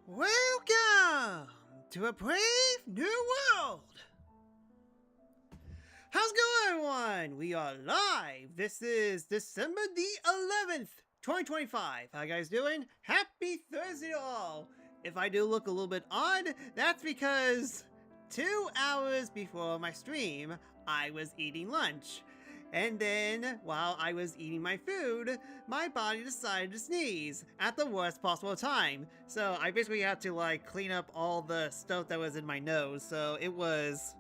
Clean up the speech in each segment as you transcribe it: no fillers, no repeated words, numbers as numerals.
Welcome to a brave new world! How's it going, everyone? We are live! This is December the 11th, 2025. How you guys doing? Happy Thursday to all! If I do look a little bit odd, that's because 2 hours before my stream, I was eating lunch. And then, while I was eating my food, my body decided to sneeze at the worst possible time. So I basically had to clean up all the stuff that was in my nose. So it was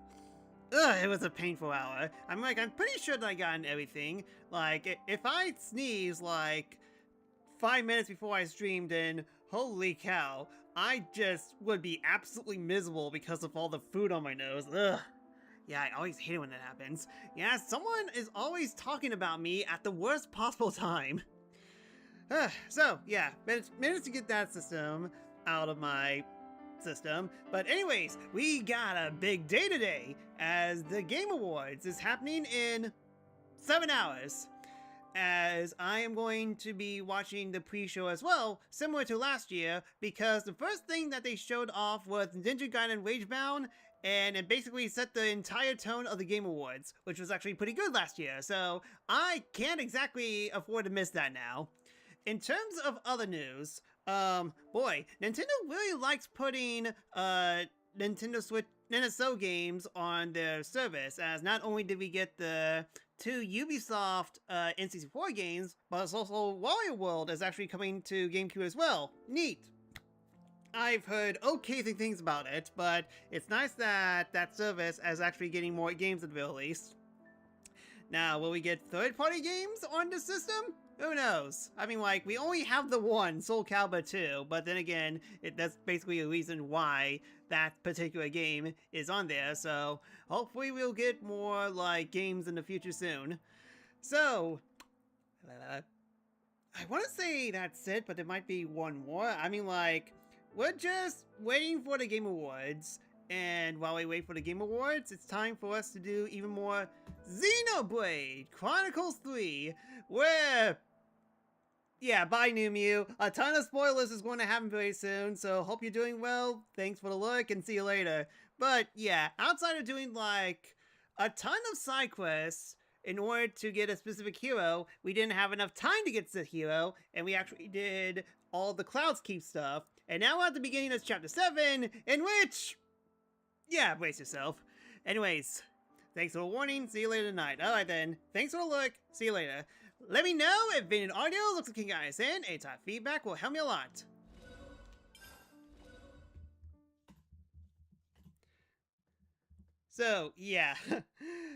a painful hour. I'm pretty sure that I got everything. If I sneeze 5 minutes before I streamed, then holy cow, I just would be absolutely miserable because of all the food on my nose. Ugh. Yeah, I always hate it when that happens. Yeah, someone is always talking about me at the worst possible time. So, yeah, managed to get that system out of my system. But anyways, we got a big day today, as the Game Awards is happening in 7 hours. As I am going to be watching the pre-show as well, similar to last year, because the first thing that they showed off was Ninja Gaiden Ragebound, and it basically set the entire tone of the Game Awards, which was actually pretty good last year, so I can't exactly afford to miss that now. In terms of other news, boy, Nintendo really likes putting, Nintendo Switch NSO games on their service, as not only did we get the 2 Ubisoft N64 games, but it's also Wario World is actually coming to GameCube as well. Neat! I've heard okay things about it, but it's nice that that service is actually getting more games at the very least. Now, will we get third-party games on the system? Who knows? I mean, we only have the one, Soul Calibur 2, but then again, that's basically a reason why that particular game is on there, so hopefully we'll get more, games in the future soon. So, I want to say that's it, but there might be one more. I mean, we're just waiting for the Game Awards, and while we wait for the Game Awards, it's time for us to do even more Xenoblade Chronicles 3, where... yeah, bye New Mew. A ton of spoilers is going to happen very soon, so hope you're doing well. Thanks for the look, and see you later. But yeah, outside of doing a ton of side quests in order to get a specific hero, we didn't have enough time to get to the hero, and we actually did all the Clouds Keep stuff. And now we're at the beginning of Chapter 7, in which... yeah, brace yourself. Anyways, thanks for the warning, see you later tonight. Alright then, thanks for the look, see you later. Let me know if video and audio looks like you guys in. Any type of feedback will help me a lot. So, yeah.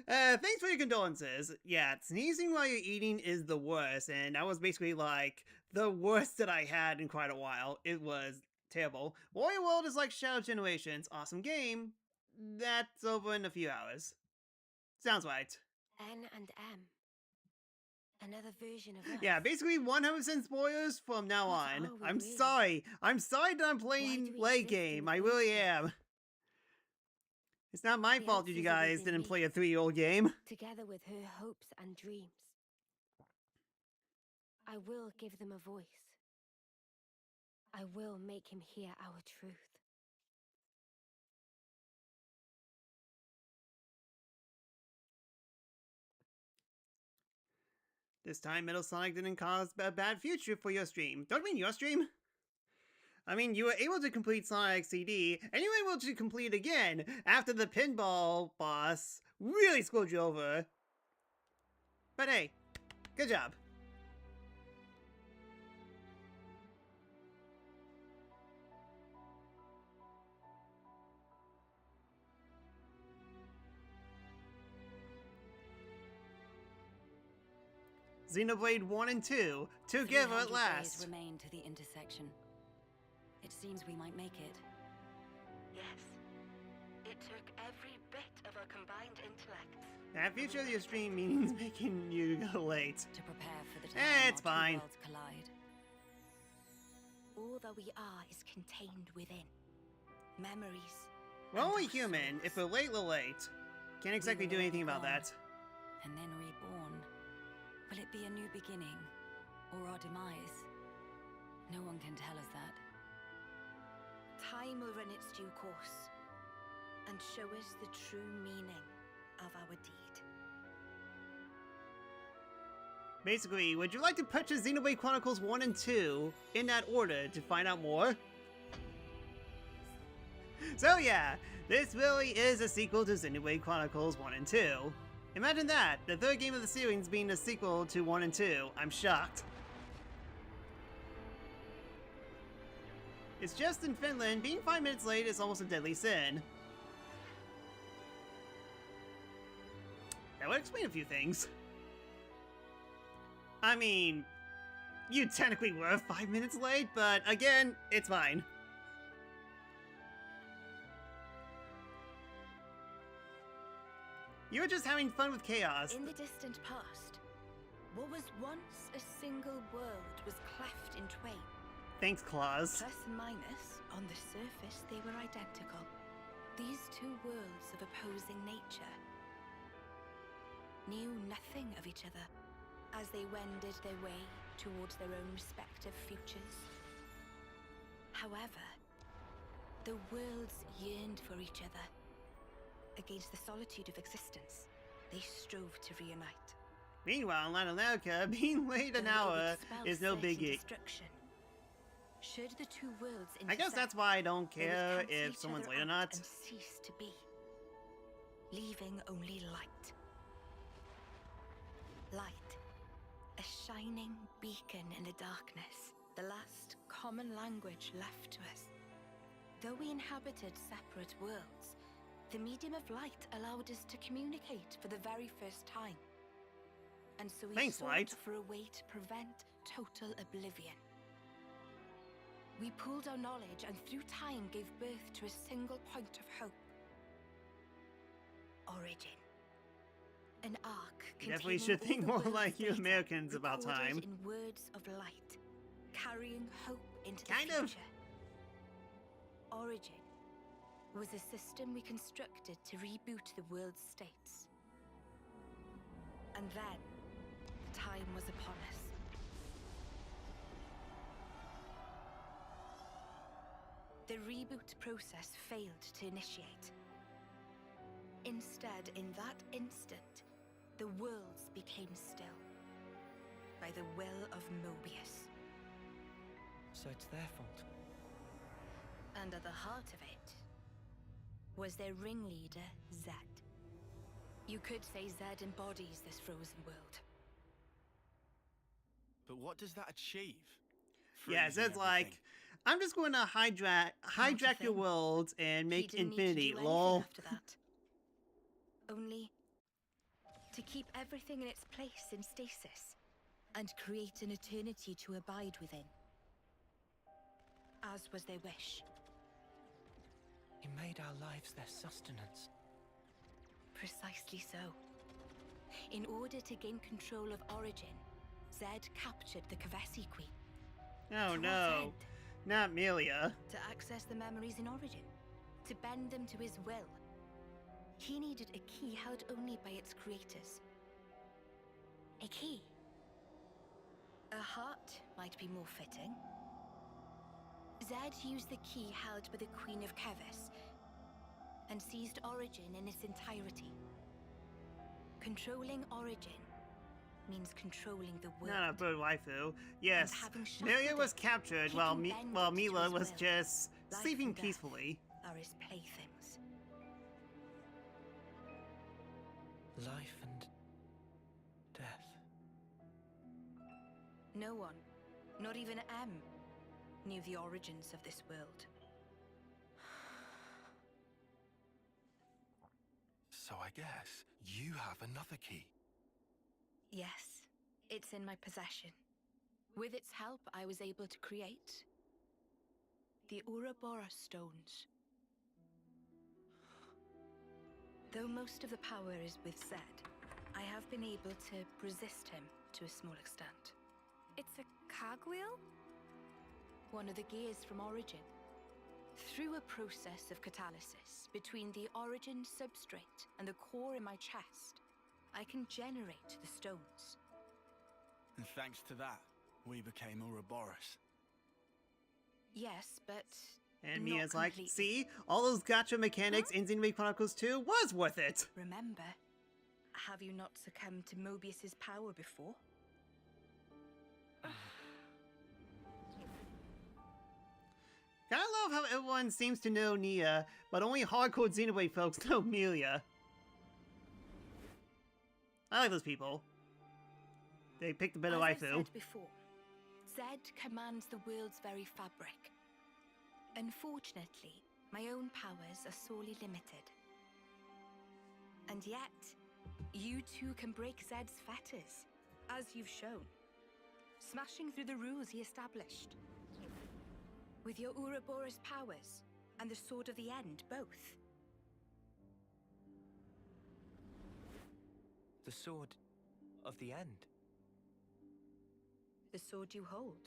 Thanks for your condolences. Yeah, sneezing while you're eating is the worst, and that was basically, the worst that I had in quite a while. It was terrible. Wario World is like Shadow Generations. Awesome game. That's over in a few hours. Sounds right. N and M. Another version of us. Yeah, basically 100% spoilers from now on. I'm really? sorry. I'm sorry that I'm playing late game. I really am. It's not my fault that you guys didn't play a 3-year-old game. Together with her hopes and dreams. I will give them a voice. I will make him hear our truth. This time, Metal Sonic didn't cause a bad future for your stream. Don't you mean your stream? I mean, you were able to complete Sonic CD, and you were able to complete it again after the pinball boss really screwed you over. But hey, good job. Xenoblade 1 and 2, together at last. Days remain to the intersection. It seems we might make it. Yes. It took every bit of our combined intellects. That future of your stream means making you go late. To prepare for the time It's our fine. two worlds collide. All that we are is contained within. Memories. We're only human. If we're late, we're late. Can't exactly do anything about that. And then reborn. Will it be a new beginning? Or our demise? No one can tell us that. Time will run its due course and show us the true meaning of our deed. Basically, would you like to purchase Xenoblade Chronicles 1 and 2 in that order to find out more? So yeah, this really is a sequel to Xenoblade Chronicles 1 and 2. Imagine that, the third game of the series being a sequel to 1 and 2. I'm shocked. It's just in Finland, being 5 minutes late is almost a deadly sin. That would explain a few things. I mean, you technically were 5 minutes late, but again, it's fine. You were just having fun with chaos. In the distant past, what was once a single world was cleft in twain. Thanks, Claus. Plus and minus, on the surface they were identical. These two worlds of opposing nature knew nothing of each other as they wended their way towards their own respective futures. However, the worlds yearned for each other. Against the solitude of existence, they strove to reunite. Meanwhile, in Latin America, being late an hour is no biggie. Should the two worlds I guess that's why I don't care if someone's late or not. And cease to be, leaving only light. Light, a shining beacon in the darkness, the last common language left to us. Though we inhabited separate worlds, the medium of light allowed us to communicate for the very first time. And so we sought for a way to prevent total oblivion. We pooled our knowledge and through time gave birth to a single point of hope. Origin. An arc. You definitely should think more like you Americans about time. In words of light, carrying hope into the future. Origin was a system we constructed to reboot the world's states. And then, time was upon us. The reboot process failed to initiate. Instead, in that instant, the worlds became still. By the will of Mobius. So it's their fault. And at the heart of it was their ringleader, Zed. You could say Zed embodies this frozen world. But what does that achieve? Yeah, Zed's like, I'm just going to hijack your world and make infinity, lol. After that. Only to keep everything in its place in stasis and create an eternity to abide within. As was their wish. He made our lives their sustenance. Precisely so. In order to gain control of Origin, Zed captured the Kavesi Queen. Oh no, not Melia. To access the memories in Origin, to bend them to his will. He needed a key held only by its creators. A key. A heart might be more fitting. Zed used the key held by the Queen of Kevis and seized Origin in its entirety. Controlling Origin means controlling the world. Not a bird waifu. Yes, Melia was captured while Mila was just sleeping peacefully. Are his playthings. Life and death. No one, not even M, knew the origins of this world. So I guess you have another key. Yes, it's in my possession. With its help, I was able to create the Ouroboros stones. Though most of the power is with Zed, I have been able to resist him to a small extent. It's a cogwheel? One of the gears from Origin. Through a process of catalysis between the Origin substrate and the core in my chest, I can generate the stones. And thanks to that, we became Ouroboros. Yes, but And Not Mia's like, completely. see? All those gacha mechanics in Xenoblade Chronicles 2 was worth it! Remember, have you not succumbed to Mobius's power before? Kinda love how everyone seems to know Nia, but only hardcore Xenoblade folks know Milia. I like those people. They picked a bit of As I waifu. said before, Zed commands the world's very fabric. Unfortunately, my own powers are sorely limited. And yet, you too can break Zed's fetters, as you've shown, smashing through the rules he established. With your Ouroboros powers and the Sword of the End, both. The Sword of the End. The sword you hold.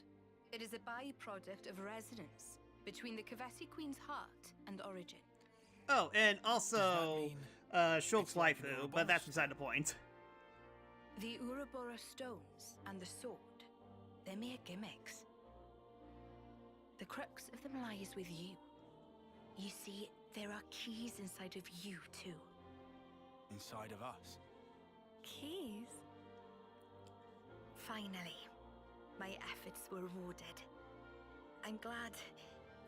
It is a byproduct of resonance between the Kavesi Queen's heart and origin. Oh, and Does also, that mean Shulk's it's like an waifu, Ouroboros but that's stone? beside the point. The Ouroboros stones and the sword, they're mere gimmicks. The crux of them lies with you. You see, there are keys inside of you too. Inside of us. Keys? Finally, my efforts were rewarded. I'm glad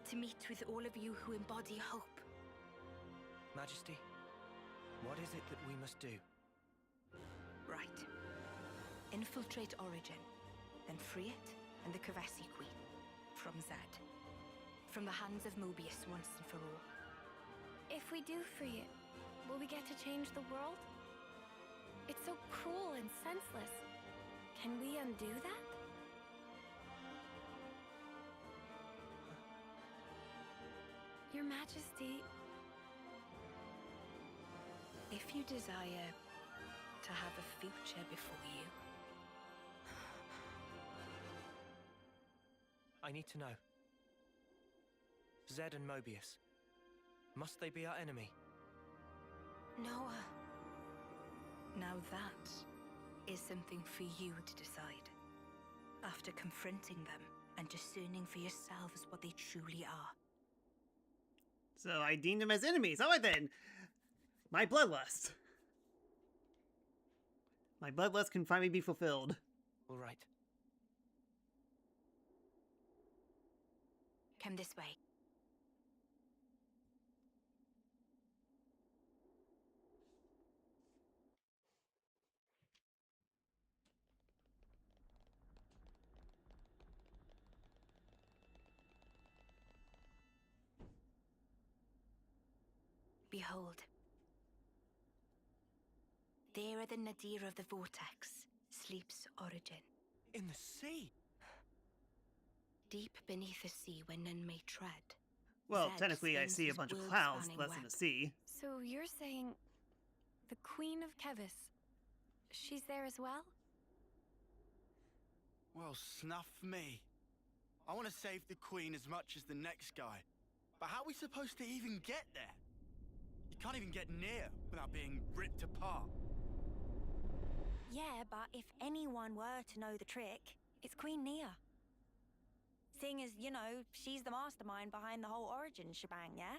to meet with all of you who embody hope. Majesty, what is it that we must do? Right. Infiltrate Origin, then free it and the Kavesi Queen from Zed. From the hands of Mobius once and for all. If we do free it, will we get to change the world? It's so cruel and senseless. Can we undo that? Your Majesty, If you desire to have a future before you, I need to know. Zed and Mobius. Must they be our enemy? Noah. Now that is something for you to decide. After confronting them and discerning for yourselves what they truly are. So I deemed them as enemies. Alright then. My bloodlust. My bloodlust can finally be fulfilled. All right. Come this way. Behold. There at the nadir of the vortex sleeps Origin. In the sea? Deep beneath the sea where none may tread. Well, Zed technically I spins see a his bunch of clouds world-spanning less in web. the sea. so you're saying the Queen of Kevis, she's there as well? Well, snuff me. I want to save the Queen as much as the next guy. But how are we supposed to even get there? You can't even get near without being ripped apart. Yeah, but if anyone were to know the trick, it's Queen Nia. Seeing as, you know, she's the mastermind behind the whole Origin shebang, yeah?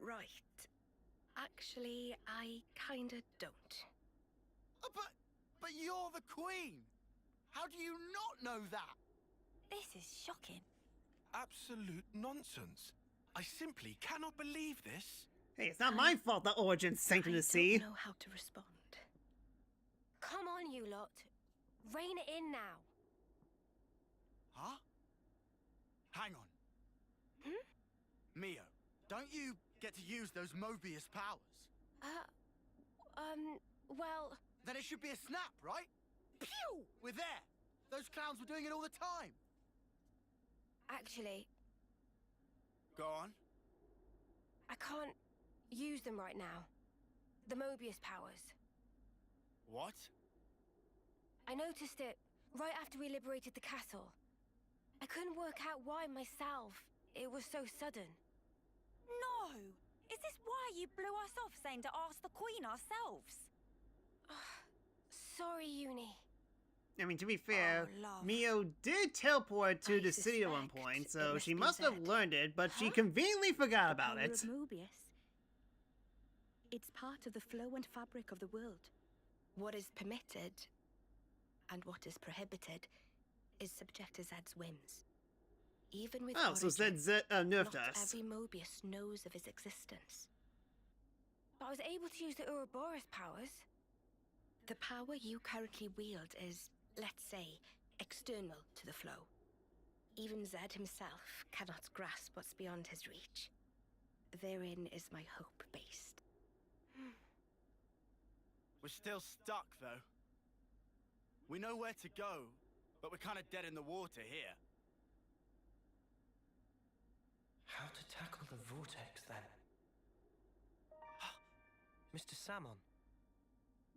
Right. Actually, I kinda don't. Oh, but you're the Queen! How do you not know that? This is shocking. Absolute nonsense. I simply cannot believe this. Hey, it's not my fault that Origin sank in the I sea. don't know how to respond. Come on, you lot. Rein it in now. Huh? Hang on. Mio, don't you get to use those Mobius powers? Well, Then it should be a snap, right? Pew! We're there! Those clowns were doing it all the time! actually, Go on. I can't use them right now. The Mobius powers. What? I noticed it right after we liberated the castle. I couldn't work out why myself. It was so sudden. No! Is this why you blew us off saying to ask the Queen ourselves? Sorry, Uni. I mean, to be fair, Oh, love. Mio did teleport to I the city at one suspect point, it so must she be must have Zed. learned it, but she Huh? conveniently forgot about Power it. of Mobius. It's part of the flow and fabric of the world. What is permitted and what is prohibited is subject to Zed's whims. Even with Oh, so Origin, Zed nerfed not us. every Mobius knows of his existence. But I was able to use the Ouroboros powers. The power you currently wield is, let's say, external to the flow. Even Zed himself cannot grasp what's beyond his reach. Therein is my hope based. We're still stuck, though. We know where to go, but we're kind of dead in the water here. How to tackle the vortex, then? Mr. Salmon.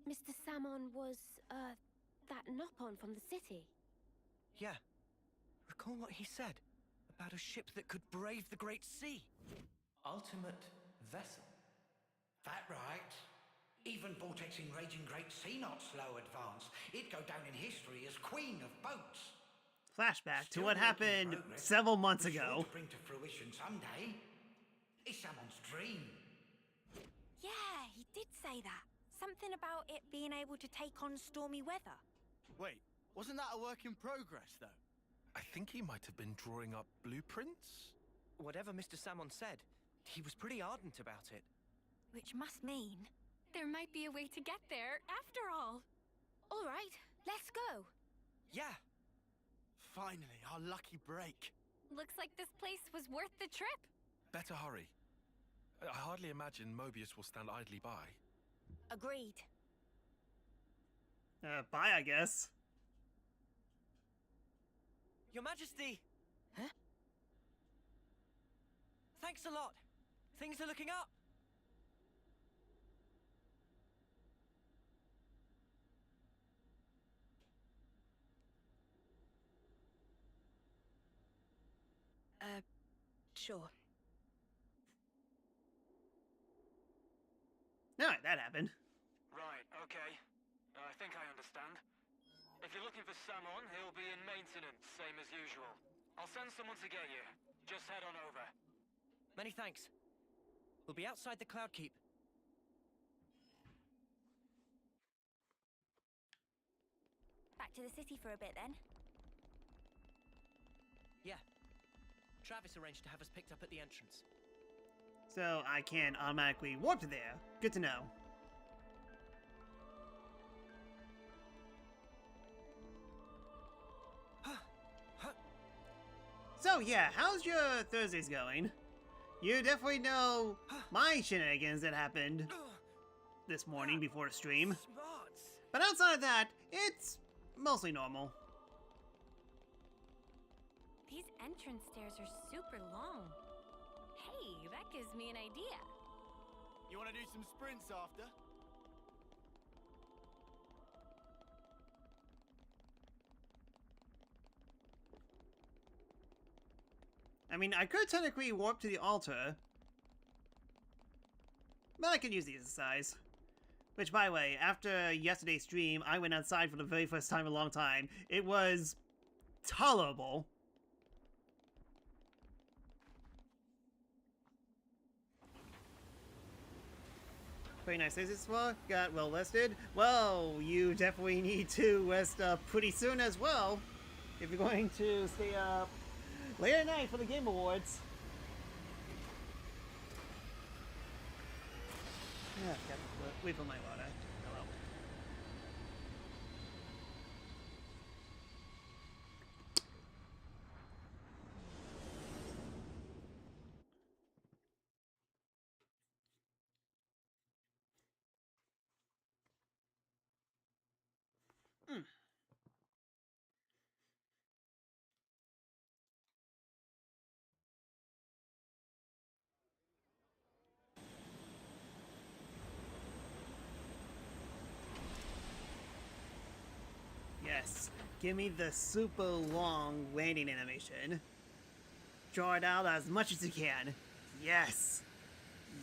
Mr. Salmon was, that Nopon from the city. Yeah. Recall what he said about a ship that could brave the Great Sea. Ultimate vessel. That right. Even vortexing raging great sea not slow advance. It'd go down in history as queen of boats. Flashback to Still what work in happened progress, several months but sure ago. to bring to fruition someday. It's someone's dream. Yeah, he did say that. Something about it being able to take on stormy weather. Wait, wasn't that a work in progress, though? I think he might have been drawing up blueprints. Whatever Mr. Salmon said, he was pretty ardent about it. Which must mean... There might be a way to get there, after all. All right, let's go. Yeah. Finally, our lucky break. Looks like this place was worth the trip. Better hurry. I hardly imagine Mobius will stand idly by. Agreed. Bye, I guess. Your Majesty! Huh? Thanks a lot. Things are looking up. Sure. Alright, that happened. Right, okay. I think I understand. If you're looking for Samon, he'll be in maintenance, same as usual. I'll send someone to get you. Just head on over. Many thanks. We'll be outside the Cloud Keep. Back to the city for a bit then. Yeah. Travis arranged to have us picked up at the entrance. So I can automatically warp to there. Good to know. So yeah, how's your Thursdays going? You definitely know my shenanigans that happened this morning before the stream. Smarts! But outside of that, it's mostly normal. These entrance stairs are super long. Hey, that gives me an idea. You want to do some sprints after? I mean, I could technically warp to the altar, but I could use the exercise. Which, by the way, after yesterday's stream, I went outside for the very first time in a long time. It was tolerable. Very nice exit spot. Got well rested. Well, you definitely need to rest up pretty soon as well, if you're going to stay up late at night for the Game Awards. Yeah, gotta wait for my water. Hello. Yes. Give me the super long landing animation. Draw it out as much as you can. Yes!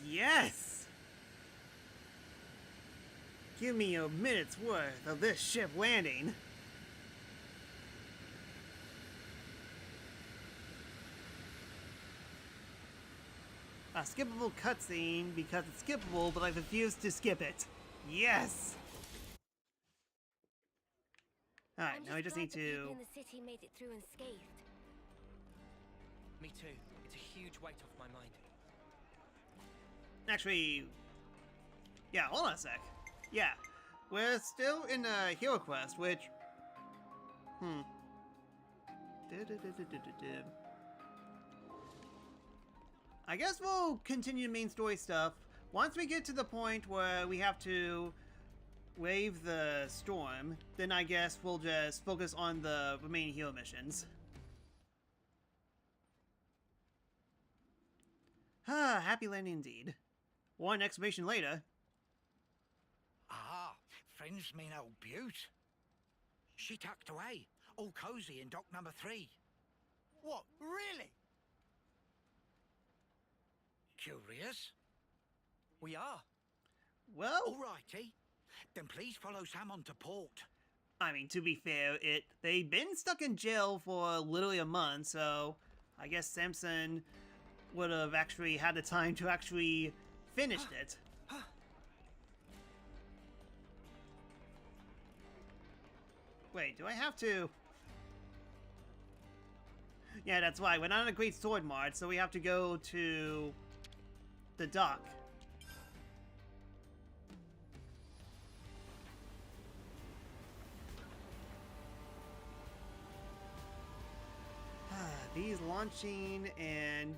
Yes! Give me a minute's worth of this ship landing. A skippable cutscene because it's skippable, but I refuse to skip it. Yes! Alright, now I just need glad the to... people in the city made it through unscathed. Me too. It's a huge weight off my mind. Actually... Yeah, hold on a sec. Yeah, we're still in a hero quest, which... I guess we'll continue main story stuff. Once we get to the point where we have to wave the storm, then I guess we'll just focus on the remaining hero missions. Ah, happy landing indeed. One exclamation later. Ah, friends mean old Butte. She tucked away, all cozy in dock number 3. What? Really? Curious? We are. Well, Alrighty. Then please follow Sam on to port. I mean, to be fair, they've been stuck in jail for literally a month, so I guess Samson would have actually had the time to actually finish it. Wait, do I have to? Yeah, that's why. We're not on a Great Sword Mart, so we have to go to the dock. These launching and...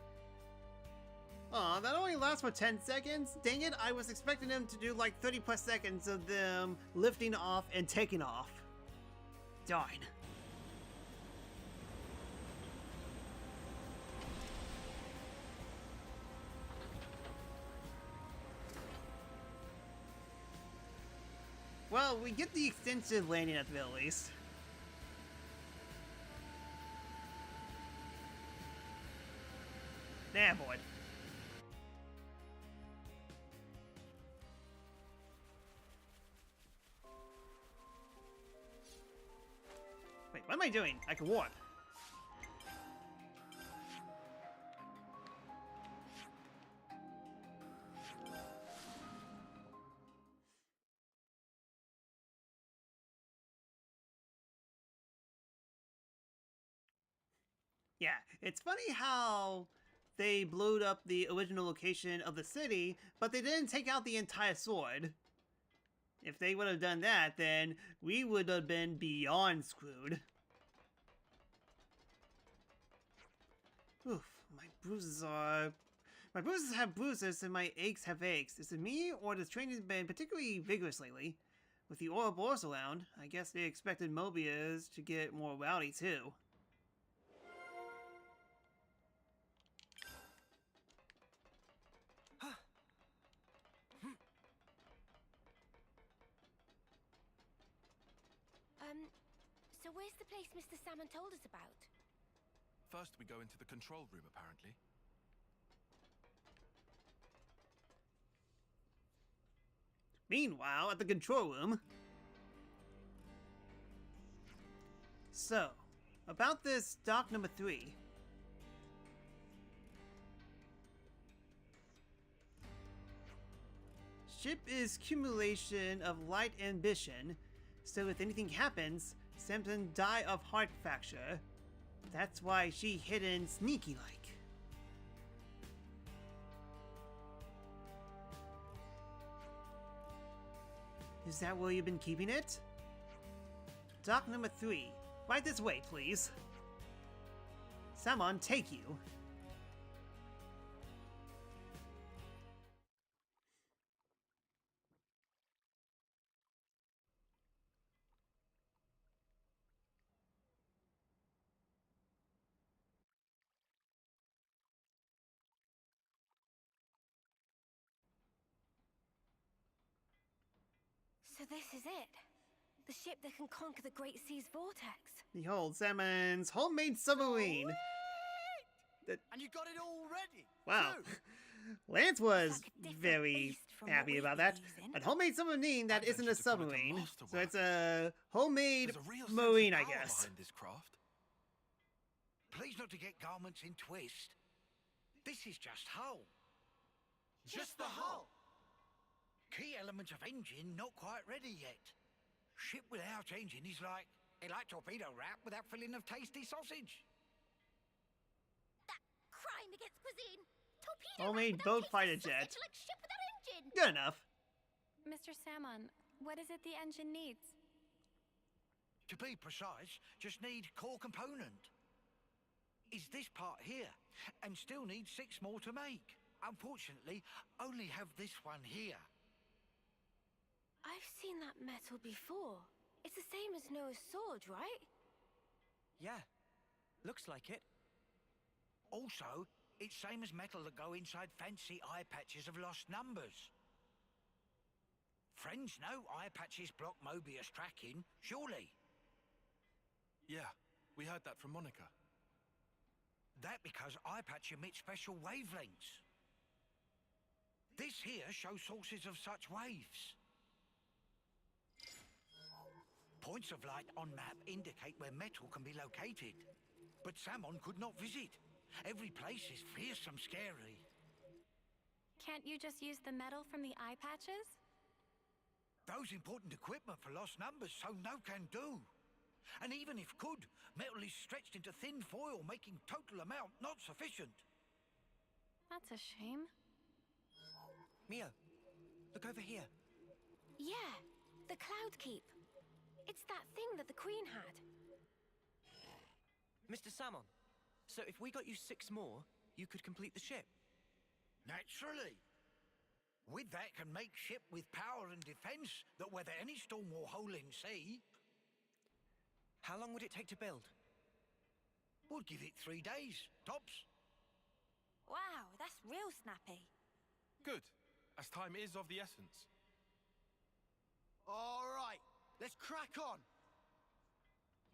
Aw, that only lasts for 10 seconds? Dang it, I was expecting them to do like 30 plus seconds of them lifting off and taking off. Darn. Well, we get the extensive landing at the very least. Damn, boy. Wait, what am I doing? I can warp. Yeah, it's funny how they blew up the original location of the city, but they didn't take out the entire sword. If they would have done that, then we would have been beyond screwed. Oof, my bruises have bruises and my aches have aches. Is it me, or does training has been particularly vigorous lately? With the Ouroboros around, I guess they expected Mobius to get more rowdy too. So where's the place Mr. Salmon told us about? First, we go into the control room, apparently. Meanwhile, at the control room... So, about this dock number 3. Ship is accumulation of light ambition, so if anything happens, Samson die of heart fracture. That's why she hidden sneaky like. Is that where you've been keeping it? Dock number 3. Right this way, please. Someone take you. So this is it. The ship that can conquer the Great Sea's vortex. Behold, Salmon's homemade submarine. And you got it already. Wow. too. Lance was It's like a different very beast from what happy we've about been that. using. A homemade submarine that I isn't a venture to call it a submarine. So masterwork. it's a homemade There's a real sense of marine, I power guess. behind this craft. Please not to get garments in twist. This is just hull. Just the hull. Key elements of engine not quite ready yet. Ship without engine is like torpedo wrap without filling of tasty sausage. That crime against cuisine. Torpedo Homemade without boat tasty fighter sausage, jet. like ship without engine. Good enough. Mr. Salmon, what is it the engine needs? To be precise, just need core component. Is this part here, and still need 6 more to make. Unfortunately, only have this one here. I've seen that metal before. It's the same as Noah's sword, right? Yeah, looks like it. Also, it's same as metal that go inside fancy eye patches of lost numbers. Friends know eye patches block Mobius tracking, surely. Yeah, we heard that from Monica. That because eye patch emits special wavelengths. This here shows sources of such waves. Points of light on map indicate where metal can be located. But Salmon could not visit. Every place is fearsome scary. Can't you just use the metal from the eye patches? Those important equipment for lost numbers, so no can do. And even if could, metal is stretched into thin foil, making total amount not sufficient. That's a shame. Mio, look over here. Yeah, the Cloud Keep. It's that thing that the Queen had. Mr. Salmon, so if we got you 6 more, you could complete the ship. Naturally. With that can make ship with power and defense that weather any storm or hole in sea. How long would it take to build? Would give it 3 days, tops. Wow, that's real snappy. Good, as time is of the essence. All right, let's crack on.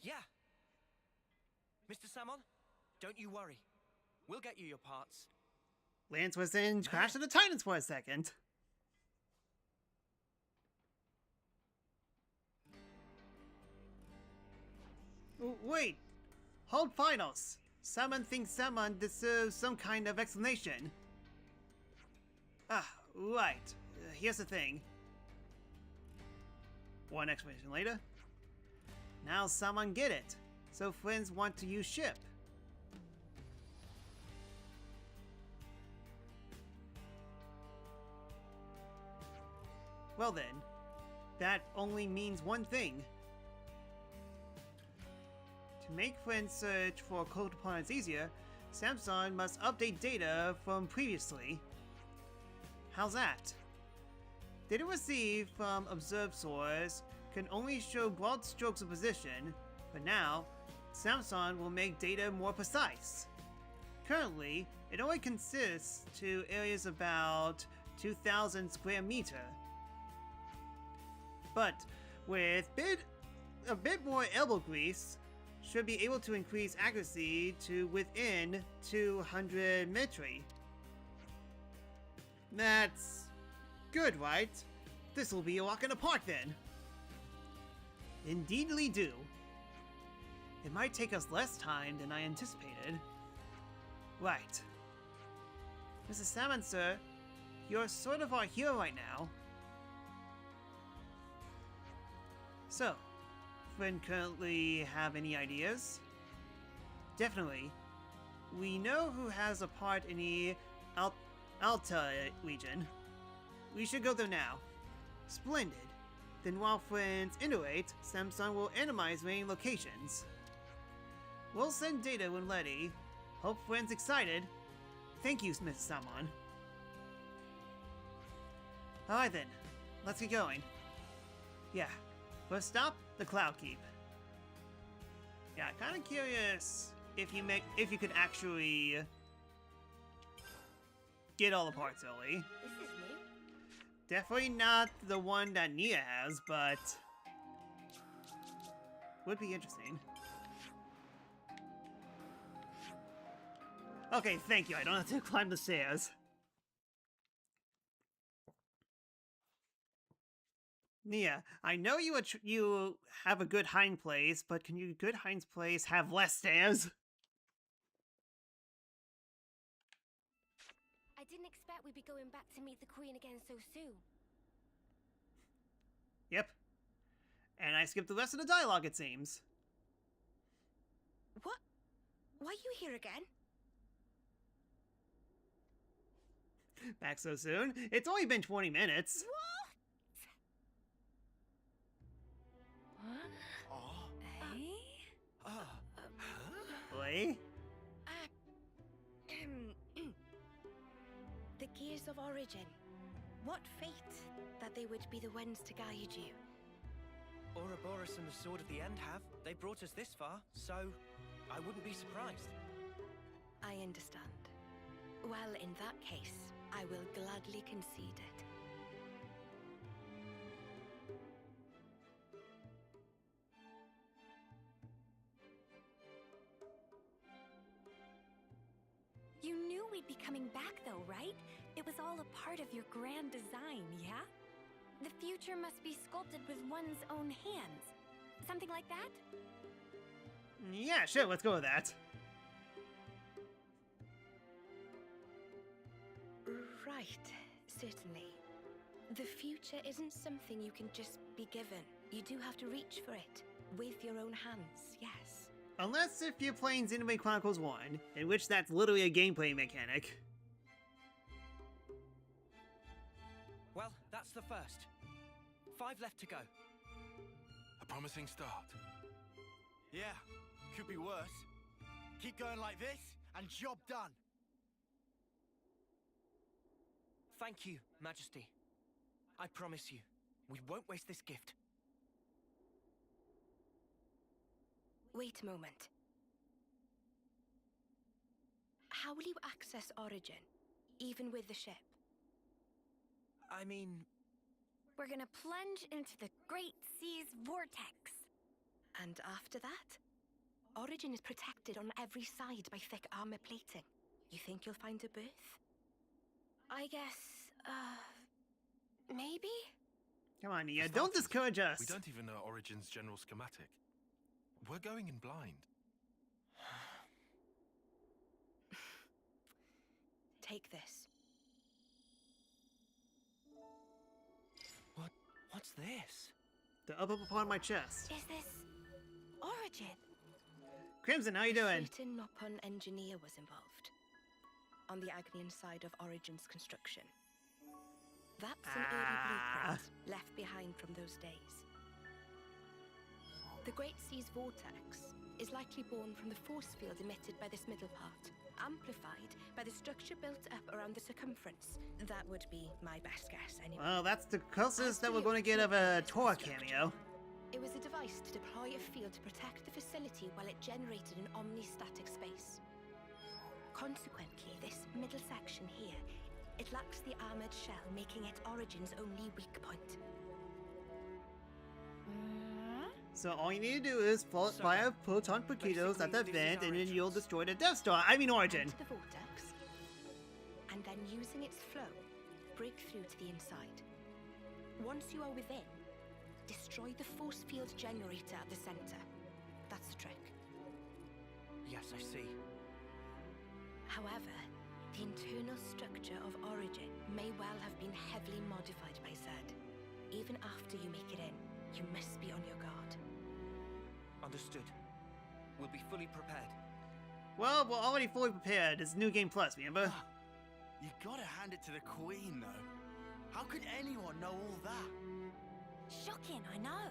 Yeah. Mr. Salmon, don't you worry. We'll get you your parts. Lance was in Crash of the Titans for a second. Wait! Hold finals! Salmon thinks Salmon deserves some kind of explanation. Ah, right. Here's the thing. One explanation later. Now Salmon get it. So friends want to use ship. Well then, that only means one thing. To make friends search for code components easier, Samsung must update data from previously. How's that? Data received from observed source can only show broad strokes of position, but now, Samsung will make data more precise. Currently, it only consists to areas about 2,000 square meter. But with a bit more elbow grease, should be able to increase accuracy to within 200 metri. That's good, right? This will be a walk in the park then. Indeedly do. It might take us less time than I anticipated. Right. Mrs. Salmon, sir, you're sort of our hero right now. So, friend currently have any ideas? Definitely. We know who has a part in the Alta region. We should go there now. Splendid. Then while friends iterate, Samsung will analyze remaining locations. We'll send data when ready. Hope friends excited. Thank you, Mrs. Salmon. Alright then, let's get going. Yeah, first stop, the Cloud Keep. Yeah, kind of curious if you could actually get all the parts early. This is new. Definitely not the one that Nia has, but Would be interesting. Okay, thank you. I don't have to climb the stairs. Nia, I know you have a good hind place, but can your good hind place have less stairs? I didn't expect we'd be going back to meet the Queen again so soon. Yep. And I skipped the rest of the dialogue, it seems. What? Why are you here again? Back so soon? It's only been 20 minutes. What? Oh. Boy? The Gears of Origin. What fate that they would be the ones to guide you. Ouroboros and the Sword of the End have. They brought us this far, so I wouldn't be surprised. I understand. Well, in that case, I will gladly concede it. You knew we'd be coming back though, right? It was all a part of your grand design, yeah? The future must be sculpted with one's own hands. Something like that? Yeah, sure, let's go with that. Right, certainly. The future isn't something you can just be given. You do have to reach for it with your own hands, yes. Unless if you're playing Xenoblade Chronicles 1, in which that's literally a gameplay mechanic. Well, that's the first. 5 left to go. A promising start. Yeah, could be worse. Keep going like this, and job done. Thank you, Majesty. I promise you, we won't waste this gift. Wait a moment. How will you access Origin, even with the ship? I mean... We're gonna plunge into the Great Sea's vortex. And after that? Origin is protected on every side by thick armor plating. You think you'll find a berth? I guess, maybe? Come on, Nia, For don't starters, discourage us. We don't even know Origin's general schematic. We're going in blind. Take this. What's this? The up upon my chest. Is this Origin? Crimson, how you doing? A certain Noppon engineer was involved on the Agnian side of Origin's construction. That's an early blueprint left behind from those days. The Great Sea's vortex is likely born from the force field emitted by this middle part, amplified by the structure built up around the circumference. That would be my best guess, anyway. Well, that's the closest that we're going to get of a Tora cameo. It was a device to deploy a field to protect the facility while it generated an omnistatic space. Consequently, this middle section here, it lacks the armored shell, making it Origin's only weak point. So all you need to do is fire proton torpedoes at the vent, and then you'll destroy the Death Star. I mean Origin. Enter the vortex, and then using its flow, break through to the inside. Once you are within, destroy the force field generator at the center. That's the trick. Yes, I see. However, the internal structure of Origin may well have been heavily modified by Zed. Even after you make it in, you must be on your guard. Understood. We'll be fully prepared. Well, we're already fully prepared. It's New Game Plus, remember? You gotta hand it to the Queen, though. How could anyone know all that? Shocking, I know.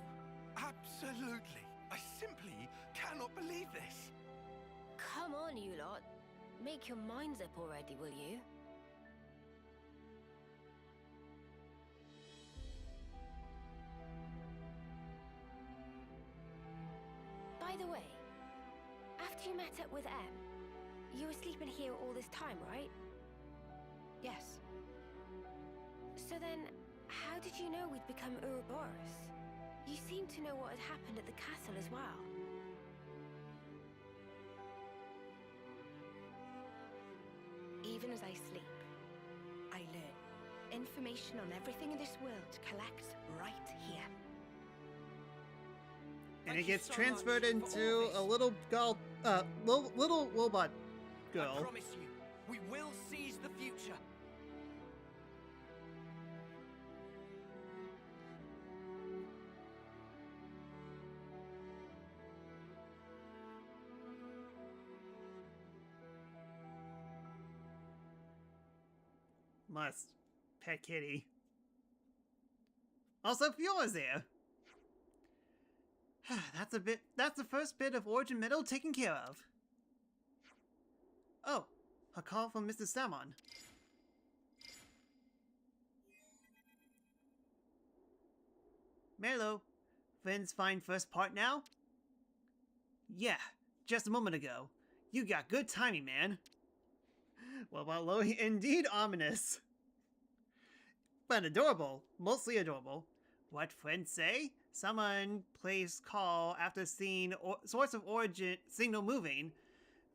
Absolutely. I simply cannot believe this. Come on, you lot. Make your minds up already, will you? By the way, after you met up with M, you were sleeping here all this time, right? Yes. So then, how did you know we'd become Ouroboros? You seem to know what had happened at the castle as well. Even as I sleep, I learn. Information on everything in this world collects right here. And Thank it you gets so transferred much for into all a this. little girl, little robot I girl. promise you, we will seize the future. Must. Pet kitty. Also, Fiora's there. That's the first bit of Origin Metal taken care of. Oh, a call from Mr. Salmon. Melo, Finn's fine first part now? Yeah, just a moment ago. You got good timing, man. Well, while indeed ominous. But adorable. Mostly adorable. What friends say? Someone placed call after seeing source of origin signal moving.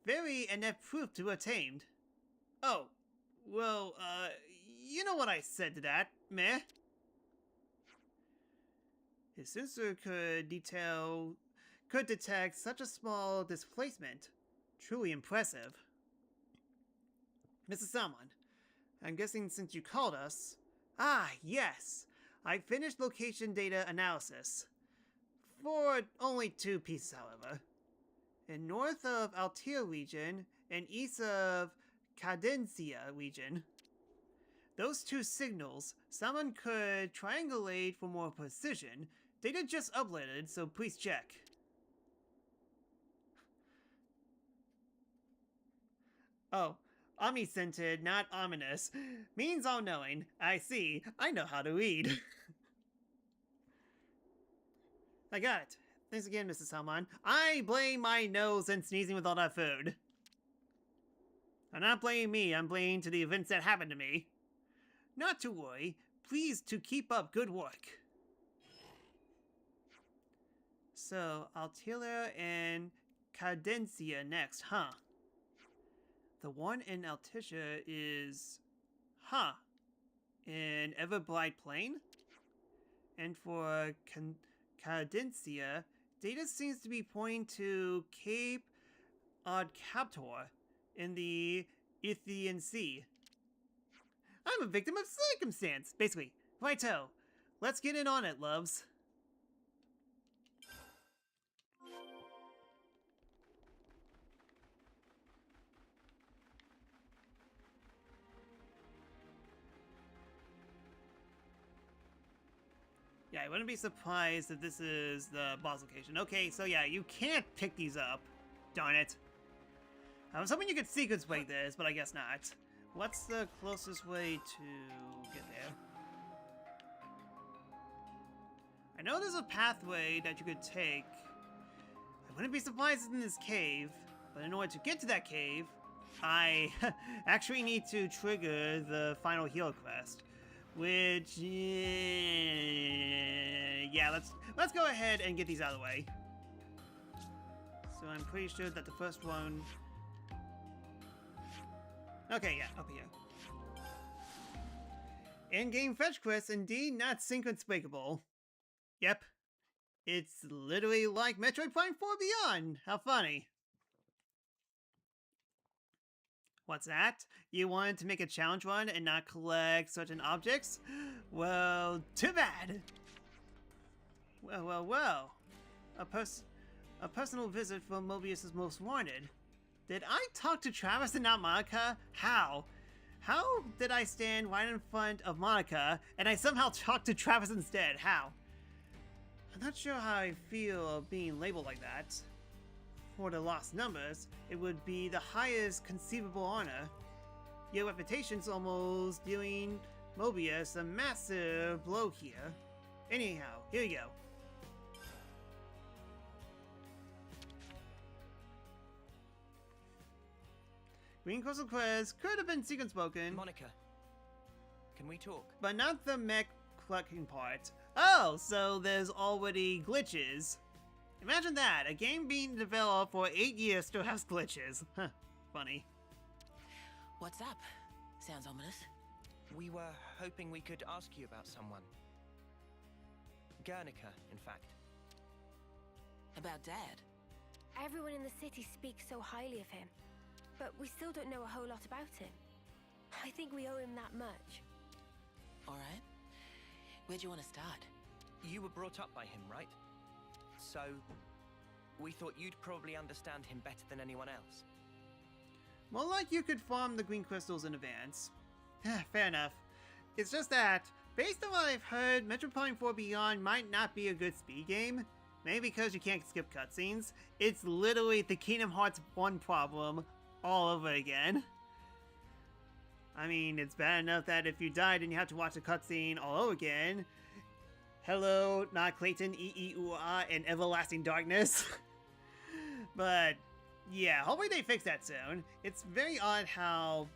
Very inept proof to attained. Oh, well, you know what I said to that, meh? His sensor could detect such a small displacement. Truly impressive. Mrs. Salmon, I'm guessing since you called us... Ah, yes! I finished location data analysis. For only 2 pieces, however. In north of Altair region and east of Cadencia region. Those 2 signals, someone could triangulate for more precision. Data just uploaded, so please check. Oh, omniscented, not ominous. Means all-knowing. I see. I know how to read. I got it. Thanks again, Mrs. Salmon. I blame my nose and sneezing with all that food. I'm not blaming me, I'm blaming to the events that happened to me. Not to worry. Please to keep up good work. So, Altila and Cadencia next, huh? The one in Altisha is... Huh. In Everbright Plain? And for Cadencia, data seems to be pointing to Cape Odcaptor in the Ithian Sea. I'm a victim of circumstance, basically. Righto. Let's get in on it, loves. Yeah, I wouldn't be surprised if this is the boss location. Okay, so yeah, you can't pick these up. Darn it. I was hoping you could sequence break this, but I guess not. What's the closest way to get there? I know there's a pathway that you could take. I wouldn't be surprised it's in this cave, but in order to get to that cave, I actually need to trigger the final heal quest. Which, yeah, let's go ahead and get these out of the way. So I'm pretty sure that the first one... Okay, yeah, up here. In-game fetch quest, indeed not sequence breakable. Yep. It's literally like Metroid Prime 4 Beyond. How funny. What's that? You wanted to make a challenge run and not collect certain objects? Well, too bad. Well. A personal visit from Mobius is most wanted. Did I talk to Travis and not Monica? How? How did I stand right in front of Monica and I somehow talked to Travis instead? How? I'm not sure how I feel being labeled like that. For the lost numbers, it would be the highest conceivable honor. Your reputation's almost dealing Mobius a massive blow here. Anyhow, here you go. Green Coastal Quest could have been sequence spoken. Monica, can we talk? But not the mech clucking part. Oh, so there's already glitches. Imagine that, a game being developed for 8 years still has glitches. Huh, funny. What's up? Sounds ominous. We were hoping we could ask you about someone. Guernica, in fact. About Dad? Everyone in the city speaks so highly of him, but we still don't know a whole lot about him. I think we owe him that much. Alright. Where'd you want to start? You were brought up by him, right? So, we thought you'd probably understand him better than anyone else. More like you could farm the green crystals in advance. Fair enough. It's just that, based on what I've heard, Metroid Prime 4 Beyond might not be a good speed game. Maybe because you can't skip cutscenes. It's literally the Kingdom Hearts 1 problem all over again. I mean, it's bad enough that if you died and you have to watch a cutscene all over again. Hello, not Clayton, E-E-U-Ah, and Everlasting Darkness. But, yeah, hopefully they fix that soon. It's very odd how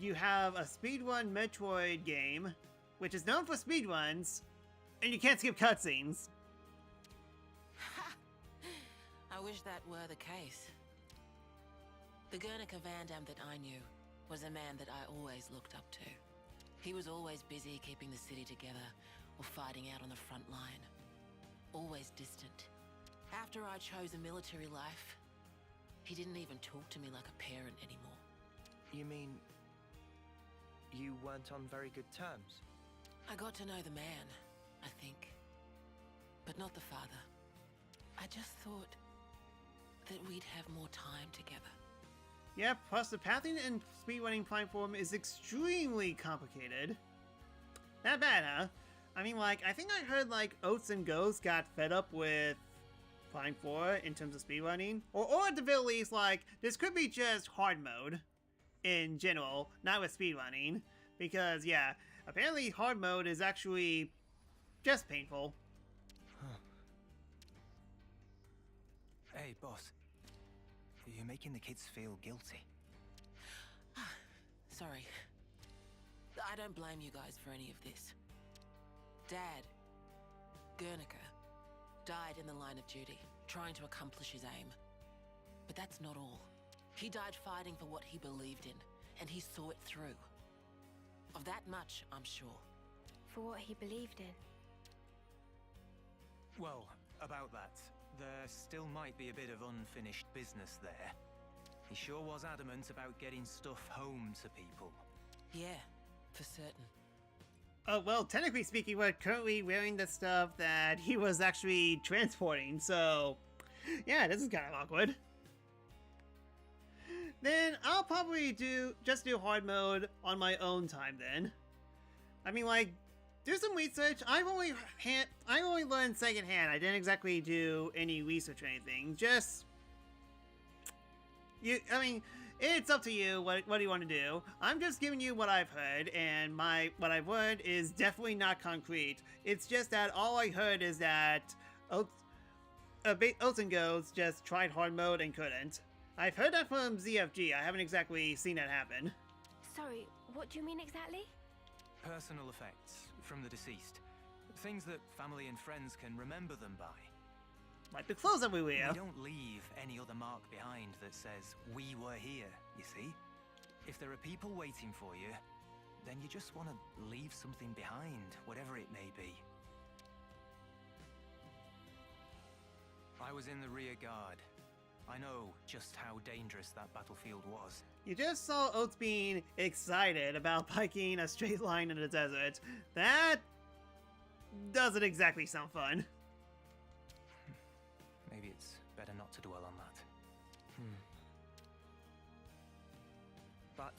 you have a speedrun Metroid game, which is known for speedruns, and you can't skip cutscenes. I wish that were the case. The Guernica Van Dam that I knew was a man that I always looked up to. He was always busy keeping the city together or fighting out on the front line. Always distant. After I chose a military life, he didn't even talk to me like a parent anymore. You mean you weren't on very good terms? I got to know the man, I think. But not the father. I just thought that we'd have more time together. Yeah, plus the pathing and speedrunning platform is extremely complicated. Not bad, huh? I mean, like, I think I heard, like, Oats and Ghosts got fed up with Prime 4 in terms of speedrunning. Or at the very least, like, this could be just hard mode in general, not with speedrunning. Because, yeah, apparently hard mode is actually just painful. Huh. Hey, boss. You're making the kids feel guilty. Sorry. I don't blame you guys for any of this. Dad, Guernica, died in the line of duty, trying to accomplish his aim. But that's not all. He died fighting for what he believed in, and he saw it through. Of that much, I'm sure. For what he believed in. Well, about that, there still might be a bit of unfinished business there. He sure was adamant about getting stuff home to people. Yeah, for certain. Oh, well, technically speaking, we're currently wearing the stuff that he was actually transporting, so yeah, this is kind of awkward. Then I'll probably just do hard mode on my own time then. I mean, like, do some research. I've only learned secondhand. I didn't exactly do any research or anything. Just I mean, it's up to you. What do you want to do? I'm just giving you what I've heard, and what I've learned is definitely not concrete. It's just that all I heard is that Oats and Ghosts just tried hard mode and couldn't. I've heard that from ZFG. I haven't exactly seen that happen. Sorry, what do you mean exactly? Personal effects from the deceased. Things that family and friends can remember them by. Like the clothes that we wear. We don't leave any other mark behind that says, we were here, you see? If there are people waiting for you, then you just want to leave something behind, whatever it may be. I was in the rear guard. I know just how dangerous that battlefield was. You just saw Oats being excited about biking a straight line in the desert. That doesn't exactly sound fun. Maybe it's better not to dwell on that. But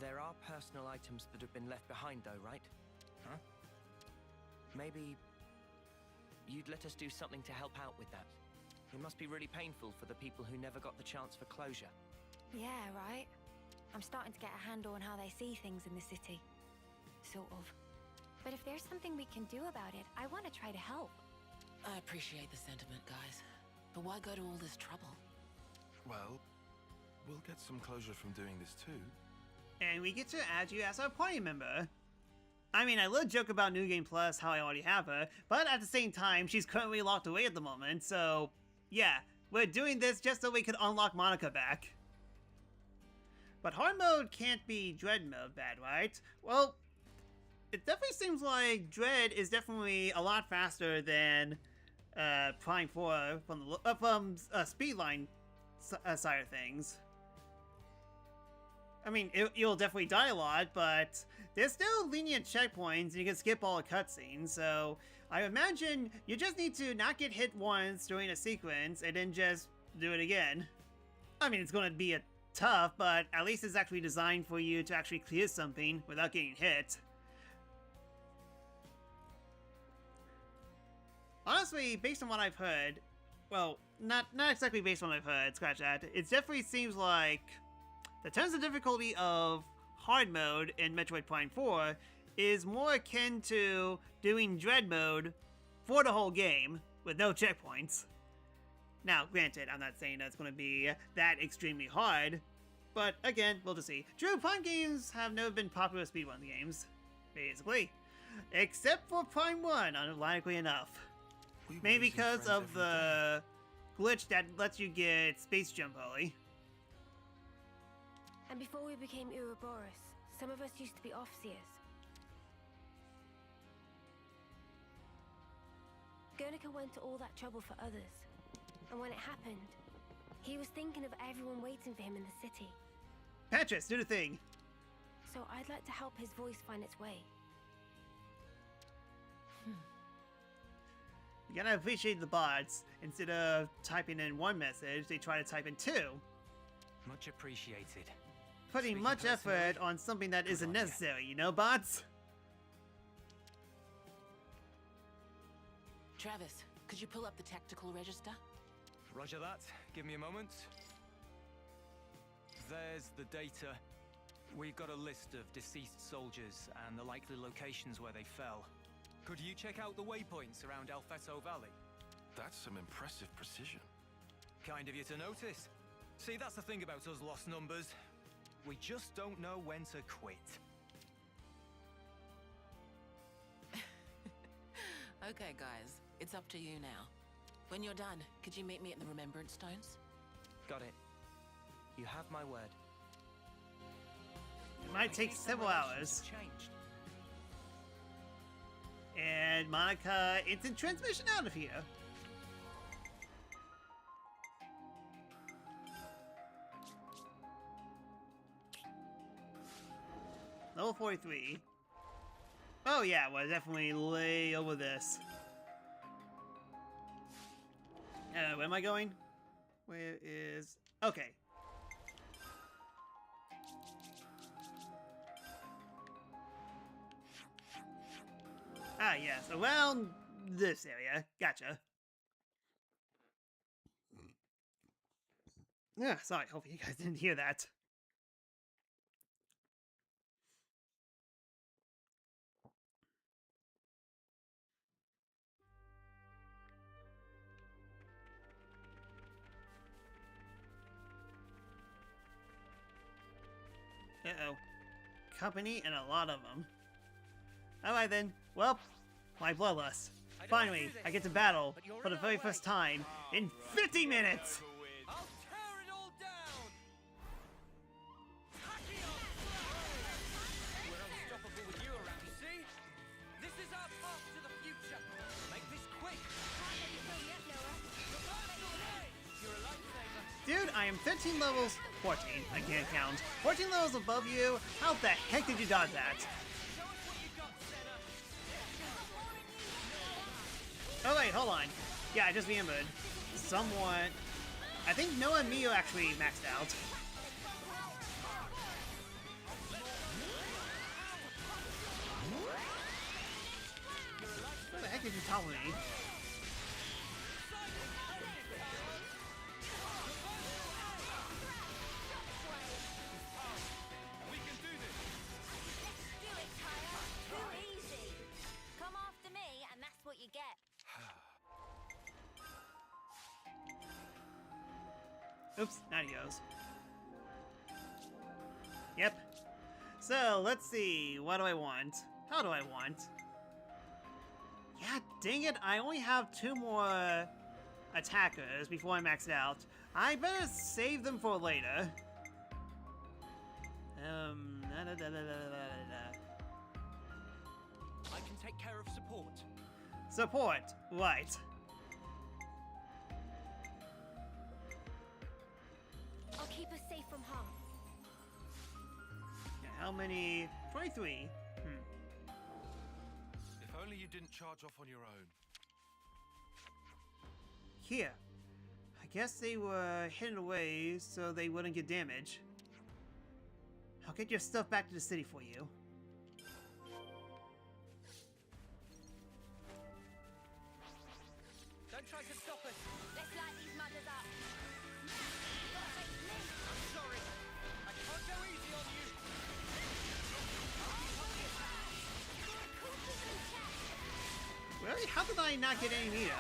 there are personal items that have been left behind though, right? Huh? Maybe you'd let us do something to help out with that. It must be really painful for the people who never got the chance for closure. Yeah, right. I'm starting to get a handle on how they see things in the city. Sort of. But if there's something we can do about it, I want to try to help. I appreciate the sentiment, guys. But why go to all this trouble? Well, we'll get some closure from doing this too. And we get to add you as our party member. I mean, I love joke about New Game Plus, how I already have her, but at the same time, she's currently locked away at the moment, so yeah, we're doing this just so we could unlock Monica back. But hard mode can't be dread mode bad, right? Well, it definitely seems like dread is definitely a lot faster than Prime 4 from the speedline side of things. I mean, you'll definitely die a lot, but there's still lenient checkpoints and you can skip all the cutscenes, so I imagine you just need to not get hit once during a sequence and then just do it again. I mean, it's going to be tough, but at least it's actually designed for you to actually clear something without getting hit. Honestly, based on what I've heard, well, not exactly based on what I've heard, scratch that, it definitely seems like the terms of difficulty of hard mode in Metroid Prime 4 is more akin to doing dread mode for the whole game with no checkpoints. Now, granted, I'm not saying that's going to be that extremely hard, but again, we'll just see. True, Prime games have never been popular speedrun games, basically. Except for Prime 1, unironically enough. Maybe because of the glitch that lets you get space jump early. And before we became Ouroboros, some of us used to be Offseers. Guernica went to all that trouble for others. And when it happened, he was thinking of everyone waiting for him in the city. Patches, do the thing! So I'd like to help his voice find its way. You gotta appreciate the bots. Instead of typing in one message, they try to type in two. Much appreciated. Putting Speaking much effort personally, on something that isn't on ya. necessary, you know, bots? Travis, could you pull up the tactical register? Roger that. Give me a moment. There's the data. We've got a list of deceased soldiers and the likely locations where they fell. Could you check out the waypoints around Alfeto Valley? That's some impressive precision. Kind of you to notice. See, that's the thing about us lost numbers. We just don't know when to quit. Okay, guys, it's up to you now. When you're done, could you meet me at the Remembrance Stones? Got it. You have my word. It might take several hours. Changed. And Monica, instant transmission out of here. Level 43. Oh yeah, we're definitely way over this. Where am I going? Where is... Okay. Ah, yes, around this area. Gotcha. Yeah, sorry, hopefully you guys didn't hear that. Uh-oh. Company and a lot of them. Alright then, well, my bloodlust. Finally, I get to battle for the very first time in 50 minutes! I'll tear it all down! We're unstoppable with you around, you see? This is our path to the future. Make this quick. You're a lifesaver. Dude, I am 13 levels... 14, I can't count. 14 levels above you? How the heck did you dodge that? Oh wait, hold on. Yeah, I just remembered. Someone... I think Noah and Mio actually maxed out. What the heck did you tell me? Oops, now he goes. Yep. So, let's see. What do I want? How do I want? Yeah, dang it, I only have 2 more attackers before I max it out. I better save them for later. I can take care of support. Support, right. I'll keep us safe from harm. How many? 23. If only you didn't charge off on your own. Here. I guess they were hidden away so they wouldn't get damaged. I'll get your stuff back to the city for you. Don't try to stop us. Let's light these mothers up. I'm sorry. I can't go easy on you. Really? How did I not get any meter?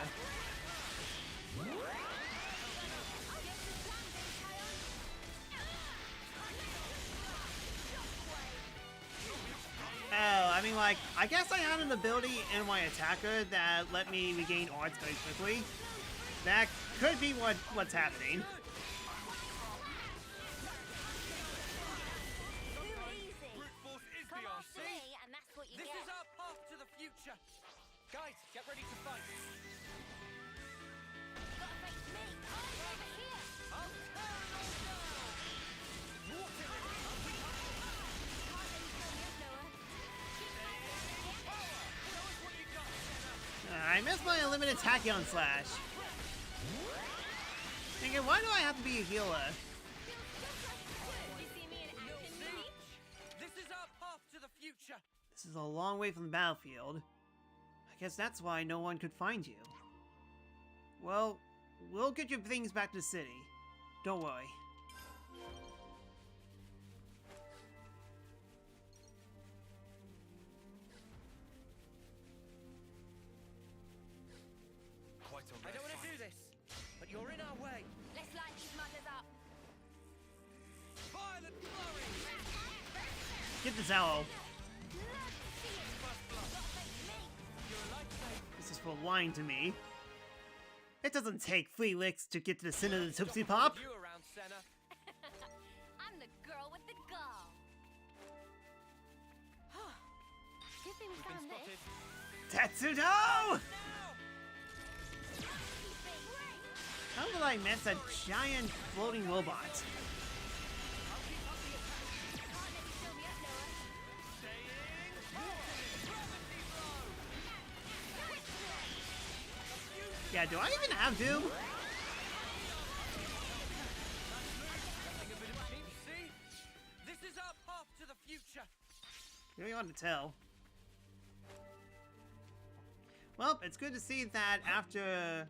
Oh, I mean, like, I guess I had an ability in my attacker that let me regain arts very quickly. That could be what's happening. Come after me, and that's what you get. This is our path to the future. Guys, get ready to fight. Gotta face me. I'm over here. I'll turn it all down. Water it. I missed my unlimited tachyon slash. Thinking, why do I have to be a healer? This is our path to the future. This is a long way from the battlefield. I guess that's why no one could find you. Well, we'll get your things back to the city. Don't worry. I don't want to do this, but you're in our way. Let's light these mothers up. Violent flurry! Get this arrow. This is for lying to me. It doesn't take 3 licks to get to the center of the Tootsie Pop. You around, Senna. I'm the girl with the gall. Good thing we found this. Tetsudo! How did I miss a giant floating robot? Yeah, do I even have to? This is our path to the future. Really hard to tell. Well, it's good to see that after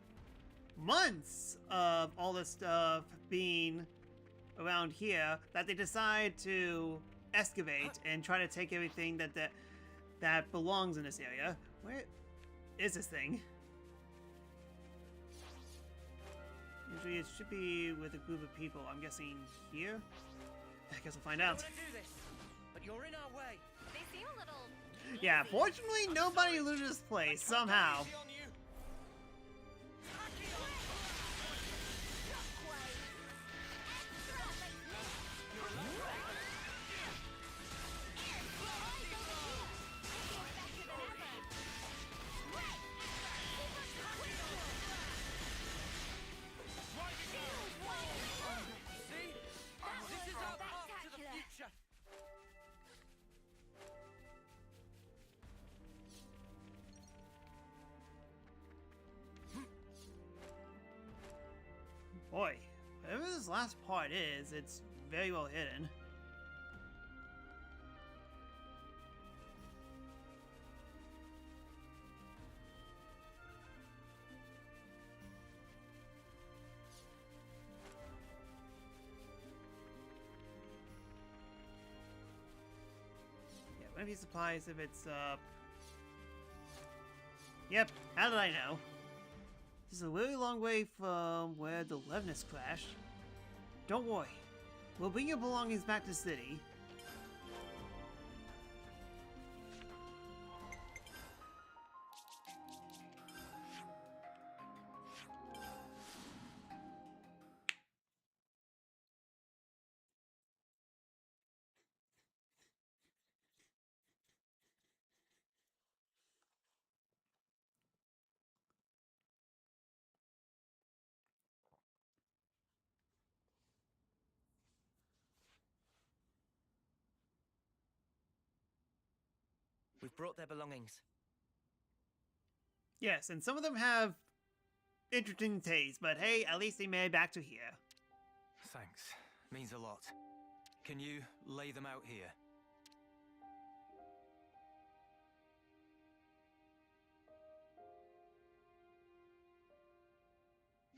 months of all this stuff being around here, that they decide to excavate and try to take everything that belongs in this area. Where is this thing? Usually it should be with a group of people. I'm guessing here? I guess we'll find out. Do this, but you're in our way. They seem a little... Yeah, fortunately nobody loses this place somehow. Boy, whatever this last part is, it's very well hidden. Yeah, wouldn't be surprised if it's, Yep, how did I know? This is a really long way from where the Levinus crashed. Don't worry, we'll bring your belongings back to the city. We've brought their belongings. Yes, and some of them have interesting tastes, but hey, at least they made it back to here. Thanks. Means a lot. Can you lay them out here?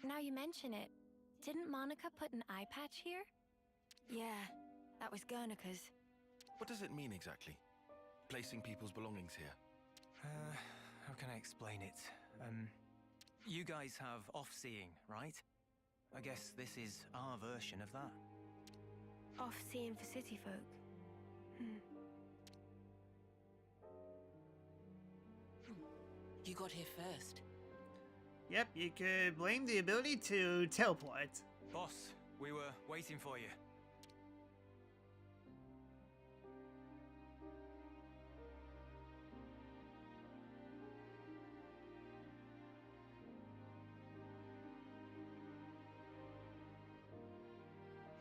Now you mention it, didn't Monica put an eye patch here? Yeah, that was Guernica's. What does it mean exactly? Placing people's belongings here? How can I explain it? You guys have off-seeing, right? I guess this is our version of that. Off-seeing for city folk. You got here first. Yep, you could blame the ability to teleport. Boss, we were waiting for you.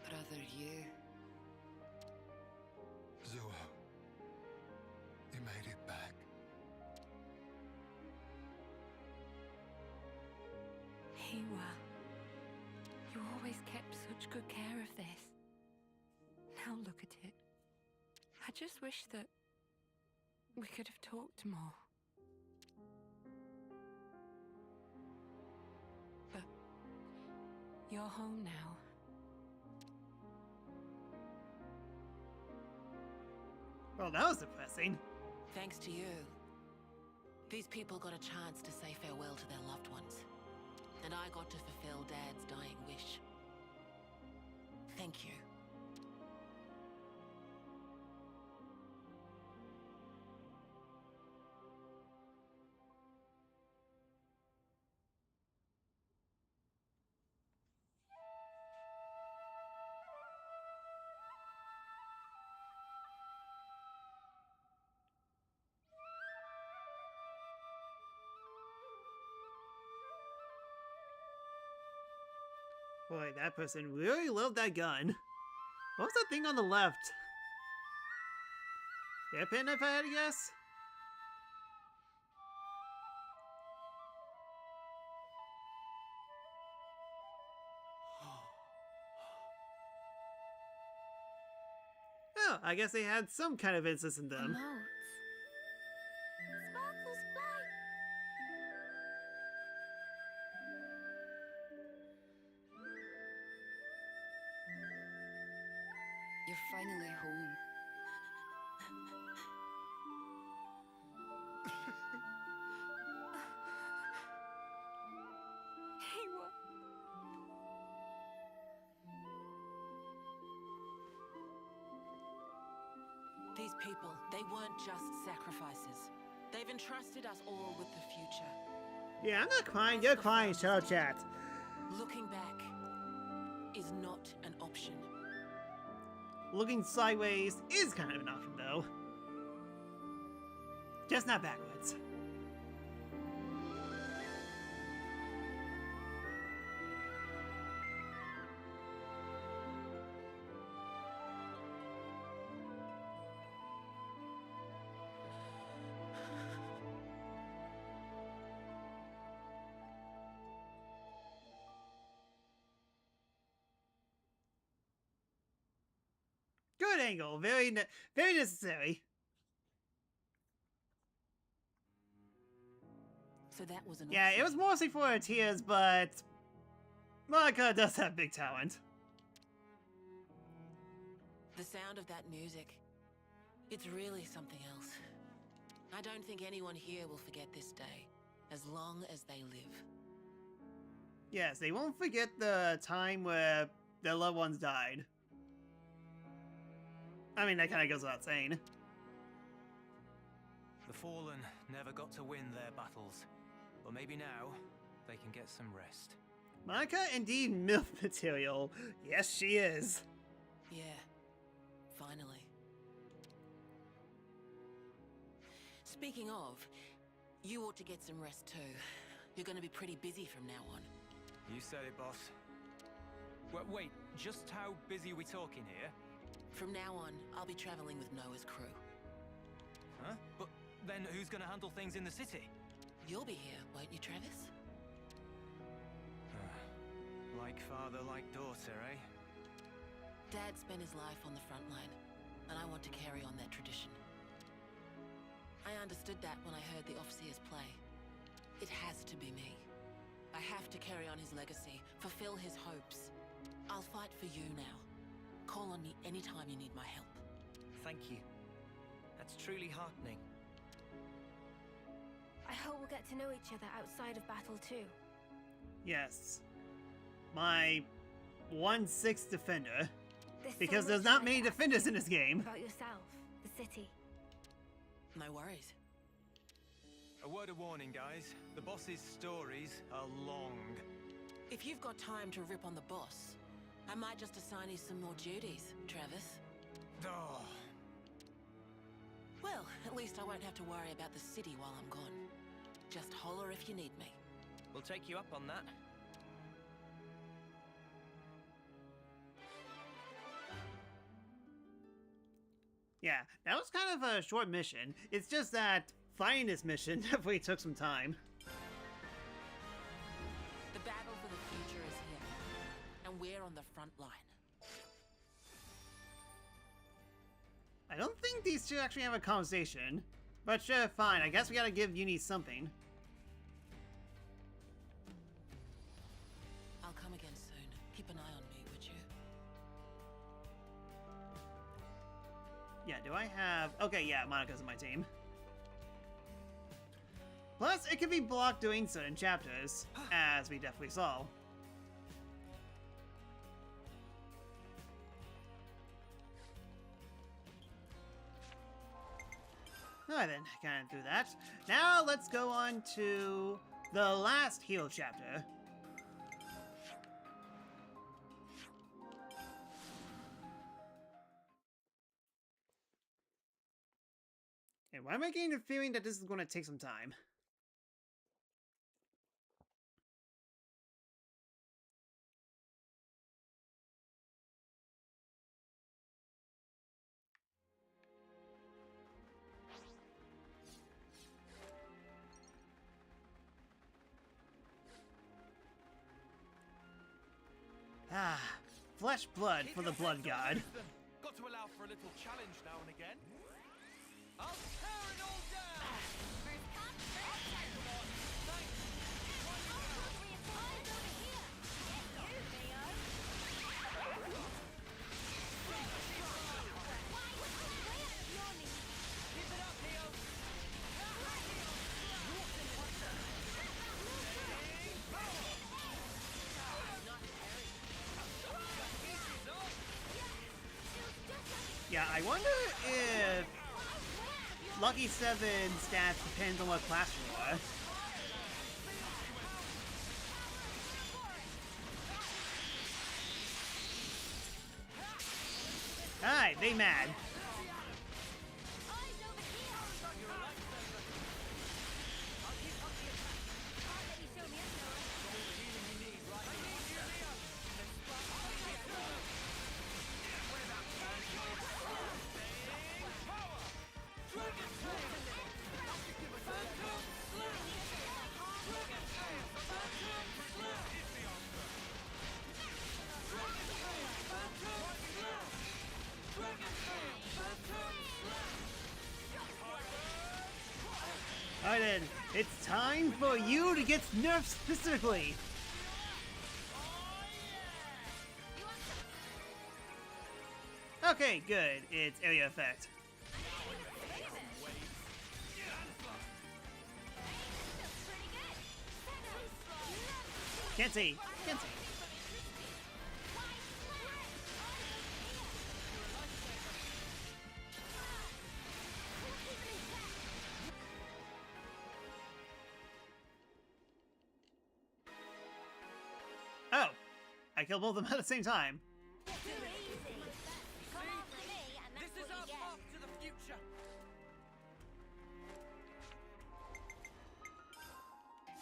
Brother, you. Zuo, you made it back. Hiwa, you always kept such good care of this. Now look at it. I just wish that we could have talked more. But you're home now. Well, that was depressing. Thanks to you, these people got a chance to say farewell to their loved ones. And I got to fulfill Dad's dying wish. Thank you. Boy, that person really loved that gun. What was that thing on the left? Hairpin, if I had to guess? Oh, I guess they had some kind of instance in them. Sparkles fly! You're finally home. Hiwa. These people, they weren't just sacrifices. They've entrusted us all with the future. Yeah, I'm not crying. You're crying, Shadow Chat. Looking back is not an option. Looking sideways is kind of an option, though. Just not backwards. Good angle, very necessary. So that was an Yeah, it was mostly for her tears, but Monica does have big talent. The sound of that music, it's really something else. I don't think anyone here will forget this day, as long as they live. Yes, they won't forget the time where their loved ones died. I mean, that kind of goes without saying. The Fallen never got to win their battles, but maybe now they can get some rest. Monica, indeed, MILF material. Yes, she is. Yeah, finally. Speaking of, you ought to get some rest too. You're going to be pretty busy from now on. You said it, boss. Wait, just how busy are we talking here? From now on, I'll be traveling with Noah's crew. Huh? then who's gonna handle things in the city? You'll be here, won't you, Travis? Like father, like daughter, eh? Dad spent his life on the front line, and I want to carry on that tradition. I understood that when I heard the Officers play. It has to be me. I have to carry on his legacy, fulfill his hopes. I'll fight for you now. Call on me anytime you need my help. Thank you. That's truly heartening. I hope we'll get to know each other outside of battle too. Yes. My 1/6 defender. There's Because so there's much not I'd many like to defenders in know this game. About yourself, the city. No worries. A word of warning, guys. The boss's stories are long. If you've got time to rip on the boss, I might just assign you some more duties, Travis. Oh. Well, at least I won't have to worry about the city while I'm gone. Just holler if you need me. We'll take you up on that. Yeah, that was kind of a short mission. It's just that finding this mission definitely took some time. The battle for the future is here, and we're on the front line. I don't think these two actually have a conversation. But sure, fine. I guess we gotta give Uni something. I'll come again soon. Keep an eye on me, would you? Yeah, do I have... Okay, yeah, Monica's on my team. Plus, it can be blocked doing certain chapters, as we definitely saw. Alright then, kind of through that. Now let's go on to the last heal chapter. And why am I getting the feeling that this is going to take some time? Ah, flesh blood for the blood god. Got to allow for a little challenge now and again. I'll tear it all down! Yeah, I wonder if Lucky 7 stats depends on what class you are. Alright, they mad. Alright then, it's time for you to get nerfed specifically! Okay, good. It's area effect. Can't see. Can't see. Oh! I killed both of them at the same time. This is our path to the future.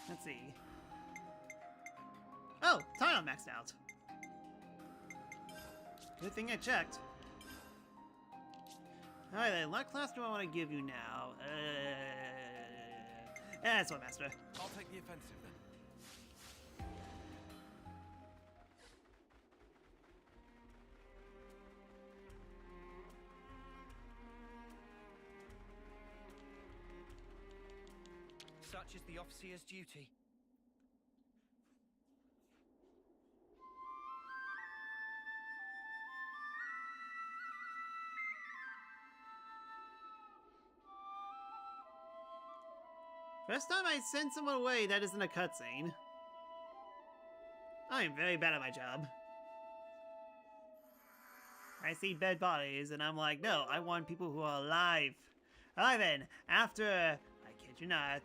Let's see. Oh! Time maxed out. Good thing I checked. Alright then, what class do I want to give you now? That's what, Master. I'll take the offensive then. Such is the officer's duty. First time I send someone away that isn't a cutscene. I am very bad at my job. I see dead bodies and I'm like, no, I want people who are alive. Alright then, after, I kid you not,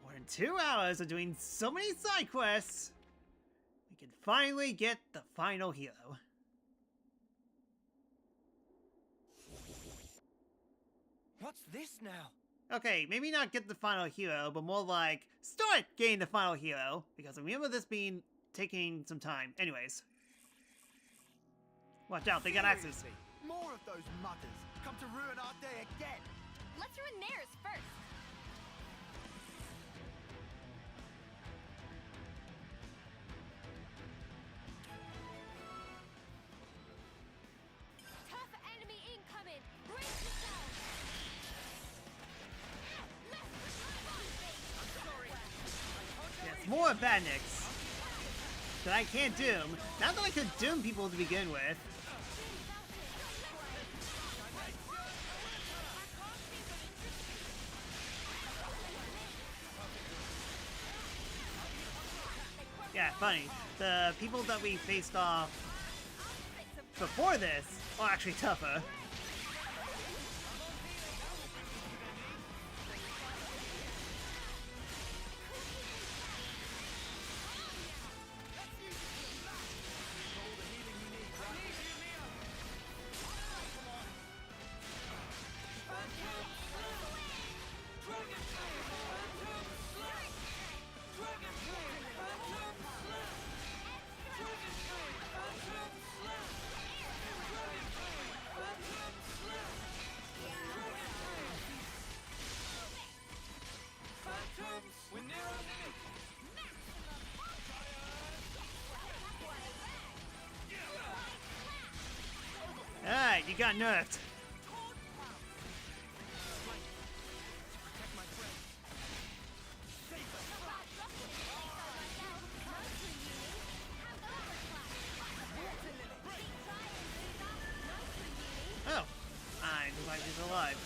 more than 2 hours of doing so many side quests, we can finally get the final hero. What's this now? Okay, maybe not get the final hero, but more like start getting the final hero, because I remember this being taking some time. Anyways. Watch out, they got axes. More of those mutters come to ruin our day again. Let's ruin theirs first. Tough enemy incoming. Brace yourself. Yes, more Badniks that I can't doom. Not that I could doom people to begin with. Yeah, funny. The people that we faced off before this are actually tougher. Alright, you got nerfed. Oh, I'm glad he's alive.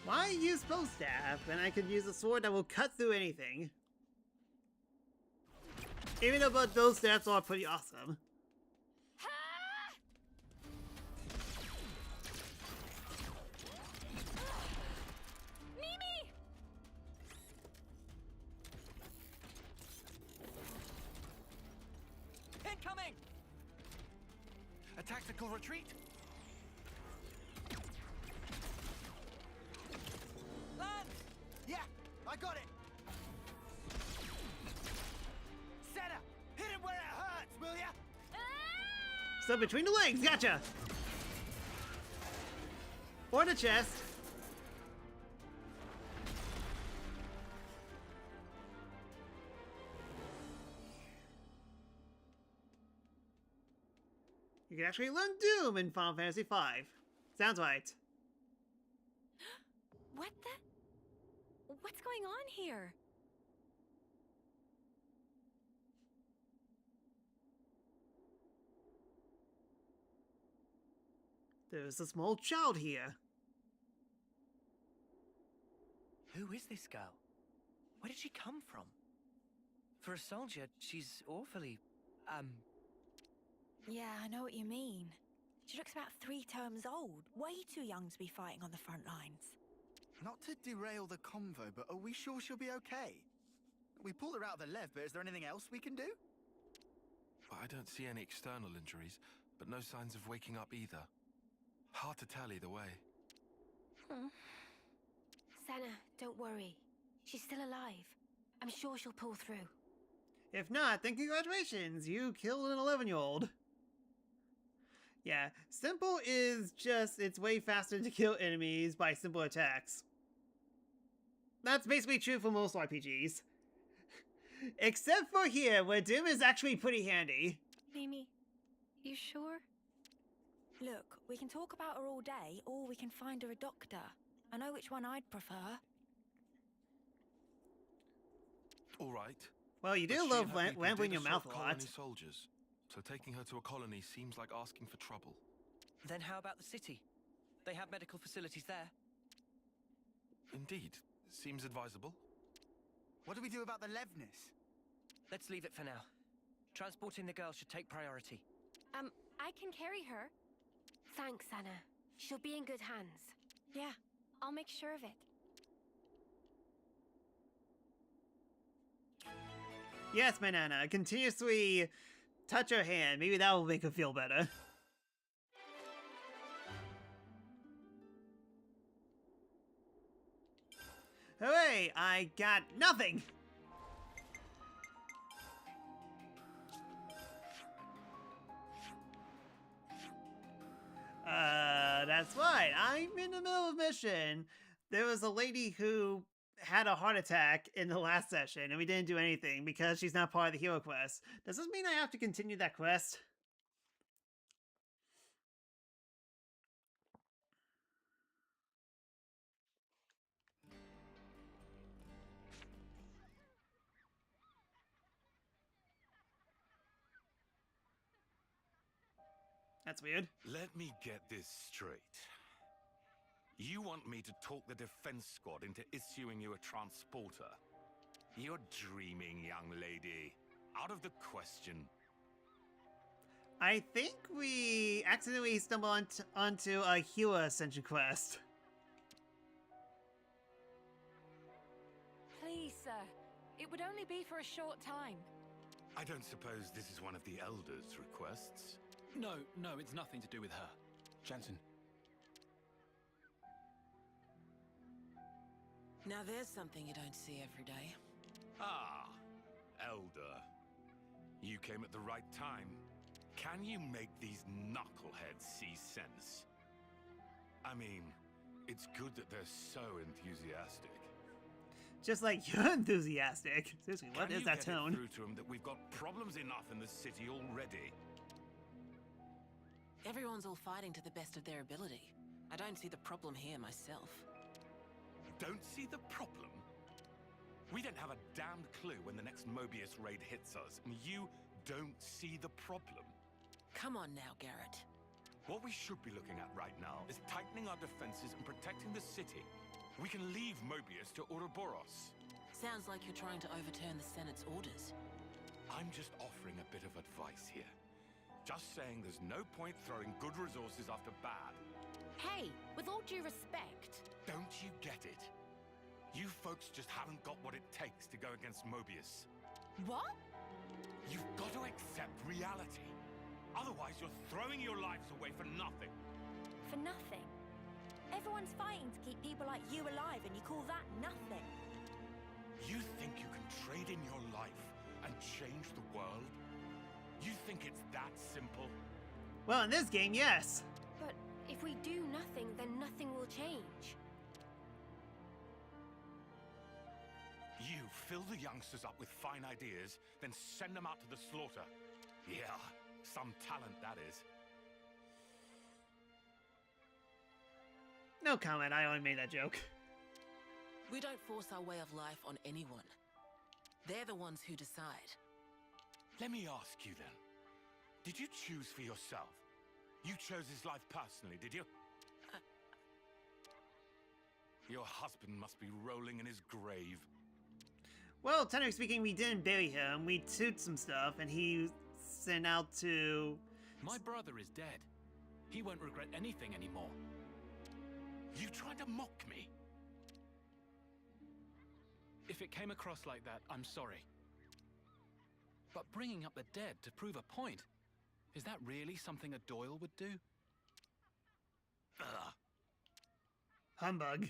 Why use bow staff when I could use a sword that will cut through anything? Even though both those staffs are pretty awesome. Mimi! Incoming! A tactical retreat? Land! Yeah, I got it! Senna, hit him where it hurts, will ya? So between the legs, gotcha! Or the chest. You can actually learn Doom in Final Fantasy V. Sounds right. What the? What's going on here? There's a small child here. Who is this girl? Where did she come from? For a soldier, she's awfully, Yeah, I know what you mean. She looks about 3 terms old. Way too young to be fighting on the front lines. Not to derail the convo, but are we sure she'll be okay? We pulled her out of the left, but is there anything else we can do? I don't see any external injuries, but no signs of waking up either. Hard to tell either way. Senna, don't worry. She's still alive. I'm sure she'll pull through. If not, then congratulations, you killed an 11-year-old. Yeah, simple is just, it's way faster to kill enemies by simple attacks. That's basically true for most RPGs. Except for here, where Doom is actually pretty handy. Mimi, you sure? Look, we can talk about her all day, or we can find her a doctor. I know which one I'd prefer. All right. Well, you do love rambling your mouth a lot. Colony soldiers, so taking her to a colony seems like asking for trouble. Then how about the city? They have medical facilities there. Indeed. Seems advisable. What do we do about the Levnis? Let's leave it for now. Transporting the girl should take priority. I can carry her. Thanks, Anna. She'll be in good hands. Yeah, I'll make sure of it. Yes, Banana, continuously touch her hand. Maybe that will make her feel better. Hooray! I got nothing! That's right. I'm in the middle of a mission. There was a lady who had a heart attack in the last session, and we didn't do anything because she's not part of the hero quest. Does this mean I have to continue that quest? That's weird. Let me get this straight. You want me to talk the defense squad into issuing you a transporter? You're dreaming, young lady. Out of the question. I think we accidentally stumbled onto a hero ascension quest. Please, sir. It would only be for a short time. I don't suppose this is one of the Elders' requests? No, it's nothing to do with her. Jansen. Now there's something you don't see every day. Ah, Elder. You came at the right time. Can you make these knuckleheads see sense? I mean, it's good that they're so enthusiastic. Just like you're enthusiastic. Seriously, what is that tone? Can you get it through to them that we've got problems enough in the city already? Everyone's all fighting to the best of their ability. I don't see the problem here myself. Don't see the problem? We don't have a damned clue when the next Mobius raid hits us, and you don't see the problem. Come on now, Garrett. What we should be looking at right now is tightening our defenses and protecting the city. We can leave Mobius to Ouroboros. Sounds like you're trying to overturn the Senate's orders. I'm just offering a bit of advice here. Just saying there's no point throwing good resources after bad. Hey, with all due respect. Don't you get it? You folks just haven't got what it takes to go against Mobius. What? You've got to accept reality. Otherwise, you're throwing your lives away for nothing. For nothing? Everyone's fighting to keep people like you alive, and you call that nothing? You think you can trade in your life and change the world? You think it's that simple? Well, in this game, yes. But if we do nothing, then nothing will change. You fill the youngsters up with fine ideas, then send them out to the slaughter. Yeah, some talent that is. No comment, I only made that joke. We don't force our way of life on anyone. They're the ones who decide. Let me ask you then. Did you choose for yourself? You chose his life personally, did you? Your husband must be rolling in his grave. Well, technically speaking, we didn't bury him. We took some stuff, and he sent out to... My brother is dead. He won't regret anything anymore. You tried to mock me? If it came across like that, I'm sorry. But bringing up the dead to prove a point, is that really something a Doyle would do? Humbug.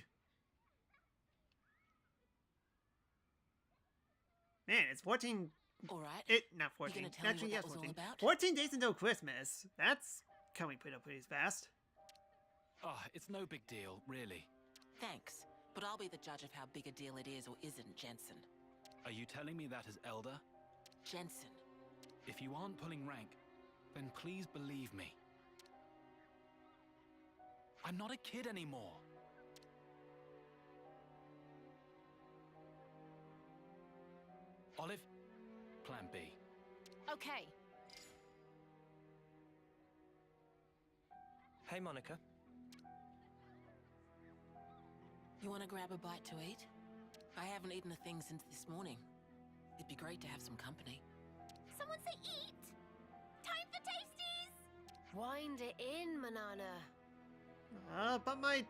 Man, it's 14. All right. Not 14. You gonna tell me Actually, what yes, that was all 14. about? 14 days until Christmas. That's coming pretty fast. Oh, it's no big deal, really. Thanks, but I'll be the judge of how big a deal it is or isn't, Jensen. Are you telling me that as Elder? Jensen. If you aren't pulling rank, then please believe me. I'm not a kid anymore. Olive, plan B. Okay. Hey, Monica. You want to grab a bite to eat? I haven't eaten a thing since this morning. It'd be great to have some company. Someone say eat! Time for tasties! Wind it in, Manana. But my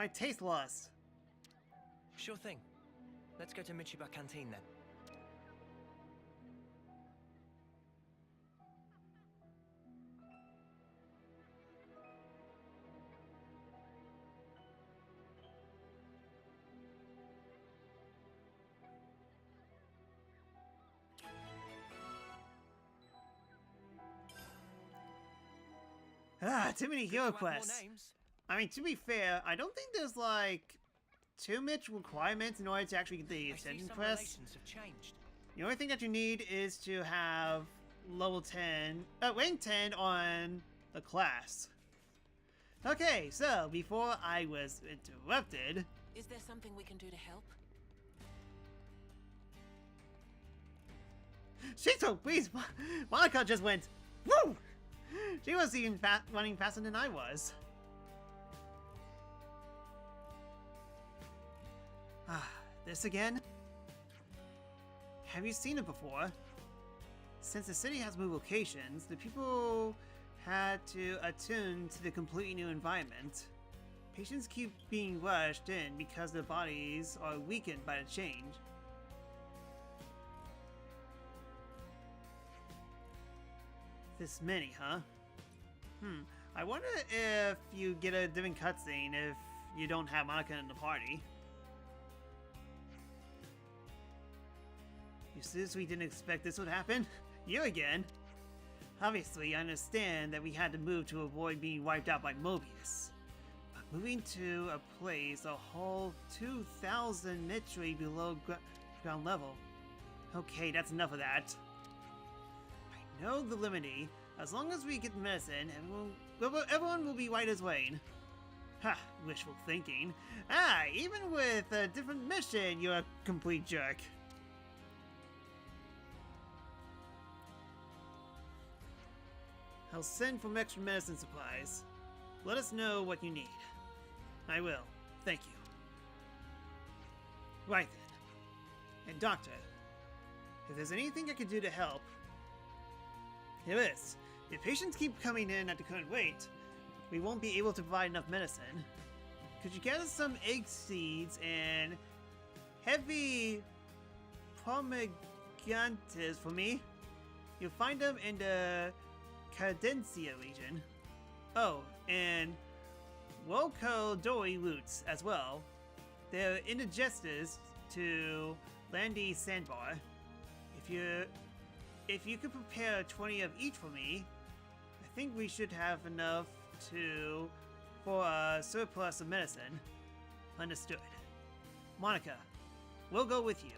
taste lost. Sure thing. Let's go to Michiba Canteen then. Too many hero quests. I mean, to be fair, I don't think there's like too much requirements in order to actually get the ascending quest. The only thing that you need is to have level 10, rank 10 on the class. Okay, so before I was interrupted. Is there something we can do to help? She's so pleased. Monica just went, woo! She was even running faster than I was. This again? Have you seen it before? Since the city has moved locations, the people had to attune to the completely new environment. Patients keep being rushed in because their bodies are weakened by the change. This many, huh? I wonder if you get a different cutscene if you don't have Monica in the party. You seriously didn't expect this would happen? You again? Obviously, I understand that we had to move to avoid being wiped out by Mobius. But moving to a place a whole 2,000 metri below ground level. Okay, that's enough of that. I know the limity. As long as we get medicine, everyone will be right as rain. Ha, wishful thinking. Even with a different mission, you're a complete jerk. I'll send for extra medicine supplies. Let us know what you need. I will. Thank you. Right then. And Doctor, if there's anything I can do to help, here is. If patients keep coming in at the current rate, we won't be able to provide enough medicine. Could you get us some egg seeds and heavy pomegranates for me? You'll find them in the Cadencia region. Oh, and Wokodori roots as well. They're indigested to Landy Sandbar. If you could prepare 20 of each for me, I think we should have enough for a surplus of medicine. Understood. Monica, we'll go with you.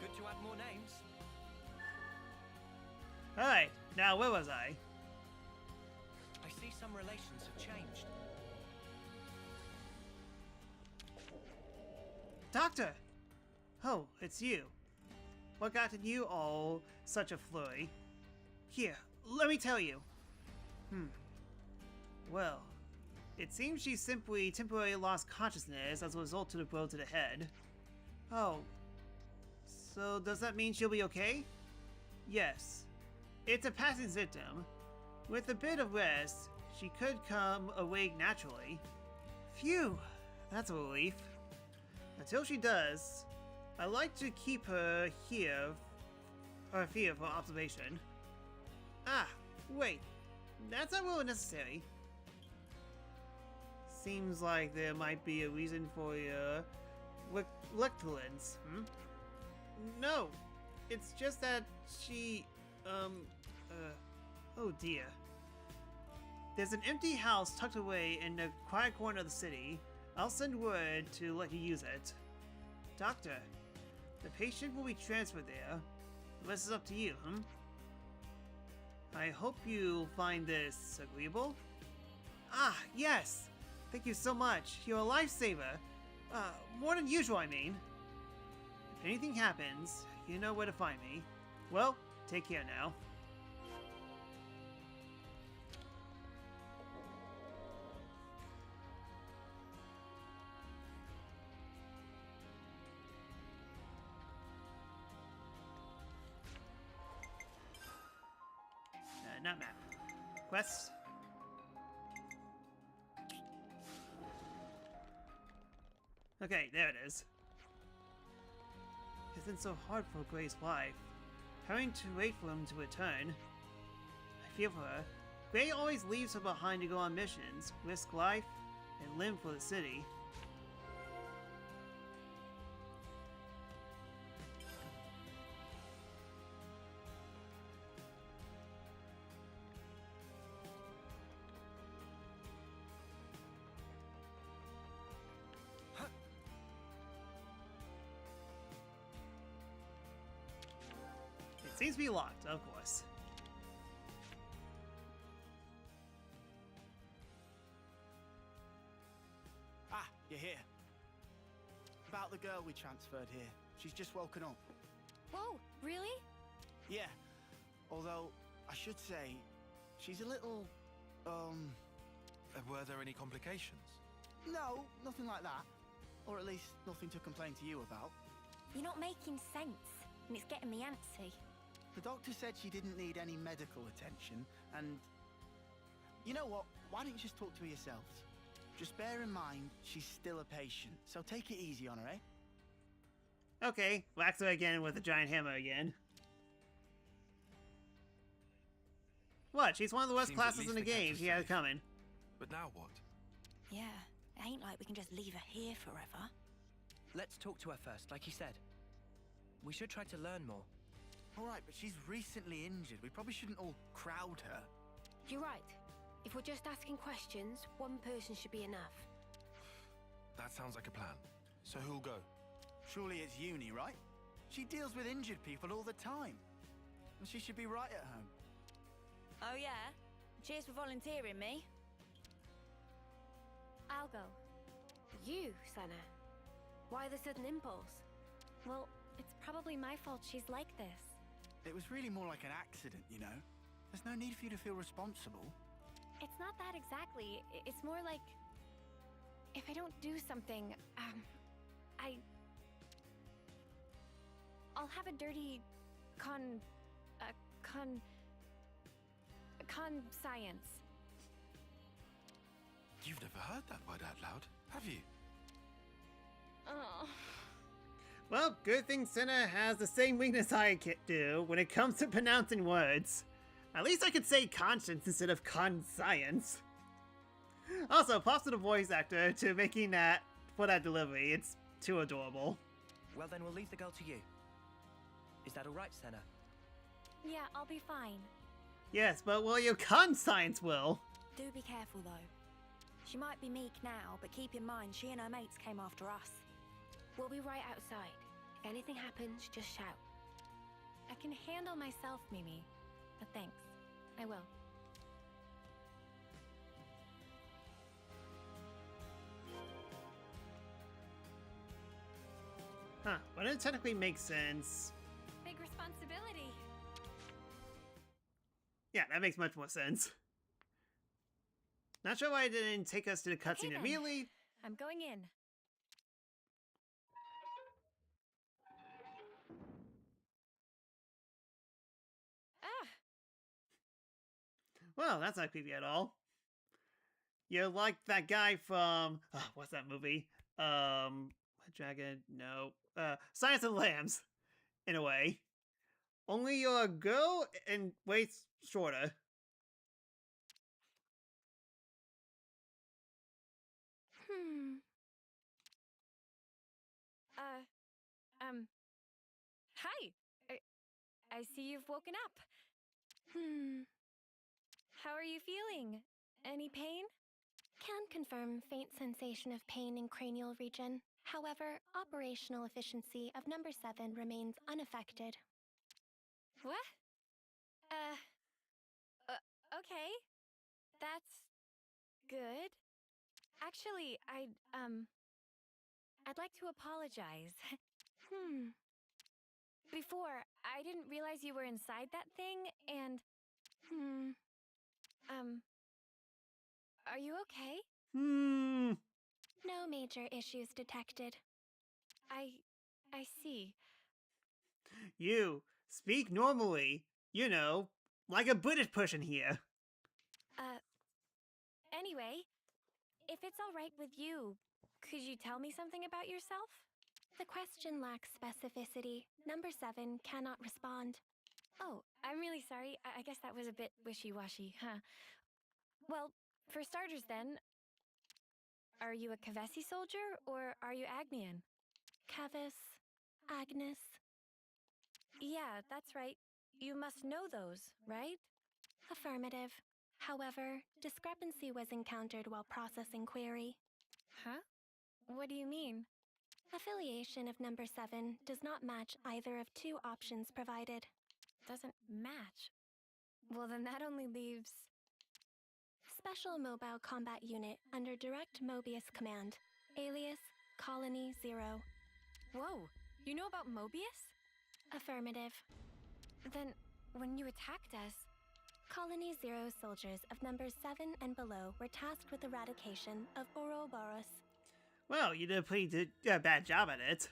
Good to add more names. Alright, now where was I? I see some relations have changed. Doctor! Oh, it's you. What got you all such a flurry? Here, let me tell you. Well, it seems she simply temporarily lost consciousness as a result of the blow to the head. Oh, so does that mean she'll be okay? Yes. It's a passing symptom. With a bit of rest, she could come awake naturally. Phew, that's a relief. Until she does, I like to keep her here for observation. Wait, That's not really necessary. Seems like there might be a reason for your reluctance. No, it's just that she, oh dear. There's an empty house tucked away in a quiet corner of the city. I'll send word to let you use it. Doctor, the patient will be transferred there. The rest is up to you, I hope you'll find this agreeable. Ah, yes! Thank you so much. You're a lifesaver. More than usual, I mean. If anything happens, you know where to find me. Well, take care now. Not map. Quest. Okay, there it is. It's been so hard for Gray's wife, having to wait for him to return. I feel for her. Gray always leaves her behind to go on missions, risk life, and limb for the city. Seems to be locked, of course. Ah, you're here. About the girl we transferred here. She's just woken up. Whoa, really? Yeah. Although, I should say, she's a little, Were there any complications? No, nothing like that. Or at least nothing to complain to you about. You're not making sense, and it's getting me antsy. The doctor said she didn't need any medical attention, and... You know what? Why don't you just talk to her yourselves? Just bear in mind, she's still a patient, so take it easy on her, eh? Okay, whacks her again with a giant hammer again. What? She's one of the worst classes in the game. She had it coming. But now what? Yeah, it ain't like we can just leave her here forever. Let's talk to her first, like you said. We should try to learn more. Alright, but she's recently injured. We probably shouldn't all crowd her. You're right. If we're just asking questions, one person should be enough. That sounds like a plan. So who'll go? Surely it's Uni, right? She deals with injured people all the time. And she should be right at home. Oh yeah? Cheers for volunteering me. I'll go. You, Senna. Why the sudden impulse? Well, it's probably my fault she's like this. It was really more like an accident, you know? There's no need for you to feel responsible. It's not that exactly. It's more like... if I don't do something, I'll have a dirty... science. You've never heard that word out loud, have you? Oh. Well, good thing Senna has the same weakness I do when it comes to pronouncing words. At least I could say conscience instead of conscience. Also, props to the voice actor to making that, for that delivery. It's too adorable. Well then, we'll leave the girl to you. Is that alright, Senna? Yeah, I'll be fine. Yes, but will your conscience will? Do be careful though. She might be meek now, but keep in mind she and her mates came after us. We'll be right outside. If anything happens, just shout. I can handle myself, Mimi. But thanks. I will. Huh, well it technically makes sense. Big responsibility. Yeah, that makes much more sense. Not sure why it didn't take us to the cutscene immediately. I'm going in. Ah! Well, that's not creepy at all. You're like that guy from... what's that movie? Dragon? No. Silence of the Lambs, in a way. Only you're a girl and way shorter. Hi. I see you've woken up. How are you feeling? Any pain? Can confirm faint sensation of pain in cranial region. However, operational efficiency of number 7 remains unaffected. What? Okay. That's good. Actually, I'd like to apologize. Before, I didn't realize you were inside that thing, and... Are you okay? No major issues detected. I see. You speak normally, you know, like a British person here. Anyway, if it's all right with you, could you tell me something about yourself? The question lacks specificity. Number 7 cannot respond. Oh, I'm really sorry. I guess that was a bit wishy-washy, huh? Well, for starters then, are you a Kavesi soldier or are you Agnian? Kavis, Agnes. Yeah, that's right. You must know those, right? Affirmative. However, discrepancy was encountered while processing query. Huh? What do you mean? Affiliation of number 7 does not match either of two options provided. Doesn't match? Well, then that only leaves... Special Mobile Combat Unit under Direct Mobius Command. Alias, Colony 0. Whoa, you know about Mobius? Affirmative. Then, when you attacked us... Colony 0 soldiers of numbers 7 and below were tasked with eradication of Ouroboros. Well, you did a pretty bad job at it.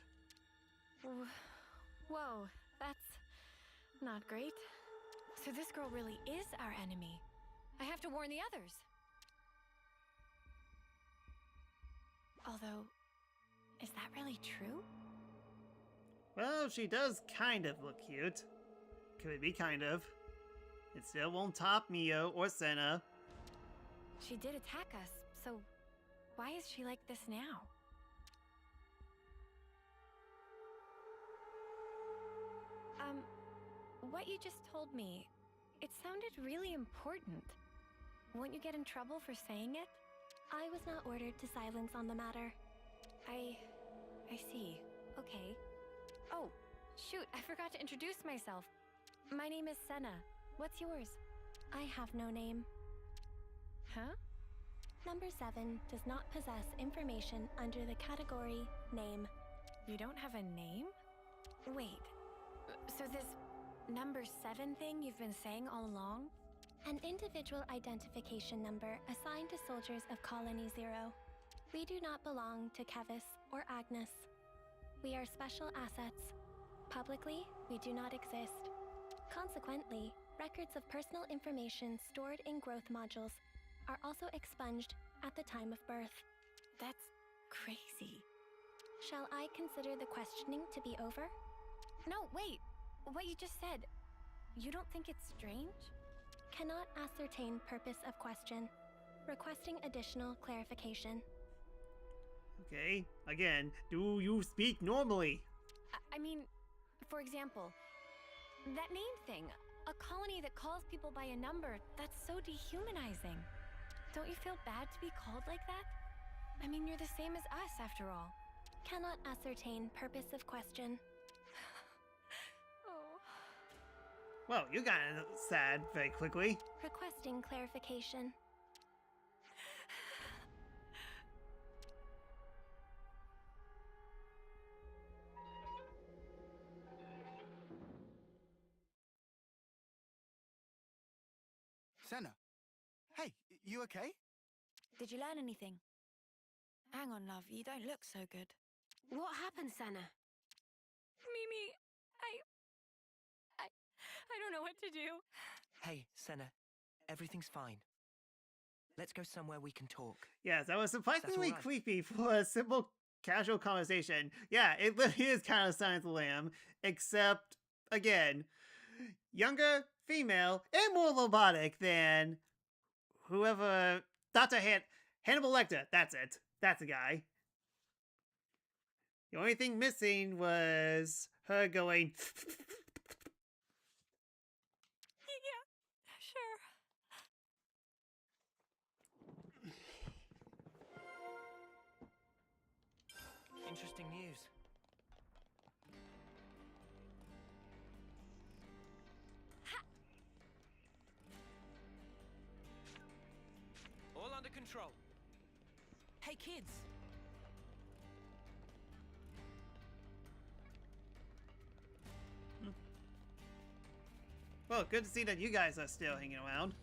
Whoa, that's not great. So this girl really is our enemy. I have to warn the others. Although, is that really true? Well, she does kind of look cute. Could be kind of. It still won't top Mio or Senna. She did attack us, so why is she like this now? What you just told me, it sounded really important. Won't you get in trouble for saying it? I was not ordered to silence on the matter. I see. Okay. Oh, shoot, I forgot to introduce myself. My name is Senna. What's yours? I have no name. Huh? Number 7 does not possess information under the category name. You don't have a name? Wait, so this number 7 thing you've been saying all along? An individual identification number assigned to soldiers of Colony 0. We do not belong to Kevis or Agnes. We are special assets. Publicly, we do not exist. Consequently, records of personal information stored in growth modules are also expunged at the time of birth. That's crazy. Shall I consider the questioning to be over? No, wait. What you just said, you don't think it's strange? Cannot ascertain purpose of question. Requesting additional clarification. Okay, again, do you speak normally? I mean, for example, that name thing. A colony that calls people by a number, that's so dehumanizing. Don't you feel bad to be called like that? I mean, you're the same as us, after all. Cannot ascertain purpose of question. Well, you got sad very quickly. Requesting clarification. Senna. Hey, you okay? Did you learn anything? Hang on, love, you don't look so good. What happened, Senna? Mimi, I don't know what to do. Hey, Senna. Everything's fine. Let's go somewhere we can talk. Yes, that was surprisingly right. creepy for a simple, casual conversation. Yeah, it really is kind of Silence of the Lamb, except, again, younger, female, and more robotic than whoever... Hannibal Lecter, that's it. That's a guy. The only thing missing was her going... Yeah, sure. Interesting news. All under control. Hey, kids! Well, good to see that you guys are still hanging around.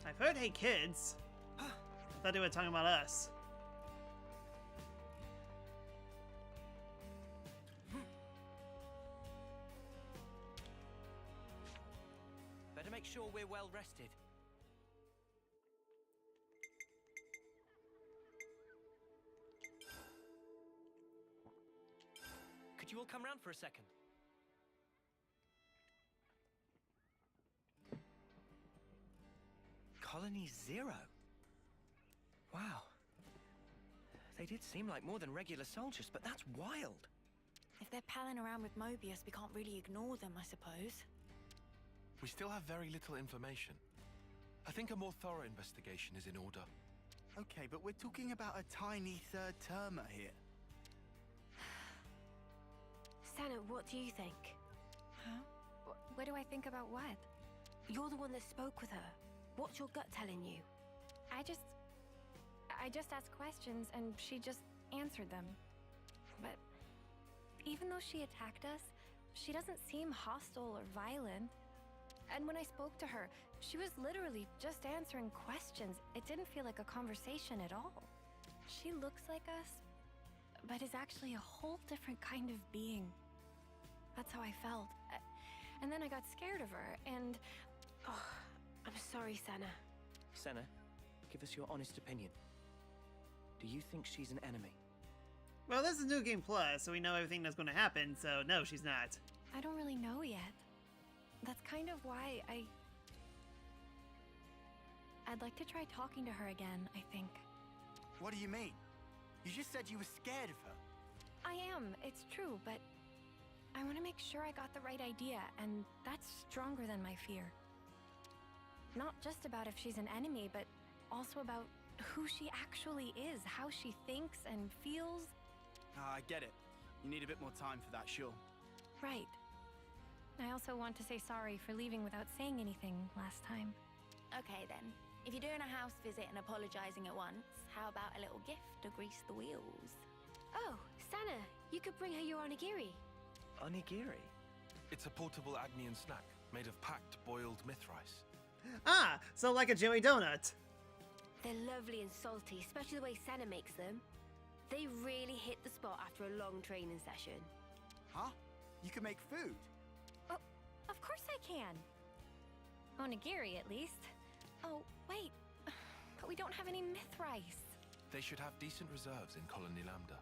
I've heard "Hey Kids." I thought they were talking about us. Better make sure we're well rested. Could you all come round for a second? Colony Zero? Wow. They did seem like more than regular soldiers, but that's wild. If they're palling around with Mobius, we can't really ignore them, I suppose. We still have very little information. I think a more thorough investigation is in order. Okay, but we're talking about a tiny third-termer here. Sana, what do you think? Huh? What do I think about what? You're the one that spoke with her. What's your gut telling you? I just asked questions and she just answered them. But even though she attacked us, she doesn't seem hostile or violent. And when I spoke to her, she was literally just answering questions. It didn't feel like a conversation at all. She looks like us, but is actually a whole different kind of being. That's how I felt. And then I got scared of her, and... Oh, I'm sorry, Sana. Senna, give us your honest opinion. Do you think she's an enemy? Well, this is New Game Plus, so we know everything that's going to happen, so no, she's not. I don't really know yet. That's kind of why I'd like to try talking to her again, I think. What do you mean? You just said you were scared of her. I am, it's true, but I want to make sure I got the right idea, and that's stronger than my fear. Not just about if she's an enemy, but also about who she actually is, how she thinks and feels. I get it. You need a bit more time for that, sure. Right. I also want to say sorry for leaving without saying anything last time. Okay then. If you're doing a house visit and apologizing at once, how about a little gift to grease the wheels? Oh, Sana, you could bring her your onigiri. Onigiri? It's a portable Agnian snack made of packed boiled myth rice. Ah, so like a Joey Donut. They're lovely and salty, especially the way Sana makes them. They really hit the spot after a long training session. Huh? You can make food? Oh, of course I can. Onigiri, at least. Oh, wait. But we don't have any myth rice. They should have decent reserves in Colony Lambda.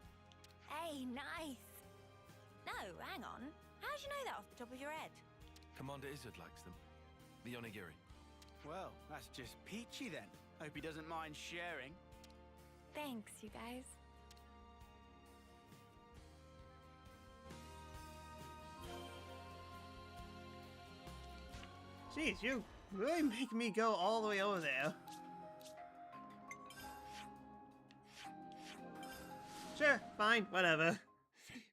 Hey, nice. No, hang on. How'd you know that off the top of your head? Commander Izzard likes them. The onigiri. Well, that's just peachy then. Hope he doesn't mind sharing. Thanks, you guys. Jeez, you really make me go all the way over there. Sure, fine, whatever.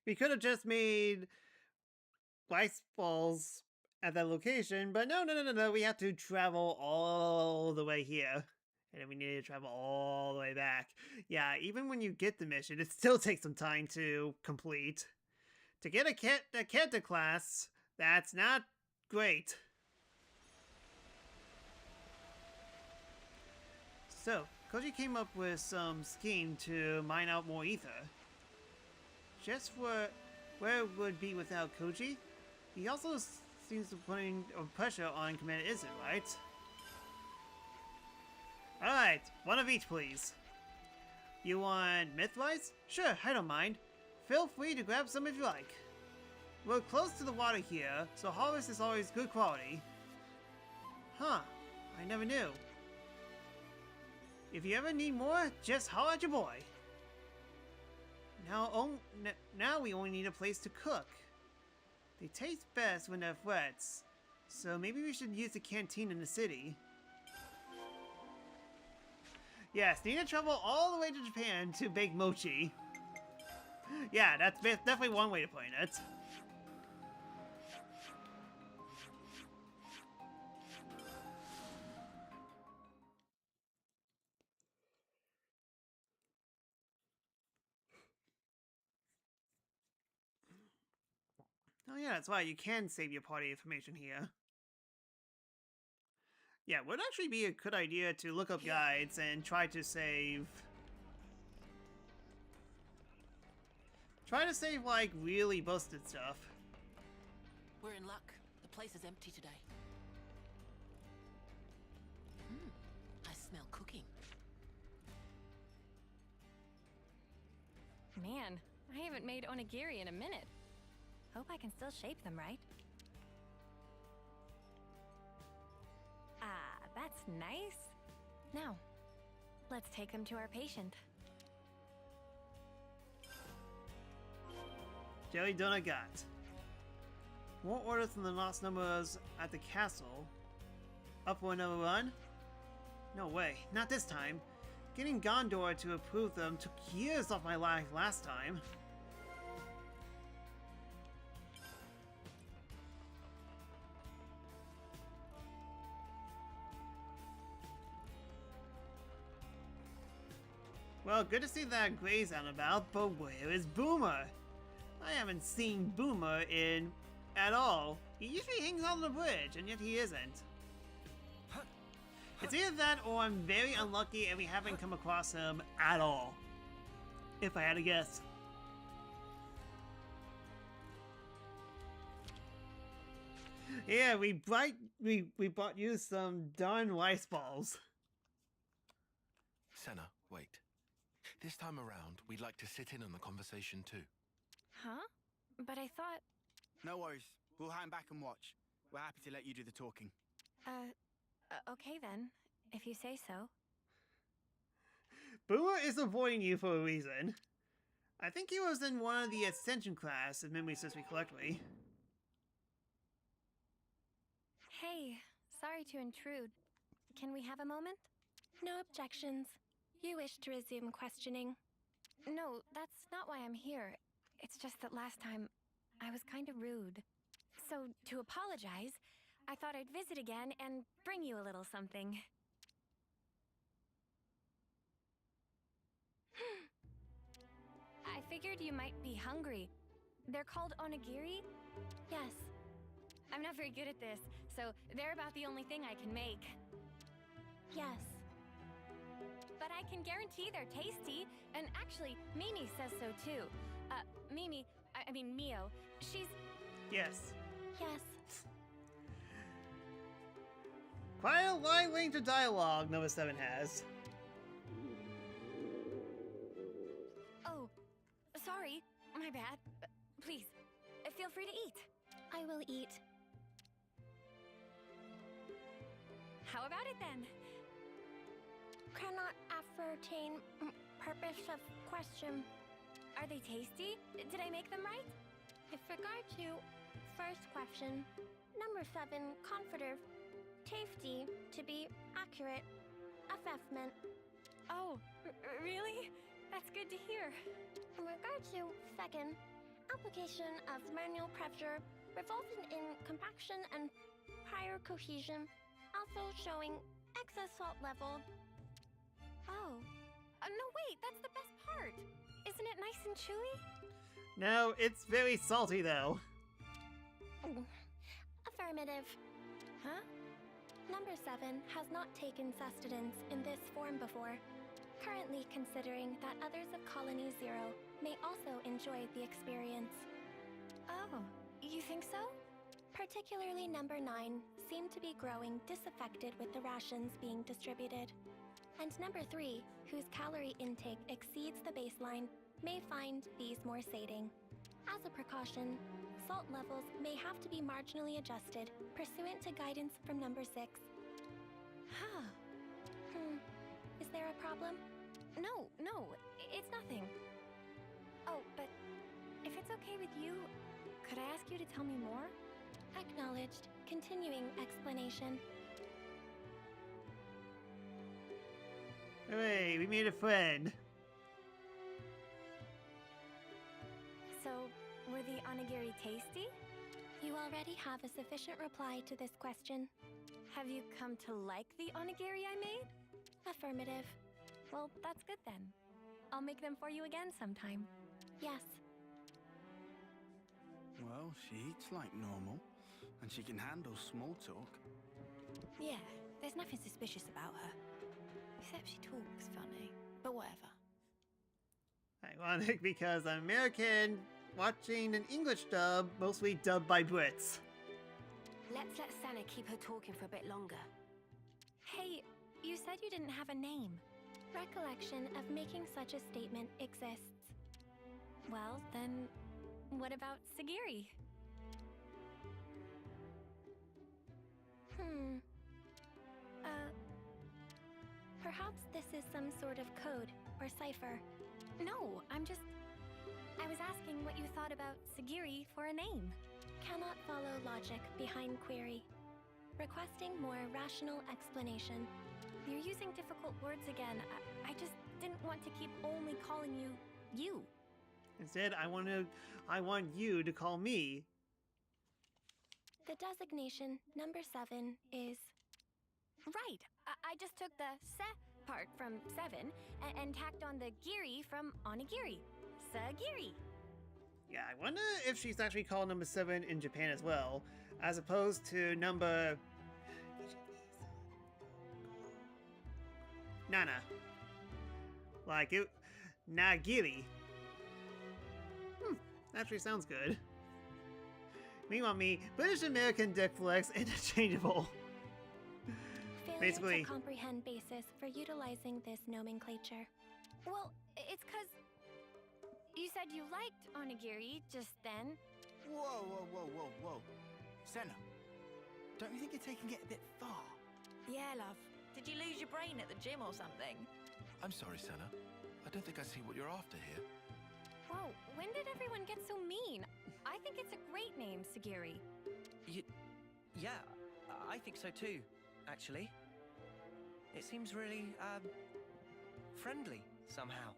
We could have just made rice balls at that location, but no, we have to travel all the way here. And then we need to travel all the way back. Yeah, even when you get the mission, it still takes some time to complete. To get a Kenta class, that's not great. So, Koji came up with some scheme to mine out more ether. Just where it would be without Koji, he also seems to be putting pressure on Commander Izzard, right? Alright, one of each please. You want myth rice? Sure, I don't mind. Feel free to grab some if you like. We're close to the water here, so harvest is always good quality. Huh, I never knew. If you ever need more, just holler at your boy. Now we only need a place to cook. They taste best when they're wet, so maybe we should use the canteen in the city. Yes, need to travel all the way to Japan to bake mochi. Yeah, that's definitely one way to put it. Oh yeah, that's why you can save your party information here. Yeah, it would actually be a good idea to look up guides and try to save... Try to save, like, really busted stuff. We're in luck. The place is empty today. I smell cooking. Man, I haven't made onigiri in a minute. Hope I can still shape them right. Ah, that's nice. Now, let's take them to our patient. Jelly donut got. More orders from the lost numbers at the castle. Up for another run? No way, not this time. Getting Gondor to approve them took years off my life last time. Well, good to see that Gray's out and about, but where is Boomer? I haven't seen Boomer at all. He usually hangs out on the bridge, and yet he isn't. It's either that or I'm very unlucky and we haven't come across him at all. If I had to guess. Yeah, we bought you some darn rice balls. Senna, wait. This time around, we'd like to sit in on the conversation too. Huh? But I thought... No worries. We'll hang back and watch. We're happy to let you do the talking. Okay then, if you say so. Boomer is avoiding you for a reason. I think he was in one of the Ascension class, if memory serves me correctly. Hey, sorry to intrude. Can we have a moment? No objections. You wish to resume questioning? No, that's not why I'm here. It's just that last time, I was kind of rude. So, to apologize, I thought I'd visit again and bring you a little something. I figured you might be hungry. They're called onigiri? Yes. I'm not very good at this, so they're about the only thing I can make. Yes. But I can guarantee they're tasty, and actually, Mimi says so too. I mean Mio, she's... Yes. Yes. Quite a wide range of dialogue number 7 has. Oh, sorry, my bad. Please, feel free to eat. I will eat. How about it then? Cannot ascertain purpose of question. Are they tasty? Did I make them right? With regard to first question, number 7, comforter, tasty, to be accurate, assessment. Oh, really? That's good to hear. In regard to second, application of manual pressure, resulting in compaction and prior cohesion, also showing excess salt level. Oh. No, wait, that's the best part. Isn't it nice and chewy? No, it's very salty though. Affirmative. Huh? Number 7 has not taken sustenance in this form before, currently considering that others of Colony 0 may also enjoy the experience. Oh, you think so? Particularly number 9 seem to be growing disaffected with the rations being distributed. And number 3, whose calorie intake exceeds the baseline, may find these more sating. As a precaution, salt levels may have to be marginally adjusted pursuant to guidance from number 6. Huh. Is there there a problem? No, it's nothing. Oh, but if it's okay with you, could I ask you to tell me more? Acknowledged. Continuing explanation. Hooray, we made a friend. So, were the onigiri tasty? You already have a sufficient reply to this question. Have you come to like the onigiri I made? Affirmative. Well, that's good then. I'll make them for you again sometime. Yes. Well, she eats like normal, and she can handle small talk. Yeah, there's nothing suspicious about her. Except she talks funny. But whatever. Ironic because I'm American, watching an English dub, mostly dubbed by Brits. Let's let Senna keep her talking for a bit longer. Hey, you said you didn't have a name. Recollection of making such a statement exists. Well, then, what about Sagiri? Perhaps this is some sort of code or cipher. No, I was asking what you thought about Sagiri for a name. Cannot follow logic behind query. Requesting more rational explanation. You're using difficult words again. I just didn't want to keep only calling you, you. Instead, I want you to call me. The designation number 7 is... Right. I just took the se part from 7 and tacked on the giri from onigiri. Sagiri. Yeah, I wonder if she's actually called number 7 in Japan as well, as opposed to number... Nana. Like it... Nagiri. Actually sounds good. Meanwhile, me, British American dick flex interchangeable. Failure Basically. to comprehend basis for utilizing this nomenclature. Well, it's cause you said you liked onigiri just then. Whoa. Senna, don't you think you're taking it a bit far? Yeah, love. Did you lose your brain at the gym or something? I'm sorry, Senna. I don't think I see what you're after here. Whoa, when did everyone get so mean? I think it's a great name, Sagiri. Yeah, I think so too, actually. It seems really, friendly, somehow.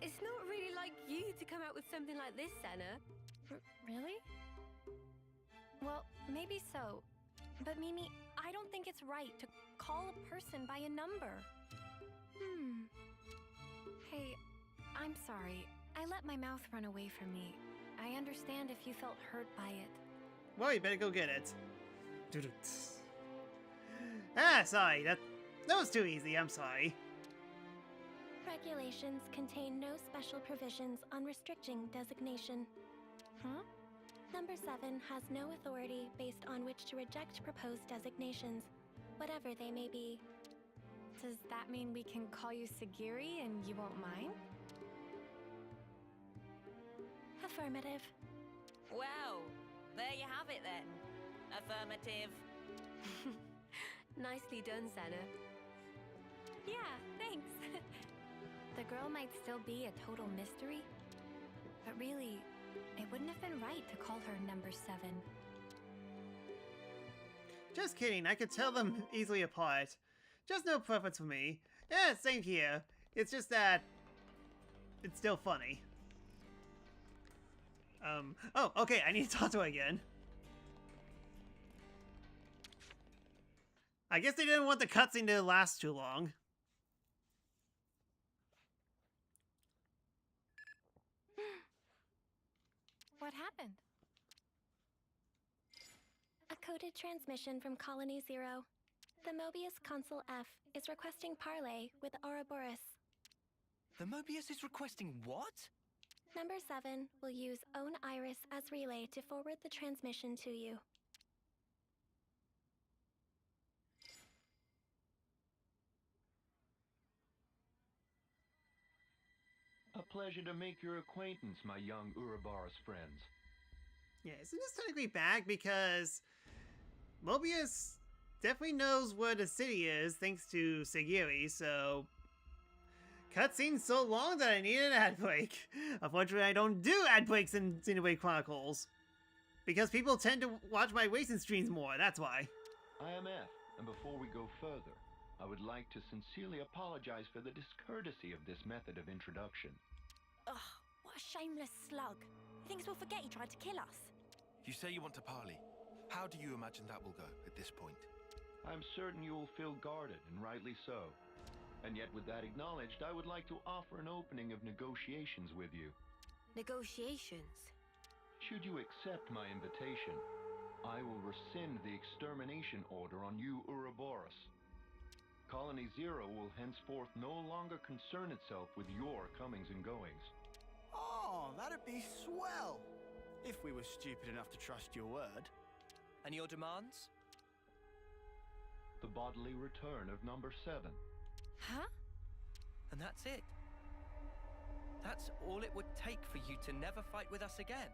It's not really like you to come out with something like this, Senna. Really? Well, maybe so. But Mimi, I don't think it's right to call a person by a number. Hey, I'm sorry. I let my mouth run away from me. I understand if you felt hurt by it. Well, you better go get it. Sorry. That was too easy. I'm sorry. Regulations contain no special provisions on restricting designation. Number 7 has no authority based on which to reject proposed designations, whatever they may be. Does that mean we can call you Sagiri and you won't mind? Affirmative. Well, there you have it then. Affirmative. Nicely done, Senna. Yeah, thanks. The girl might still be a total mystery, but really, it wouldn't have been right to call her number 7. Just kidding. I could tell them easily apart. Just no preference for me. Yeah, same here. It's just that it's still funny. Oh, okay. I need to talk to her again. I guess they didn't want the cutscene to last too long. What happened? A coded transmission from Colony 0. The Mobius Consul F is requesting parley with Ouroboros. The Mobius is requesting what? Number 7 will use Own Iris as relay to forward the transmission to you. A pleasure to make your acquaintance, my young Ouroboros friends. Yeah, isn't this technically bad because Mobius definitely knows where the city is thanks to Sagiri, so... Cutscene so long that I need an ad break. Unfortunately, I don't do ad breaks in Xenoblade Chronicles. Because people tend to watch my racing streams more, that's why. I am F, and before we go further, I would like to sincerely apologize for the discourtesy of this method of introduction. Ugh, what a shameless slug. He thinks we'll forget he tried to kill us. You say you want to parley. How do you imagine that will go at this point? I'm certain you will feel guarded, and rightly so. And yet with that acknowledged, I would like to offer an opening of negotiations with you. Negotiations? Should you accept my invitation, I will rescind the extermination order on you Ouroboros. Colony Zero will henceforth no longer concern itself with your comings and goings. Oh, that'd be swell! If we were stupid enough to trust your word. And your demands? The bodily return of number 7. Huh? And that's it? That's all it would take for you to never fight with us again?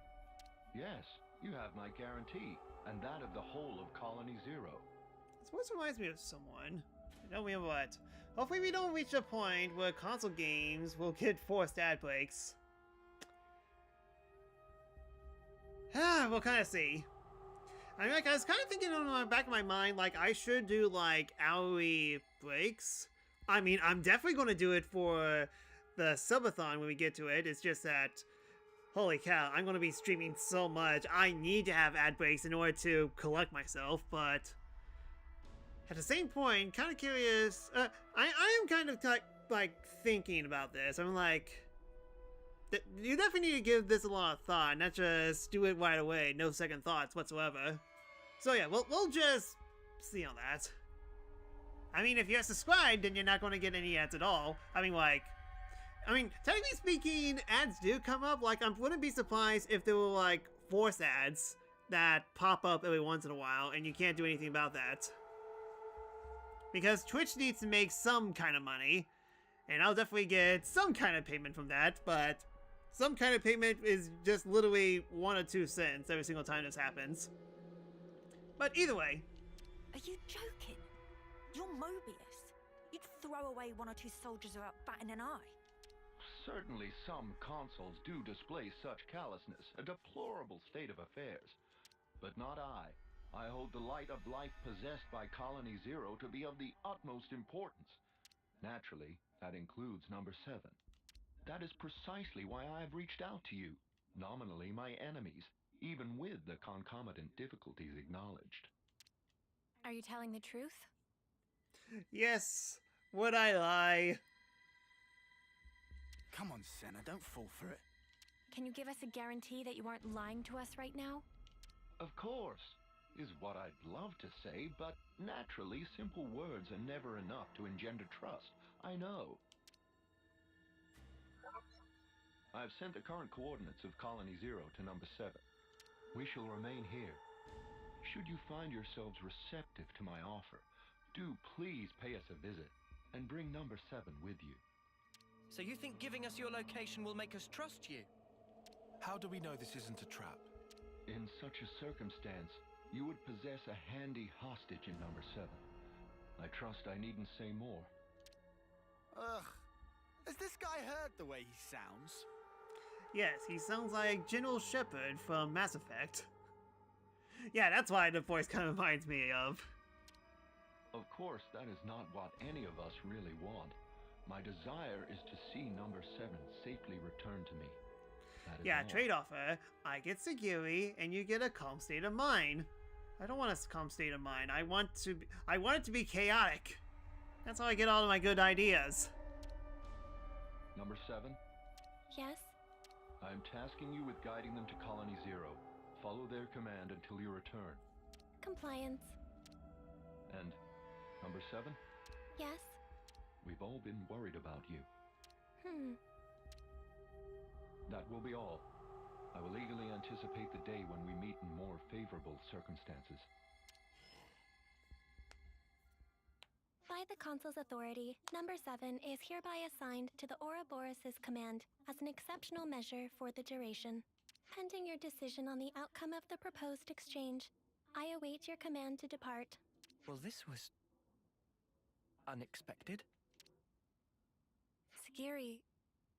Yes, you have my guarantee, and that of the whole of Colony Zero. This voice reminds me of someone. I don't remember what. Hopefully we don't reach a point where console games will get forced ad breaks. We'll kind of see. I mean, like, I was kind of thinking in the back of my mind, like, I should do, like, hourly breaks. I mean, I'm definitely going to do it for the subathon when we get to it. It's just that, holy cow, I'm going to be streaming so much. I need to have ad breaks in order to collect myself, but at the same point, kind of curious. I am kind of, like, thinking about this. I'm like, you definitely need to give this a lot of thought, not just do it right away, no second thoughts whatsoever. So yeah, we'll just see on that. I mean, if you're subscribed, then you're not going to get any ads at all. I mean, technically speaking, ads do come up. Like, I wouldn't be surprised if there were, like, force ads that pop up every once in a while, and you can't do anything about that. Because Twitch needs to make some kind of money, and I'll definitely get some kind of payment from that, but some kind of payment is just literally 1 or 2 cents every single time this happens. But either way. Are you joking? You're Mobius. You'd throw away 1 or 2 soldiers without batting an eye. Certainly some consuls do display such callousness, a deplorable state of affairs. But not I. I hold the light of life possessed by Colony Zero to be of the utmost importance. Naturally, that includes number 7. That is precisely why I have reached out to you, nominally my enemies, even with the concomitant difficulties acknowledged. Are you telling the truth? Yes, would I lie? Come on, Senna, don't fall for it. Can you give us a guarantee that you aren't lying to us right now? Of course, is what I'd love to say, but naturally simple words are never enough to engender trust. I know. I've sent the current coordinates of Colony Zero to number 7. We shall remain here. Should you find yourselves receptive to my offer, do please pay us a visit and bring number 7 with you. So you think giving us your location will make us trust you? How do we know this isn't a trap? In such a circumstance, you would possess a handy hostage in number 7. I trust I needn't say more. Ugh. Has this guy heard the way he sounds? Yes, he sounds like General Shepard from Mass Effect. Yeah, that's why the voice kind of reminds me of. Of course, that is not what any of us really want. My desire is to see number 7 safely returned to me. That is Yeah, all. trade offer. I get Sagiri, and you get a calm state of mind. I don't want a calm state of mind. I want it to be chaotic. That's how I get all of my good ideas. Number 7, Yes? I am tasking you with guiding them to Colony Zero. Follow their command until your return. Compliance. And number 7, Yes? we've all been worried about you. That will be all. I will eagerly anticipate the day when we meet in more favorable circumstances. By the Consul's authority, number 7 is hereby assigned to the Ouroboros' command as an exceptional measure for the duration. Pending your decision on the outcome of the proposed exchange, I await your command to depart. Well, this was unexpected. Sagiri,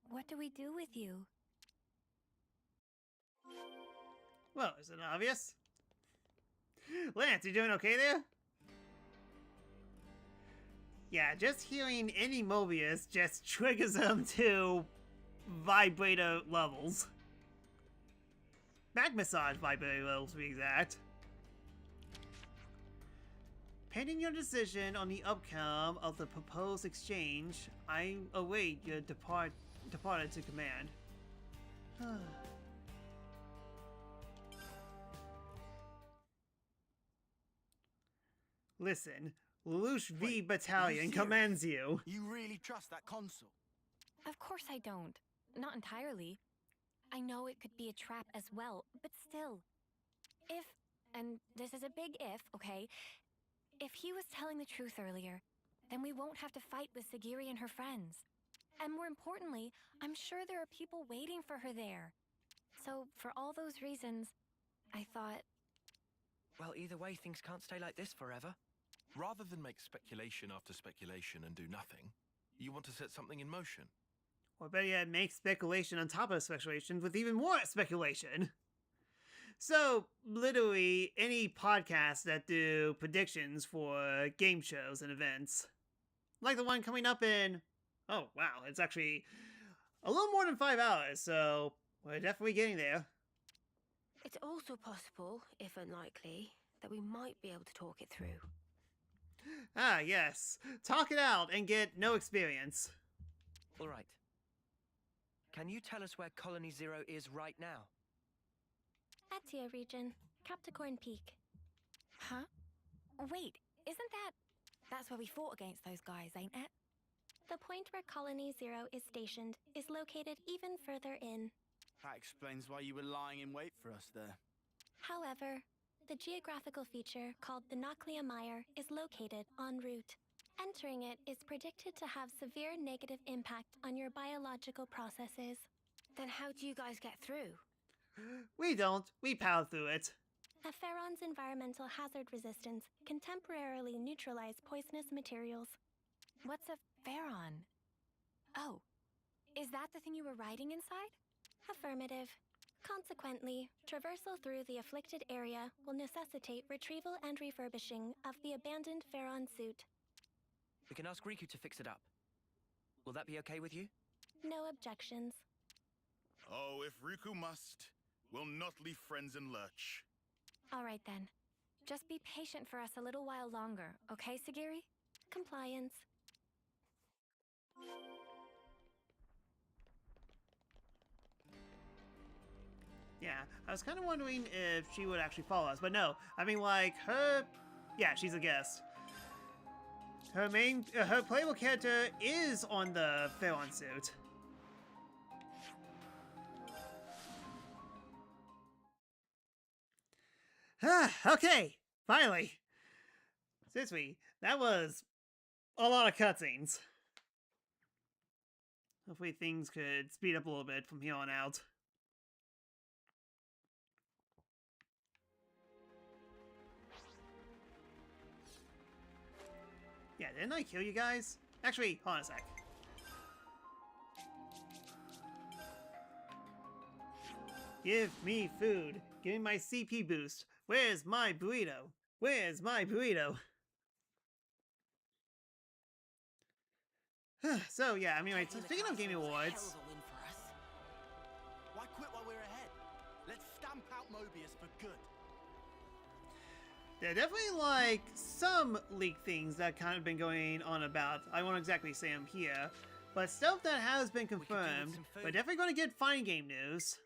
what do we do with you? Well, is it obvious? Lance, you doing okay there? Yeah, just hearing any Mobius just triggers him to vibrator levels. Back massage vibrator levels, to be exact. Pending your decision on the outcome of the proposed exchange, I await your departure to command. Listen, Lelouch V Battalion commends you. You really trust that console? Of course I don't. Not entirely. I know it could be a trap as well, but still. If, and this is a big if, okay? If he was telling the truth earlier, then we won't have to fight with Sagiri and her friends. And more importantly, I'm sure there are people waiting for her there. So, for all those reasons, I thought... Well, either way, things can't stay like this forever. Rather than make speculation after speculation and do nothing, you want to set something in motion. Or better yet, make speculation on top of speculation with even more speculation. So, literally, any podcasts that do predictions for game shows and events. Like the one coming up in... Oh, wow, it's actually a little more than 5 hours, so we're definitely getting there. It's also possible, if unlikely, that we might be able to talk it through. Ah, yes. Talk it out and get no experience. All right. Can you tell us where Colony Zero is right now? Atia region, Capricorn Peak. Huh? Wait, isn't that... That's where we fought against those guys, ain't it? The point where Colony Zero is stationed is located even further in. That explains why you were lying in wait for us there. However, the geographical feature called the Noclia Mire is located en route. Entering it is predicted to have severe negative impact on your biological processes. Then how do you guys get through? We don't. We power through it. A Pharaon's environmental hazard resistance can temporarily neutralize poisonous materials. What's a Pharaon? Oh, is that the thing you were riding inside? Affirmative. Consequently, traversal through the afflicted area will necessitate retrieval and refurbishing of the abandoned Pharaon suit. We can ask Riku to fix it up. Will that be okay with you? No objections. Oh, if Riku must, we'll not leave friends in lurch. All right then. Just be patient for us a little while longer, okay, Sagiri? Compliance. Yeah, I was kind of wondering if she would actually follow us, but no. I mean, like, her... Yeah, she's a guest. Her main... her playable character is on the Pharaon suit. Okay, finally. Seriously, that was a lot of cutscenes. Hopefully things could speed up a little bit from here on out. Yeah, didn't I kill you guys? Actually, hold on a sec. Give me food. Give me my CP boost. Where's my burrito? Where's my burrito? So yeah, I mean, right, so speaking of Game Awards... Why quit while we're ahead? Let's stamp out Mobius for good. There are definitely, like, some leaked things that kind of been going on about. I won't exactly say them here, but stuff that has been confirmed. We're definitely going to get fighting game news.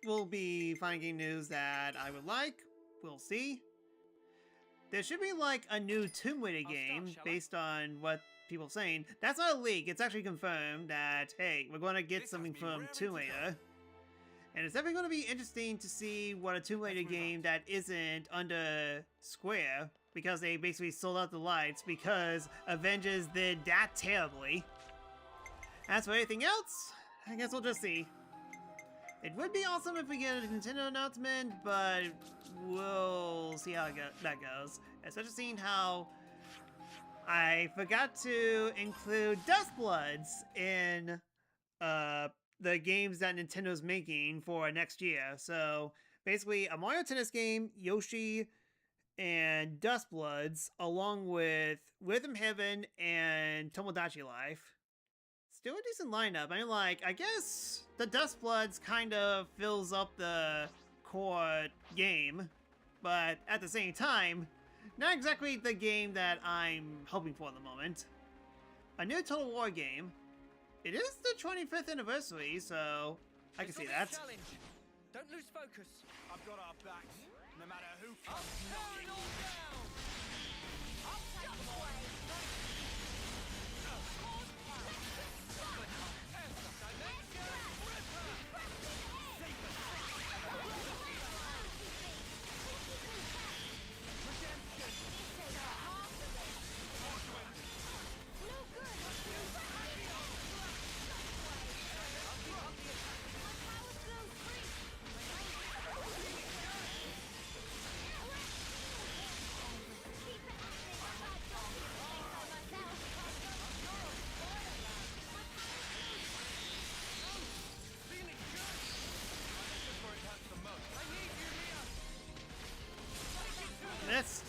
Will be fighting game news that I would like. We'll see. There should be, like, a new Tomb Raider game based on what people are saying. That's not a leak. It's actually confirmed that, hey, we're going to get something from Tomb Raider. And it's definitely going to be interesting to see what a Tomb Raider game that isn't under Square, because they basically sold out the lights because Avengers did that terribly. As for anything else, I guess we'll just see. It would be awesome if we get a Nintendo announcement, but we'll see how that goes. Especially seeing how I forgot to include Dustbloods in the games that Nintendo's making for next year. So basically, a Mario Tennis game, Yoshi, and Dustbloods, along with Rhythm Heaven and Tomodachi Life. Still a decent lineup. I mean, like, I guess the Dustbloods kind of fills up the core game, but at the same time, not exactly the game that I'm hoping for at the moment. A new Total War game. It is the 25th anniversary, so I can see that. Don't lose focus. I've got our backs, no matter who I'll comes tear it all down. I'll take them away. Miss.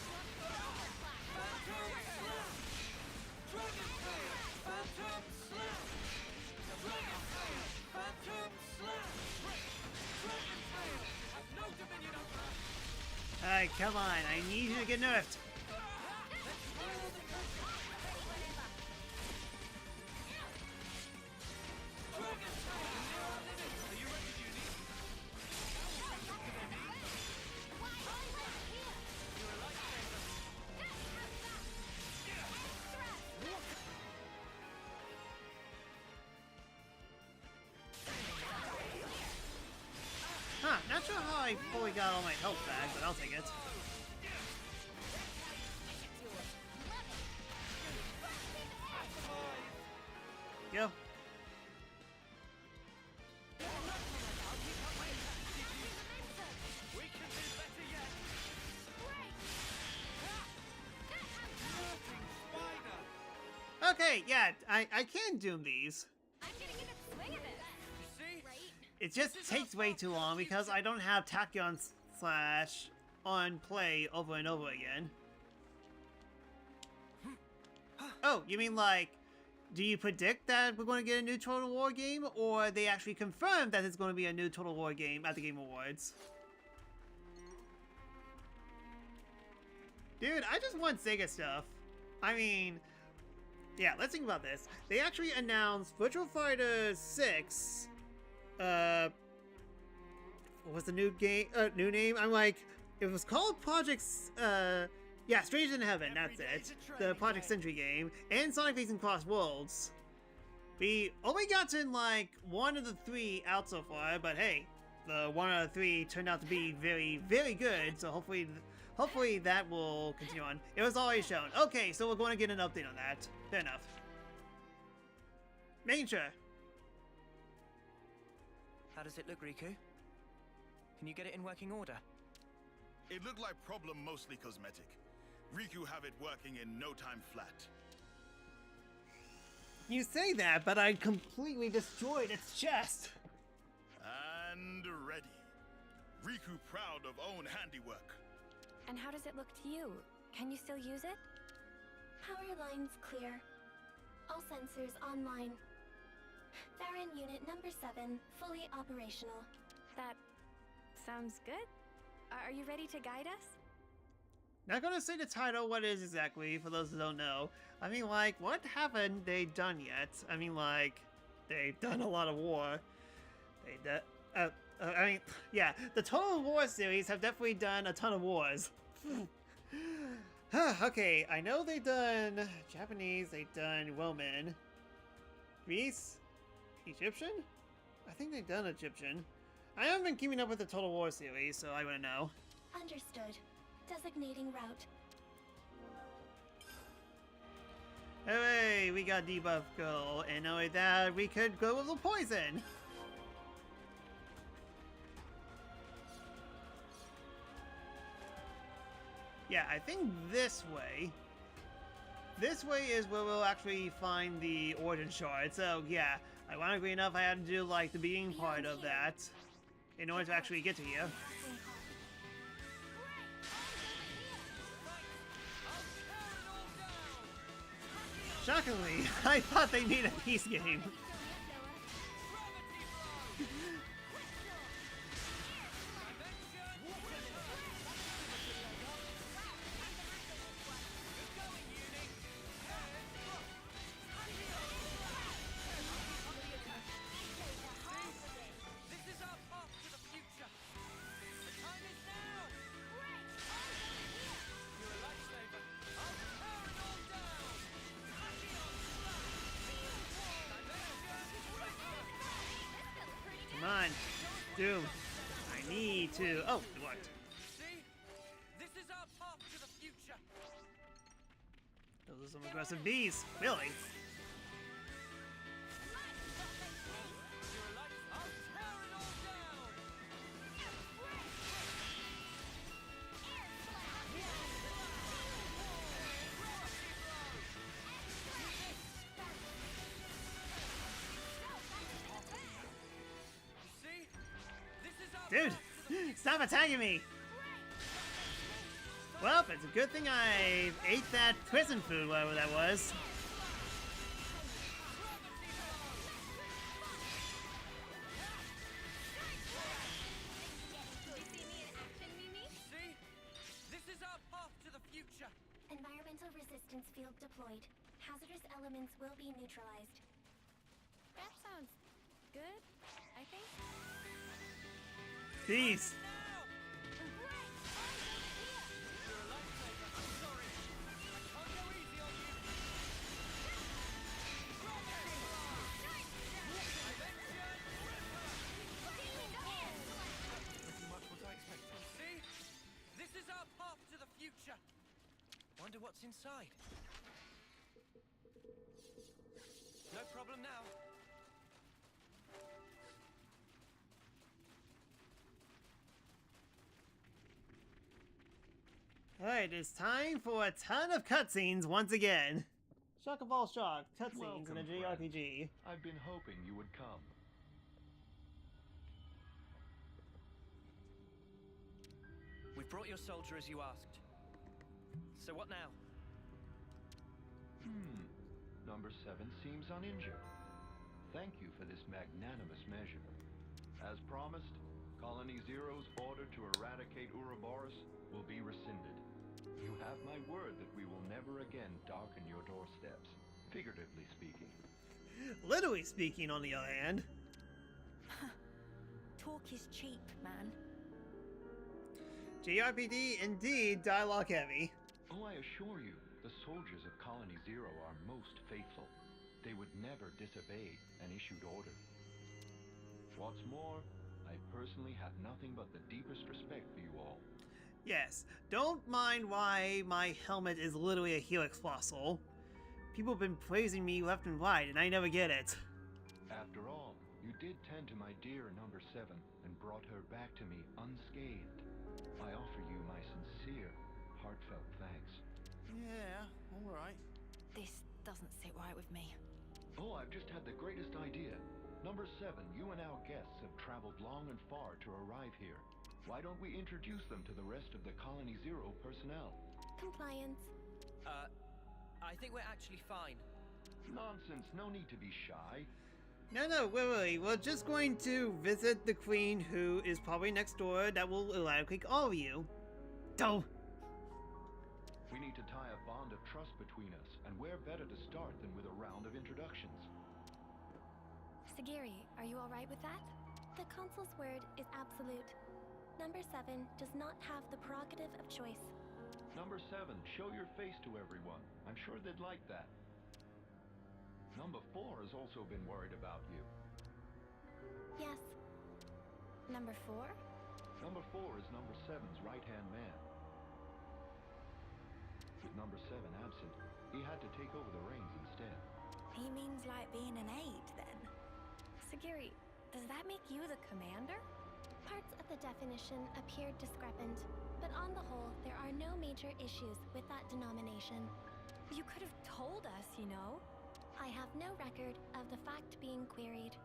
Alright, come on. I need you to get nerfed. Huh, not sure how I fully got all my health back, but I'll take it. Go. Okay, yeah, I can doom these. It just takes way too long because I don't have Tachyon slash on play over and over again. Oh, you mean like, do you predict that we're going to get a new Total War game, or they actually confirmed that it's going to be a new Total War game at the Game Awards? Dude, I just want Sega stuff. I mean, yeah, let's think about this. They actually announced Virtua Fighter 6. What was the new game? New name? I'm like, it was called Project's, yeah, Strange in Heaven, that's it. The Project Sentry game, and Sonic Facing Cross Worlds. We only gotten like 1 of the 3 out so far, but hey, the 1 out of 3 turned out to be very, very good, so hopefully that will continue on. It was always shown. Okay, so we're going to get an update on that. Fair enough. Making sure. How does it look, Riku? Can you get it in working order? It looked like problem mostly cosmetic. Riku have it working in no time flat. You say that, but I completely destroyed its chest. And ready. Riku proud of own handiwork. And how does it look to you? Can you still use it? Power lines clear. All sensors online. Farron Unit number 7, fully operational. That sounds good. Are you ready to guide us? Not gonna say the title, what it is exactly, for those who don't know. I mean, like, what haven't they done yet? I mean, like, they've done a lot of war. I mean, yeah, the Total War series have definitely done a ton of wars. Okay, I know they've done Japanese, they've done Roman, Greece, Egyptian? I think they've done Egyptian. I haven't been keeping up with the Total War series, so I wouldn't know. Understood. Designating route. Hooray, we got Debuff Girl, and not only that, we could go with the poison! Yeah, I think this way. This way is where we'll actually find the origin shard. So yeah, ironically enough, I had to do like the beginning part of that in order to actually get to here. Shockingly, I thought they made a peace game. Come on, Doom. I need to. Oh, it worked. See? This is our path to the future. Those are some aggressive bees. Really? Dude, stop attacking me! Well, it's a good thing I ate that prison food, whatever that was. See? This is our path to the future. Environmental resistance field deployed. Hazardous elements will be neutralized. That sounds good, I think. Peace. See? This is our path to the future. Wonder what's inside. No problem now. Alright, it's time for a ton of cutscenes once again. Shock of all shock, cutscenes in a JRPG. I've been hoping you would come. We've brought your soldier as you asked. So what now? Number 7 seems uninjured. Thank you for this magnanimous measure. As promised, Colony Zero's order to eradicate Ouroboros will be rescinded. You have my word that we will never again darken your doorsteps, figuratively speaking. Literally speaking, on the other hand. Talk is cheap, man. JRPG indeed dialogue heavy. Oh, I assure you, the soldiers of Colony Zero are most faithful. They would never disobey an issued order. What's more, I personally have nothing but the deepest respect for you all. Yes, don't mind why my helmet is literally a helix fossil. People have been praising me left and right, and I never get it. After all, you did tend to my dear number 7 and brought her back to me unscathed. I offer you my sincere, heartfelt thanks. Yeah, all right. This doesn't sit right with me. Oh, I've just had the greatest idea. Number 7, you and our guests have traveled long and far to arrive here. Why don't we introduce them to the rest of the Colony Zero personnel? Compliance. I think we're actually fine. Nonsense, no need to be shy. No, wait. We're just going to visit the queen who is probably next door that will eradicate all of you. Don't. We need to tie a bond of trust between us, and where better to start than with a round of introductions? Sagiri, are you alright with that? The consul's word is absolute. Number 7 does not have the prerogative of choice. Number 7, show your face to everyone. I'm sure they'd like that. Number 4 has also been worried about you. Yes. Number 4? Number 4 is number 7's right-hand man. With number 7 absent, he had to take over the reins instead. He means like being an aide, then? Sagiri, does that make you the commander? Parts of the definition appeared discrepant, but on the whole, there are no major issues with that denomination. You could have told us, you know. I have no record of the fact being queried.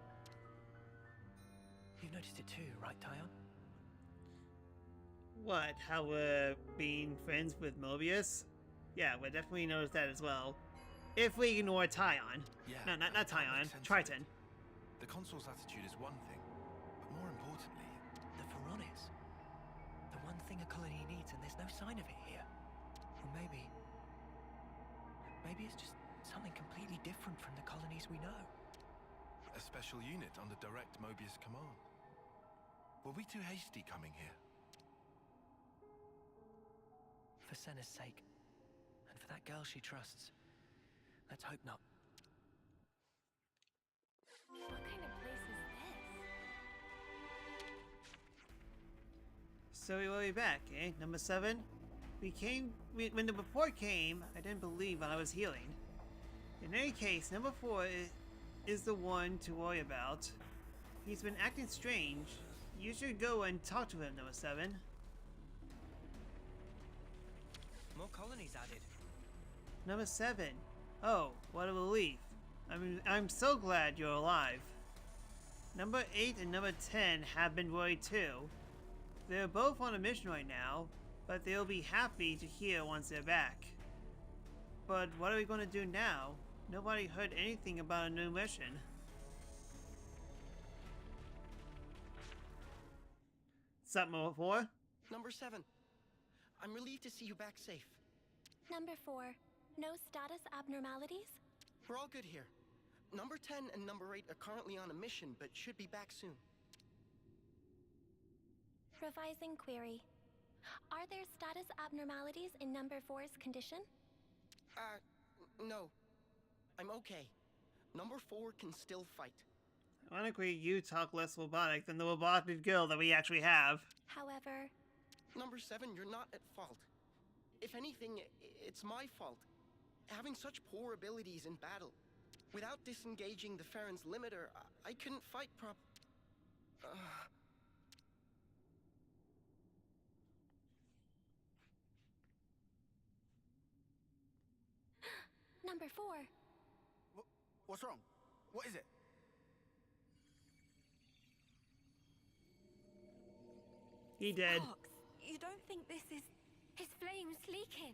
You noticed it too, right, Tyon? What? How we're being friends with Mobius? Yeah, we definitely noticed that as well. If we ignore Tyon. Yeah, No, not Tyon. Triton. The consul's attitude is one thing, but more importantly... The Veronis. The one thing a colony needs, and there's no sign of it here. Or maybe it's just something completely different from the colonies we know. A special unit under direct Mobius command. Were we too hasty coming here? For Senna's sake, and for that girl she trusts. Let's hope not. What kind of place is this? So we will be back, eh? Number 7? When number 4 came, I didn't believe when I was healing. In any case, number 4 is the one to worry about. He's been acting strange. You should go and talk to him, number 7. More colonies added. Number 7. Oh, what a relief. I'm so glad you're alive. Number 8 and number 10 have been worried too. They're both on a mission right now, but they'll be happy to hear once they're back. But what are we going to do now? Nobody heard anything about a new mission. What's up, number 4? Number 7. I'm relieved to see you back safe. Number 4. No status abnormalities? We're all good here. Number 10 and number 8 are currently on a mission, but should be back soon. Revising query. Are there status abnormalities in number 4's condition? No. I'm okay. Number 4 can still fight. Ironically, you talk less robotic than the robotic girl that we actually have. However... Number 7, you're not at fault. If anything, it's my fault. Having such poor abilities in battle. Without disengaging the Farron's limiter, I couldn't fight Number 4. What's wrong? What is it? He dead. Fox, you don't think this is... his flames leaking?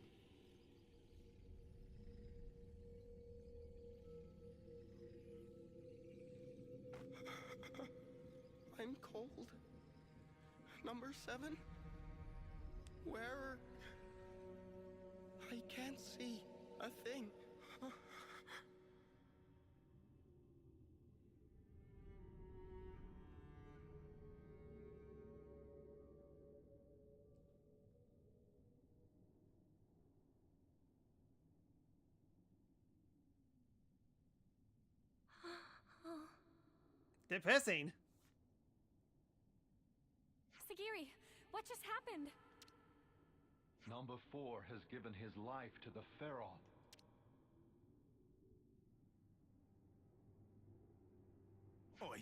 I'm cold. Number 7? Where? I can't see a thing. Depressing. Sagiri, what just happened? Number 4 has given his life to the Pharaon. Oi,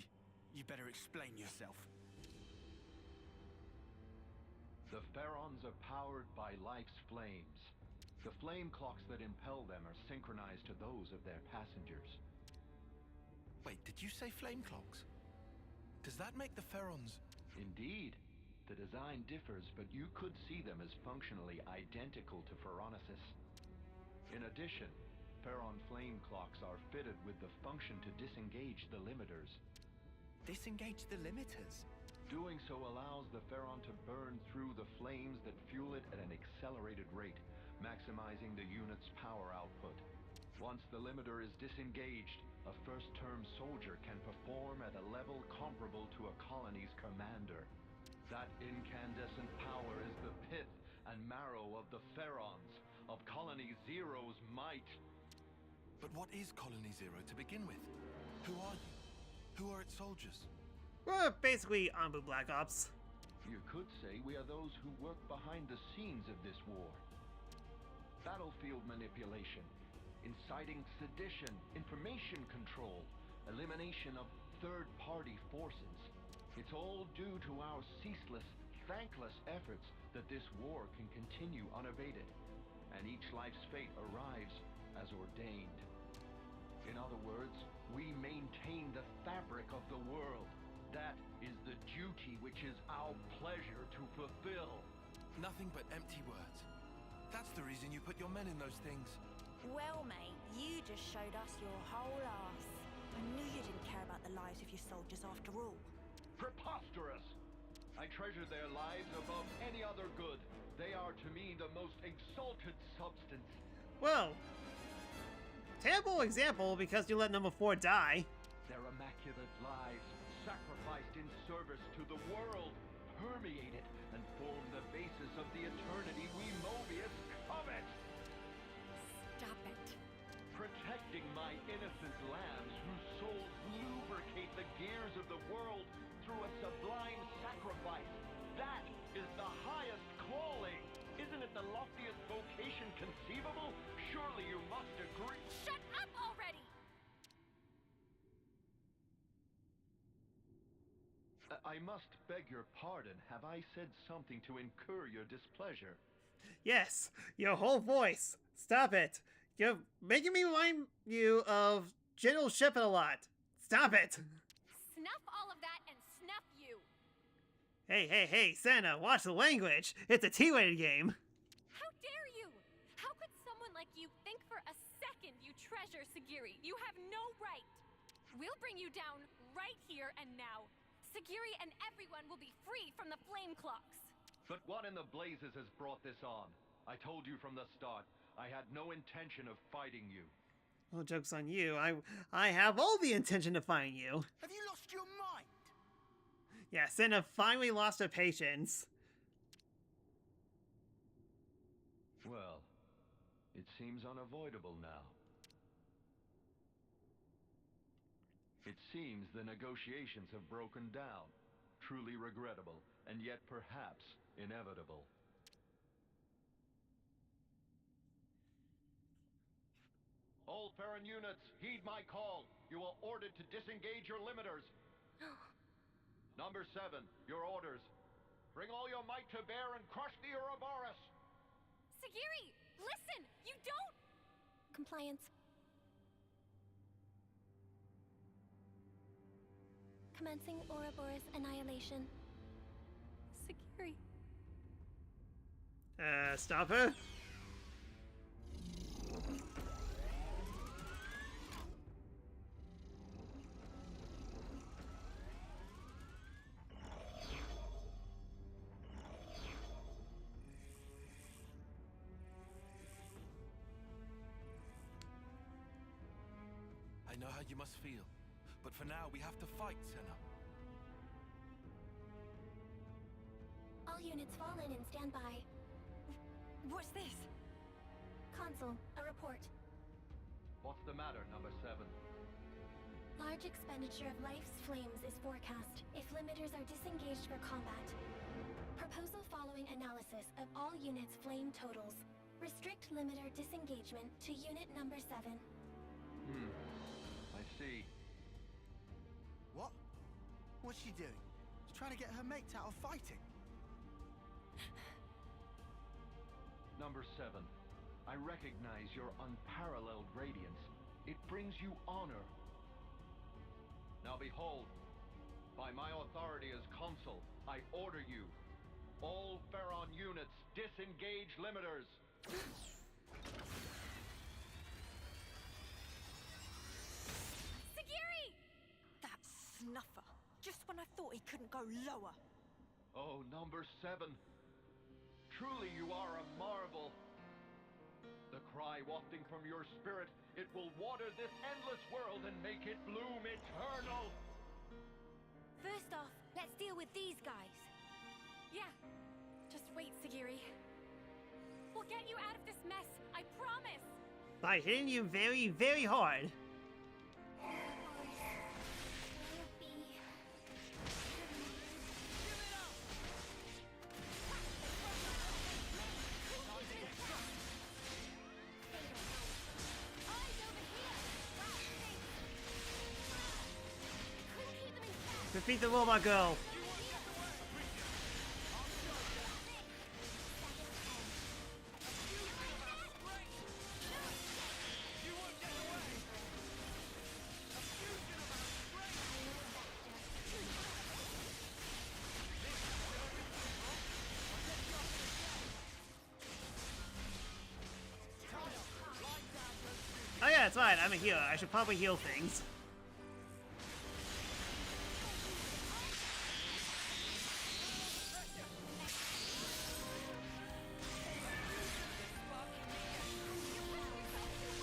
you better explain yourself. The Pharaons are powered by life's flames. The flame clocks that impel them are synchronized to those of their passengers. Wait, did you say flame clocks? Does that make the Pharaons... Indeed. The design differs, but you could see them as functionally identical to Pharaonesis. In addition, Pharaon flame clocks are fitted with the function to disengage the limiters. Disengage the limiters? Doing so allows the Pharaon to burn through the flames that fuel it at an accelerated rate, maximizing the unit's power output. Once the limiter is disengaged, a first-term soldier can perform at a level comparable to a colony's commander. That incandescent power is the pith and marrow of the Pharaons, of Colony Zero's might. But what is Colony Zero to begin with? Who are you? Who are its soldiers? We're basically Anbu Black Ops. You could say we are those who work behind the scenes of this war. Battlefield manipulation, inciting sedition, information control, elimination of third-party forces. It's all due to our ceaseless, thankless efforts that this war can continue unabated, and each life's fate arrives as ordained. In other words, we maintain the fabric of the world. That is the duty which is our pleasure to fulfill. Nothing but empty words. That's the reason you put your men in those things. Well, mate, you just showed us your whole ass. I knew you didn't care about the lives of your soldiers after all. Preposterous! I treasure their lives above any other good. They are to me the most exalted substance. Well, terrible example because you let number 4 die. Their immaculate lives, sacrificed in service to the world, permeate it and form the basis of the eternity we Mobius covet. Stop it. Protecting my innocent lambs whose souls lubricate the gears of the world through a sublime sacrifice. That is the highest calling. Isn't it the loftiest vocation conceivable? Surely you must agree. Shut up already! I must beg your pardon. Have I said something to incur your displeasure? Yes, your whole voice. Stop it. You're making me remind you of General Shepard a lot. Stop it. Snuff all of that and snuff you. Hey, Santa, watch the language. It's a T-rated game. How dare you? How could someone like you think for a second you treasure Sagiri? You have no right. We'll bring you down right here and now. Sagiri and everyone will be free from the flame clocks. But what in the blazes has brought this on? I told you from the start, I had no intention of fighting you. Well, joke's on you. I have all the intention of fighting you. Have you lost your mind? Yeah, Santa finally lost her patience. Well, it seems unavoidable now. It seems the negotiations have broken down. Truly regrettable, and yet perhaps inevitable. All Farron units, heed my call. You are ordered to disengage your limiters. Number 7, your orders. Bring all your might to bear and crush the Ouroboros. Sagiri, listen! You don't... Compliance. Commencing Ouroboros annihilation. Sagiri. Stop her. I know how you must feel, but for now we have to fight, Senna. All units fall in and stand by. What's this? Consul, a report. What's the matter, number 7? Large expenditure of life's flames is forecast if limiters are disengaged for combat. Proposal following analysis of all units' flame totals. Restrict limiter disengagement to unit number 7. I see. What? What's she doing? She's trying to get her mates out of fighting. Number 7, I recognize your unparalleled radiance. It brings you honor. Now behold, by my authority as consul, I order you, all Farron units, disengage limiters. Sagiri! That snuffer. Just when I thought he couldn't go lower. Oh, number 7. Truly you are a marvel. The cry wafting from your spirit, it will water this endless world and make it bloom eternal. First off, let's deal with these guys. Yeah. Just wait, Sagiri. We'll get you out of this mess, I promise! By hitting you very, very hard. Defeat the robot girl. Oh yeah, it's fine. I'm a healer. I should probably heal things.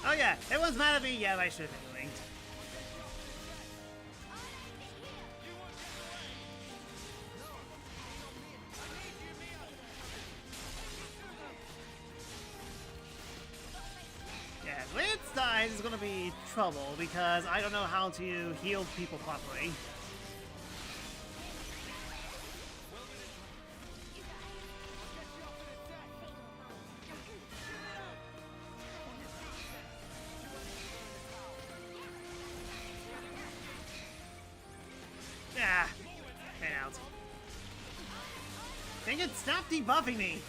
Oh yeah, everyone's mad at me. Yeah, I should have been linked. Yeah, Lance dies is gonna be trouble because I don't know how to heal people properly. Ah, get out. Dang it, stop debuffing me!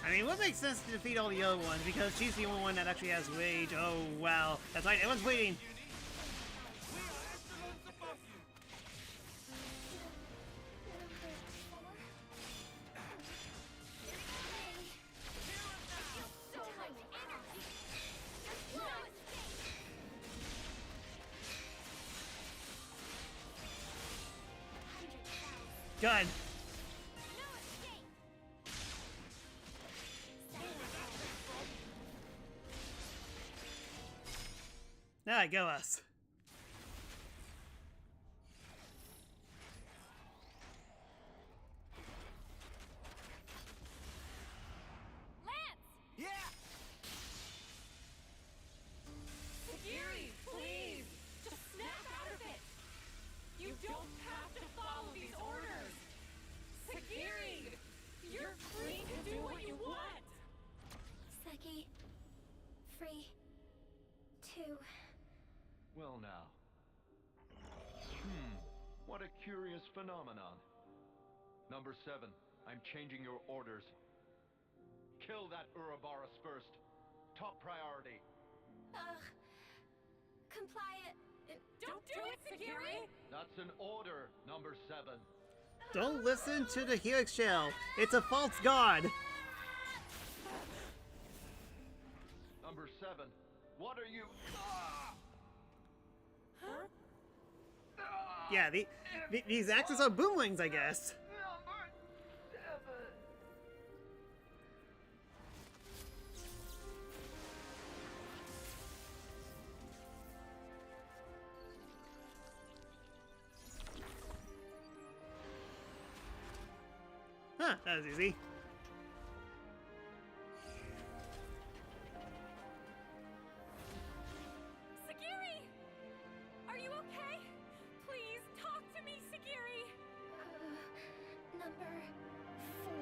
I mean, what makes sense to defeat all the other ones because she's the only one that actually has rage. Oh, wow. That's right, everyone's waiting. Good. Now go us. Lance! Yeah! Sagiri, please! Just snap out of it! You don't have to follow these orders! Sagiri! You're free to do what you want! Seki, free to... Well now. What a curious phenomenon. Number 7, I'm changing your orders. Kill that Ouroboros first. Top priority. Comply it. Don't do it, Sagiri! That's an order, number 7. Don't listen to the Helix Shell. It's a false god. Number 7, what are you... Huh? Yeah, these axes are boomerangs, I guess. Huh, that was easy. Sagiri! Are you okay? Please talk to me, Sagiri! Number 4.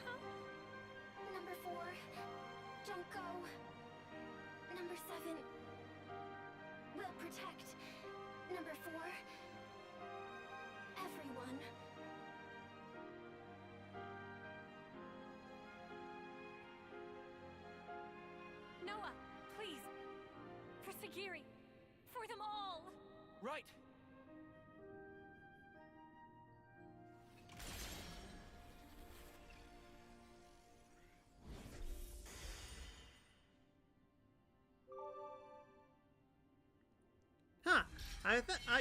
Huh? Number 4. Don't go. Number 7. Will protect. Number 4. Everyone. Noah, please. For Sagiri. For them all. Right. Huh.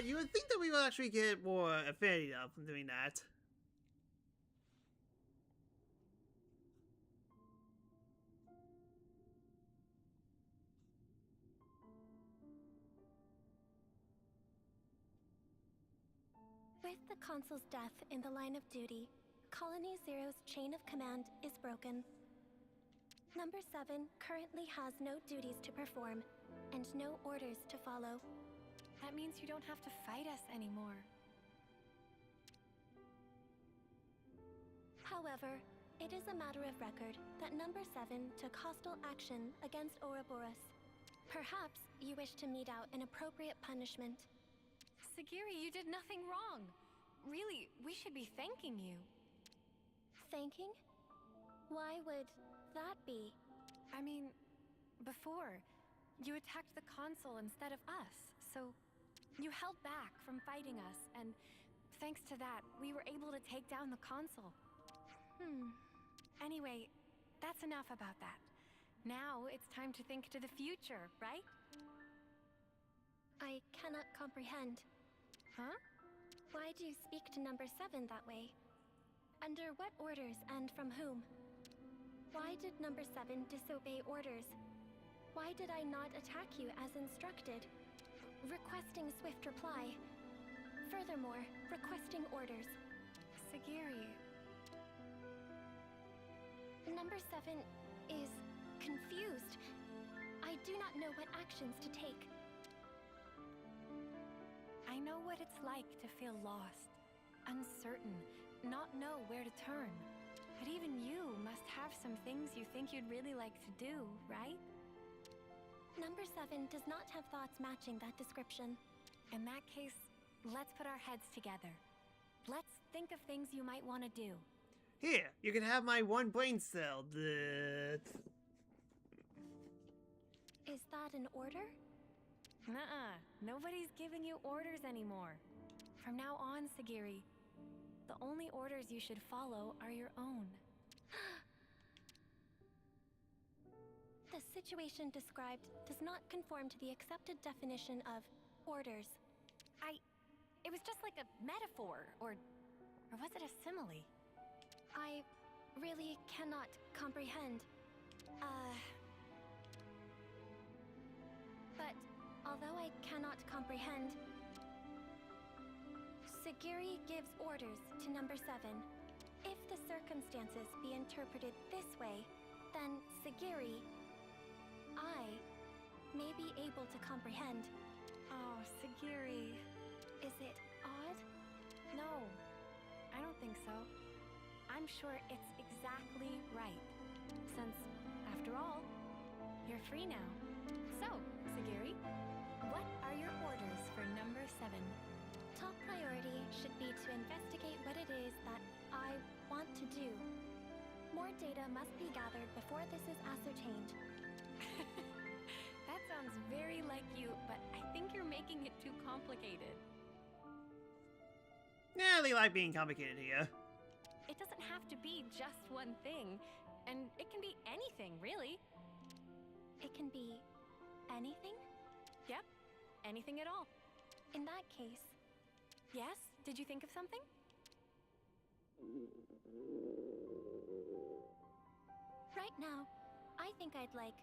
You would think that we would actually get more affinity up from doing that. With the Consul's death in the line of duty, Colony Zero's chain of command is broken. Number 7 currently has no duties to perform, and no orders to follow. That means you don't have to fight us anymore. However, it is a matter of record that number 7 took hostile action against Ouroboros. Perhaps you wish to mete out an appropriate punishment. Sagiri, you did nothing wrong. Really, we should be thanking you. Thanking? Why would that be? I mean, before, you attacked the console instead of us, so you held back from fighting us, and thanks to that, we were able to take down the console. Anyway, that's enough about that. Now it's time to think to the future, right? I cannot comprehend. Huh? Why do you speak to number 7 that way? Under what orders and from whom? Why did number 7 disobey orders? Why did I not attack you as instructed? Requesting swift reply. Furthermore, requesting orders. Sagiri. Number 7 is confused. I do not know what actions to take. I know what it's like to feel lost, uncertain, not know where to turn. But even you must have some things you think you'd really like to do, right? Number 7 does not have thoughts matching that description. In that case, let's put our heads together. Let's think of things you might want to do. Here, you can have my one brain cell. Is that an order? Nuh-uh. Nobody's giving you orders anymore. From now on, Sagiri, the only orders you should follow are your own. The situation described does not conform to the accepted definition of orders. It was just like a metaphor, or was it a simile? I really cannot comprehend. But although I cannot comprehend, Sagiri gives orders to number 7. If the circumstances be interpreted this way, then Sagiri, I, may be able to comprehend. Oh, Sagiri. Is it odd? No, I don't think so. I'm sure it's exactly right. Since, after all, you're free now. So, Sagiri, what are your orders for number 7? Top priority should be to investigate what it is that I want to do. More data must be gathered before this is ascertained. That sounds very like you, but I think you're making it too complicated. Yeah, they like being complicated here. It doesn't have to be just one thing, and it can be anything, really. It can be anything? Yep, anything at all. In that case... Yes? Did you think of something? Right now, I think I'd like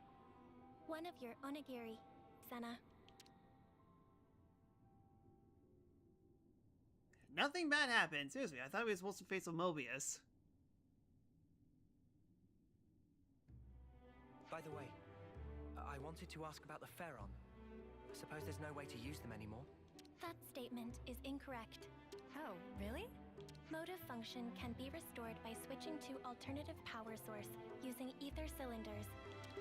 one of your onigiri, Senna. Nothing bad happened. Seriously, I thought we were supposed to face a Mobius. By the way, I wanted to ask about the Pharaon. I suppose there's no way to use them anymore? That statement is incorrect. Oh, really? Motive function can be restored by switching to alternative power source using ether cylinders.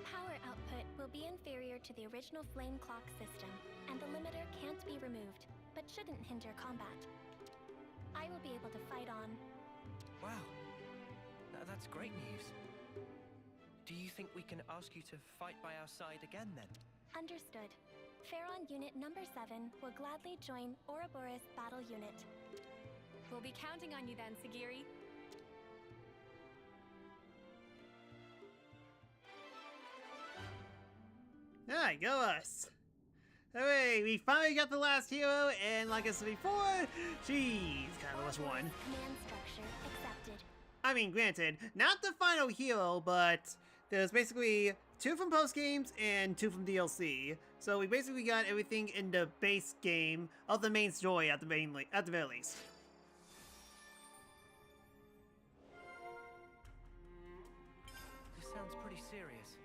Power output will be inferior to the original flame clock system, and the limiter can't be removed, but shouldn't hinder combat. I will be able to fight on. Wow. That's great news. Do you think we can ask you to fight by our side again, then? Understood. Pharaon Unit number 7 will gladly join Ouroboros Battle Unit. We'll be counting on you then, Sagiri. Alright, go us. Hooray, we finally got the last hero, and like I said before, she's kind of the worst one. Command structure accepted. I mean, granted, not the final hero, but there's basically 2 from post games and 2 from DLC. So we basically got everything in the base game of the main story at the very least. This sounds pretty serious.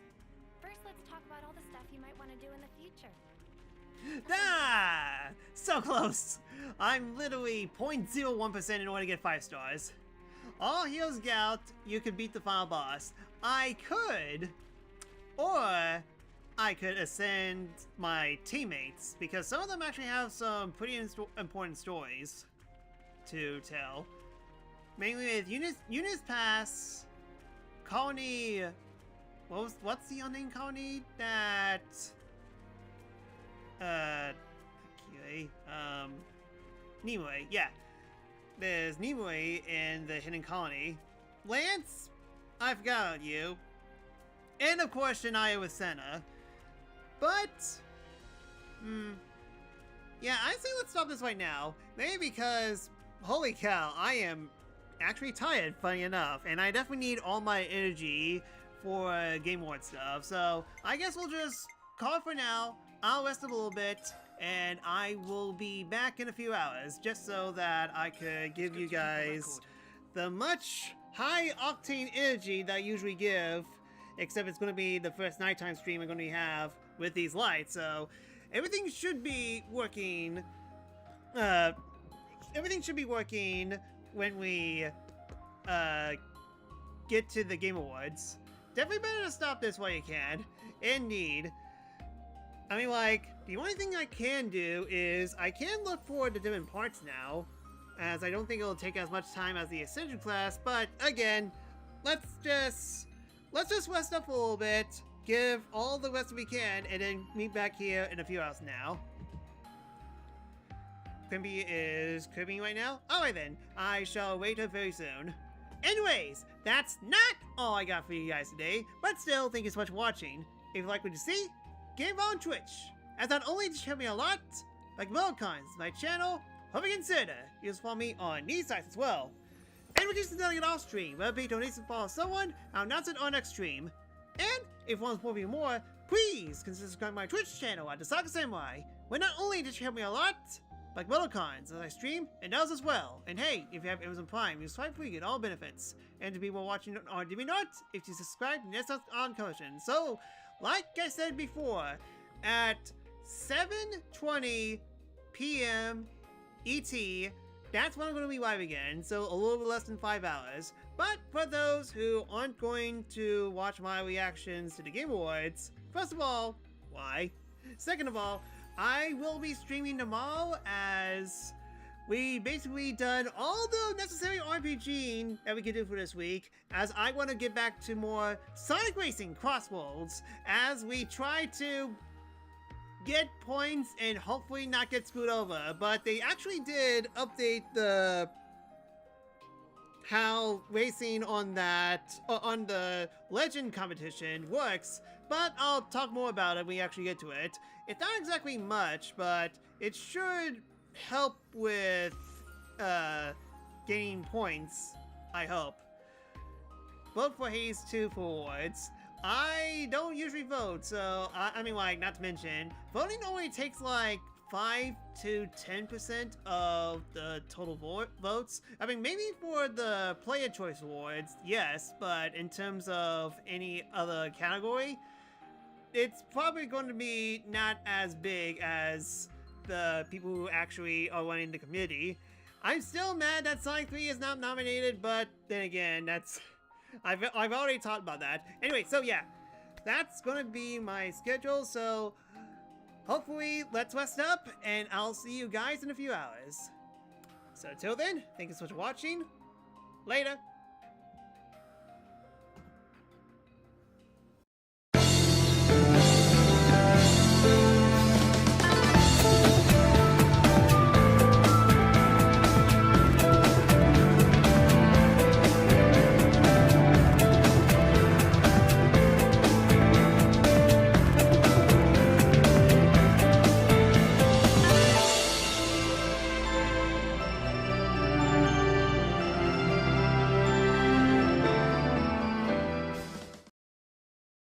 First, let's talk about all the stuff you might want to do in the future. Ah! So close! I'm literally 0.01% in order to get 5 stars. All heroes gout, you could beat the final boss. I could, or I could ascend my teammates, because some of them actually have some pretty important stories to tell. Mainly with Eunice Pass, Colony... What's the unnamed colony that... Okay, Nimue, yeah. There's Nimue in the Hidden Colony. Lance, I forgot about you. And of course Shania with Senna. But, yeah, I say let's stop this right now. Maybe because, holy cow, I am actually tired, funny enough. And I definitely need all my energy for Game Award stuff. So, I guess we'll just call it for now. I'll rest a little bit. And I will be back in a few hours, just so that I could give you guys the much high-octane energy that I usually give, except it's going to be the first nighttime stream I'm going to have with these lights, so everything should be working, when we, get to the Game Awards. Definitely better to stop this while you can. Indeed. I mean, like, the only thing I can do is I can look forward to different parts now, as I don't think it'll take as much time as the Ascension class, but again, let's just rest up a little bit, give all the rest we can, and then meet back here in a few hours now. Crimpy is crimping right now? Alright then, I shall wait her very soon. Anyways, that's not all I got for you guys today, but still, thank you so much for watching. If you like what you see, get involved on Twitch, as not only does it help me a lot, like Melcons, my channel, hope you consider. You just follow me on these sites as well. And we just another off stream, whether it be donations to follow someone, I'll announce it on next stream. And if you want to support me more, please consider subscribing to my Twitch channel at The-Sakura-Samurai, where not only does you help me a lot, like Melcons, as I stream, and others as well. And hey, if you have Amazon Prime, you swipe free, get all benefits. And to people watching on DeviantArt, if you subscribe, next on collision. So, like I said before, at 7:20 p.m. ET, that's when I'm going to be live again, so a little bit less than 5 hours. But for those who aren't going to watch my reactions to the Game Awards, first of all, why? Second of all, I will be streaming tomorrow as we basically done all the necessary RPGing that we could do for this week, as I want to get back to more Sonic Racing Crossworlds as we try to get points and hopefully not get screwed over. But they actually did update the how racing on the Legend competition works, but I'll talk more about it when we actually get to it. It's not exactly much, but it should help with gaining points, I hope. Vote for Hades 2 for awards. I don't usually vote, so I mean, like, not to mention, voting only takes like 5 to 10% of the total votes. I mean, maybe for the Player Choice Awards, yes, but in terms of any other category, it's probably going to be not as big as the people who actually are running the committee. I'm still mad that Sonic 3 is not nominated, but then again, that's... I've already talked about that. Anyway, so yeah, that's gonna be my schedule, so hopefully let's rest up, and I'll see you guys in a few hours. So till then, thank you so much for watching. Later!